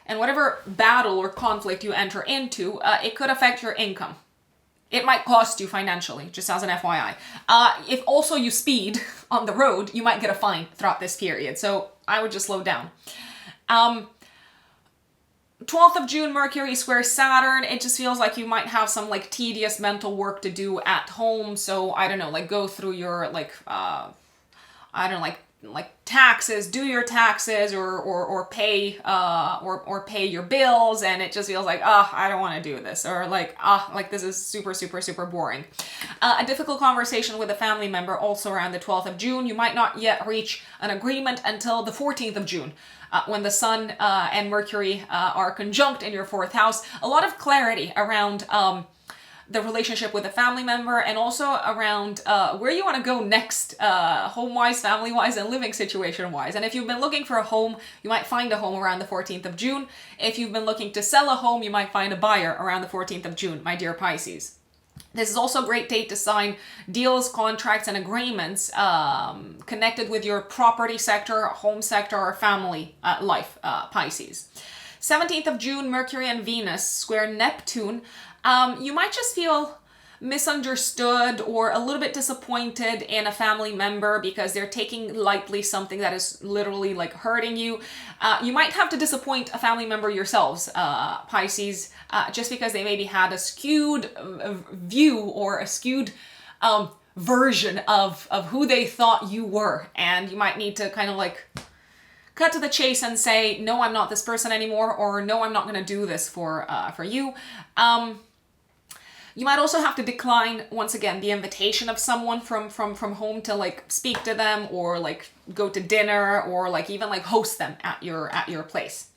and whatever battle or conflict you enter into, it could affect your income. It might cost you financially, just as an FYI. If also you speed on the road, you might get a fine throughout this period. So I would just slow down. 12th of June, Mercury squares Saturn. It just feels like you might have some like tedious mental work to do at home. So I don't know, like go through your like, like taxes, do your taxes or pay pay your bills, and it just feels like, I don't want to do this, or like, this is super boring. A difficult conversation with a family member also around the 12th of June. You might not yet reach an agreement until the 14th of June. When the Sun and Mercury are conjunct in your fourth house. A lot of clarity around the relationship with a family member, and also around where you want to go next, home-wise, family-wise, and living situation-wise. And if you've been looking for a home, you might find a home around the 14th of June. If you've been looking to sell a home, you might find a buyer around the 14th of June, my dear Pisces. This is also a great date to sign deals, contracts, and agreements connected with your property sector, home sector, or family life, Pisces. 17th of June, Mercury and Venus square Neptune. You might just feel misunderstood or a little bit disappointed in a family member because they're taking lightly something that is literally like hurting you. You might have to disappoint a family member yourselves, Pisces, just because they maybe had a skewed view or a skewed version of who they thought you were. And you might need to kind of like cut to the chase and say, no, I'm not this person anymore, or no, I'm not going to do this for you. You might also have to decline, once again, the invitation of someone from home to like speak to them or like go to dinner or like even like host them at your place.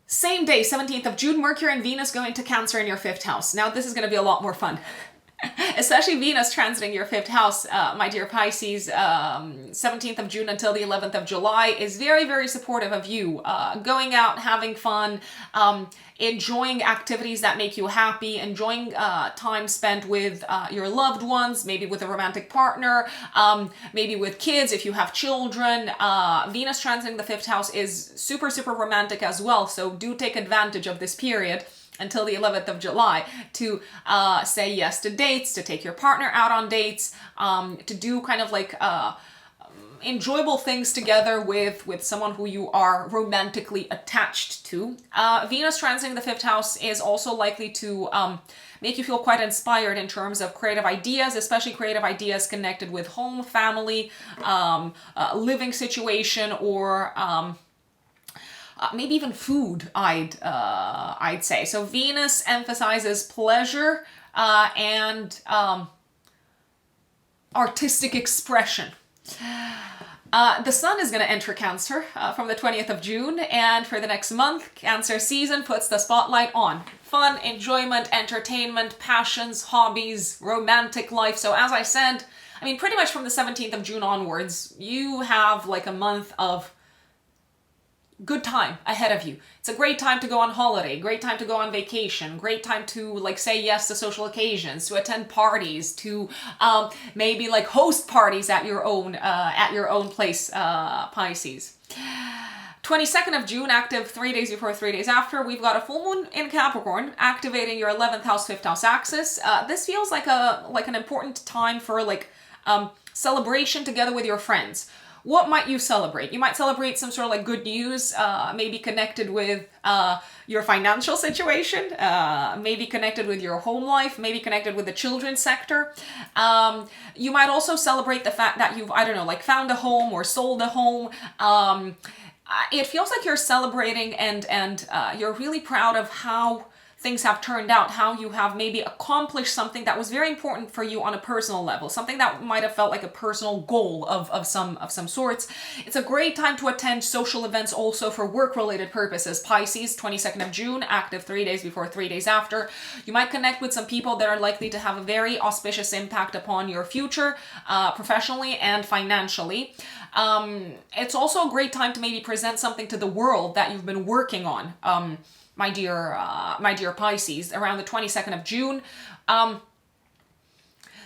Same day, 17th of June, Mercury and Venus going to Cancer in your 5th house. Now this is going to be a lot more fun. Especially Venus transiting your 5th house, my dear Pisces, 17th of June until the 11th of July is very, very supportive of you. Going out, having fun, enjoying activities that make you happy, enjoying time spent with your loved ones, maybe with a romantic partner, maybe with kids if you have children. Venus transiting the 5th house is super, super romantic as well, so do take advantage of this period until the 11th of July to say yes to dates, to take your partner out on dates, to do kind of like enjoyable things together with someone who you are romantically attached to. Venus transiting the 5th house is also likely to make you feel quite inspired in terms of creative ideas, especially creative ideas connected with home, family, living situation, or maybe even food, I'd say. So Venus emphasizes pleasure and artistic expression. The sun is going to enter Cancer from the 20th of June, and for the next month, Cancer season puts the spotlight on fun, enjoyment, entertainment, passions, hobbies, romantic life. So as I said, I mean, pretty much from the 17th of June onwards, you have like a month of good time ahead of you. It's a great time to go on holiday, great time to go on vacation, great time to like say yes to social occasions, to attend parties, to maybe like host parties at your own place, Pisces. 22nd of June, active 3 days before, 3 days after, we've got a full moon in Capricorn, activating your 11th house, 5th house axis. This feels like an important time for like celebration together with your friends. What might you celebrate? You might celebrate some sort of like good news, maybe connected with your financial situation, maybe connected with your home life, maybe connected with the children's sector. You might also celebrate the fact that you've, I don't know, like found a home or sold a home. It feels like you're celebrating and you're really proud of how things have turned out, how you have maybe accomplished something that was very important for you on a personal level, something that might have felt like a personal goal of some sorts. It's a great time to attend social events also for work-related purposes. Pisces, 22nd of June, active 3 days before, 3 days after. You might connect with some people that are likely to have a very auspicious impact upon your future, professionally and financially. It's also a great time to maybe present something to the world that you've been working on. My dear Pisces, around the 22nd of June.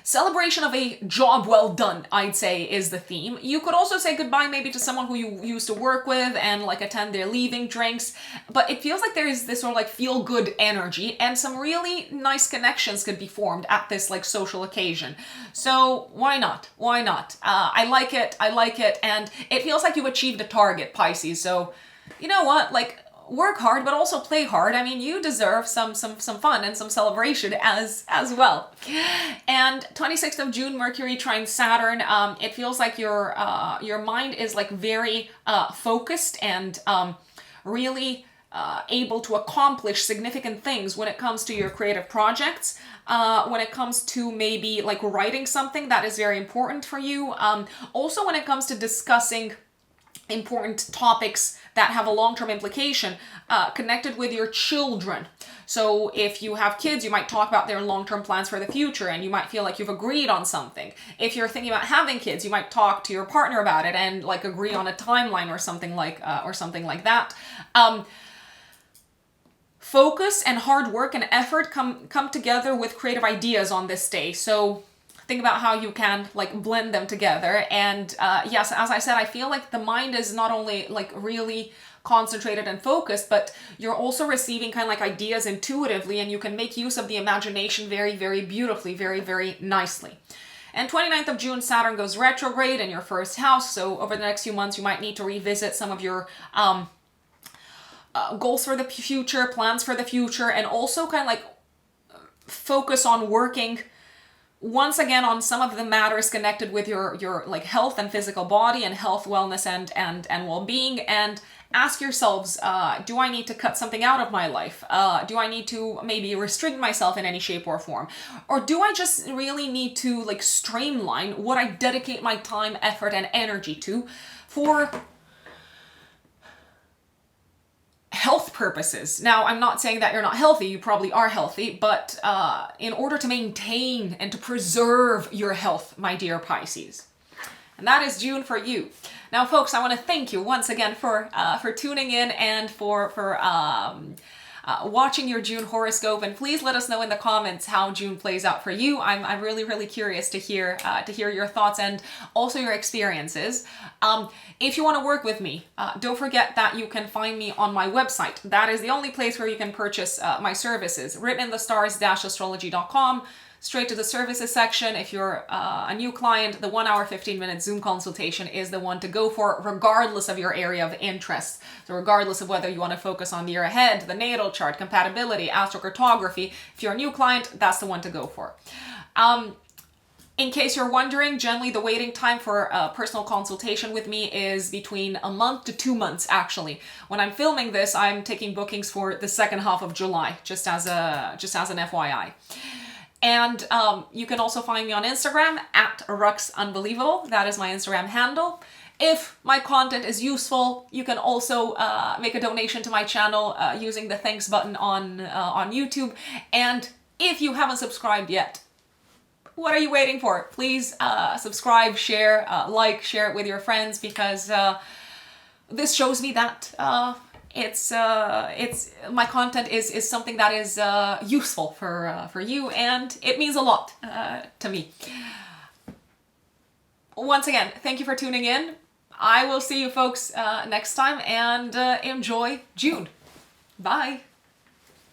Celebration of a job well done, I'd say, is the theme. You could also say goodbye maybe to someone who you used to work with and like attend their leaving drinks, but it feels like there is this sort of like feel-good energy and some really nice connections could be formed at this like social occasion. So why not? Why not? I like it, and it feels like you achieved a target, Pisces. So you know what, like, work hard, but also play hard. I mean, you deserve some fun and some celebration as well. And 26th of June, Mercury trines Saturn. It feels like your mind is like very focused and really able to accomplish significant things when it comes to your creative projects, when it comes to maybe like writing something that is very important for you. Also when it comes to discussing important topics that have a long-term implication connected with your children. So if you have kids, you might talk about their long-term plans for the future and you might feel like you've agreed on something. If you're thinking about having kids, you might talk to your partner about it and like agree on a timeline or something like that. focus and hard work and effort come together with creative ideas on this day. So think about how you can like blend them together. And yes, as I said, I feel like the mind is not only like really concentrated and focused, but you're also receiving kind of like ideas intuitively, and you can make use of the imagination very, very beautifully, very, very nicely. And 29th of June, Saturn goes retrograde in your first house. So over the next few months, you might need to revisit some of your goals for the future, plans for the future, and also kind of like focus on working once again on some of the matters connected with your like health and physical body and health, wellness, and well-being. And ask yourselves, do I need to cut something out of my life? Do I need to maybe restrict myself in any shape or form? Or do I just really need to like streamline what I dedicate my time, effort, and energy to for health purposes? Now, I'm not saying that you're not healthy. You probably are healthy, but in order to maintain and to preserve your health, my dear Pisces. And that is June for you. Now, folks, I want to thank you once again for tuning in and for watching your June horoscope. And please let us know in the comments how June plays out for you. I'm really, really curious to hear your thoughts and also your experiences. If you want to work with me, don't forget that you can find me on my website. That is the only place where you can purchase my services. Written in the stars-astrology.com. Straight to the services section. If you're a new client, the 1 hour, 15-minute Zoom consultation is the one to go for, regardless of your area of interest. So regardless of whether you want to focus on the year ahead, the natal chart, compatibility, astrocartography, if you're a new client, that's the one to go for. In case you're wondering, generally the waiting time for a personal consultation with me is between a month to 2 months, actually. When I'm filming this, I'm taking bookings for the second half of July, just as an FYI. And you can also find me on Instagram at ruxunbelievable. That is my Instagram handle. If my content is useful, you can also make a donation to my channel using the thanks button on YouTube. And if you haven't subscribed yet, what are you waiting for? Please subscribe, share, like, share it with your friends, because this shows me that it's my content is something that is useful for you, and it means a lot to me. Once again, thank you for tuning in. I will see you folks next time, and enjoy June. Bye.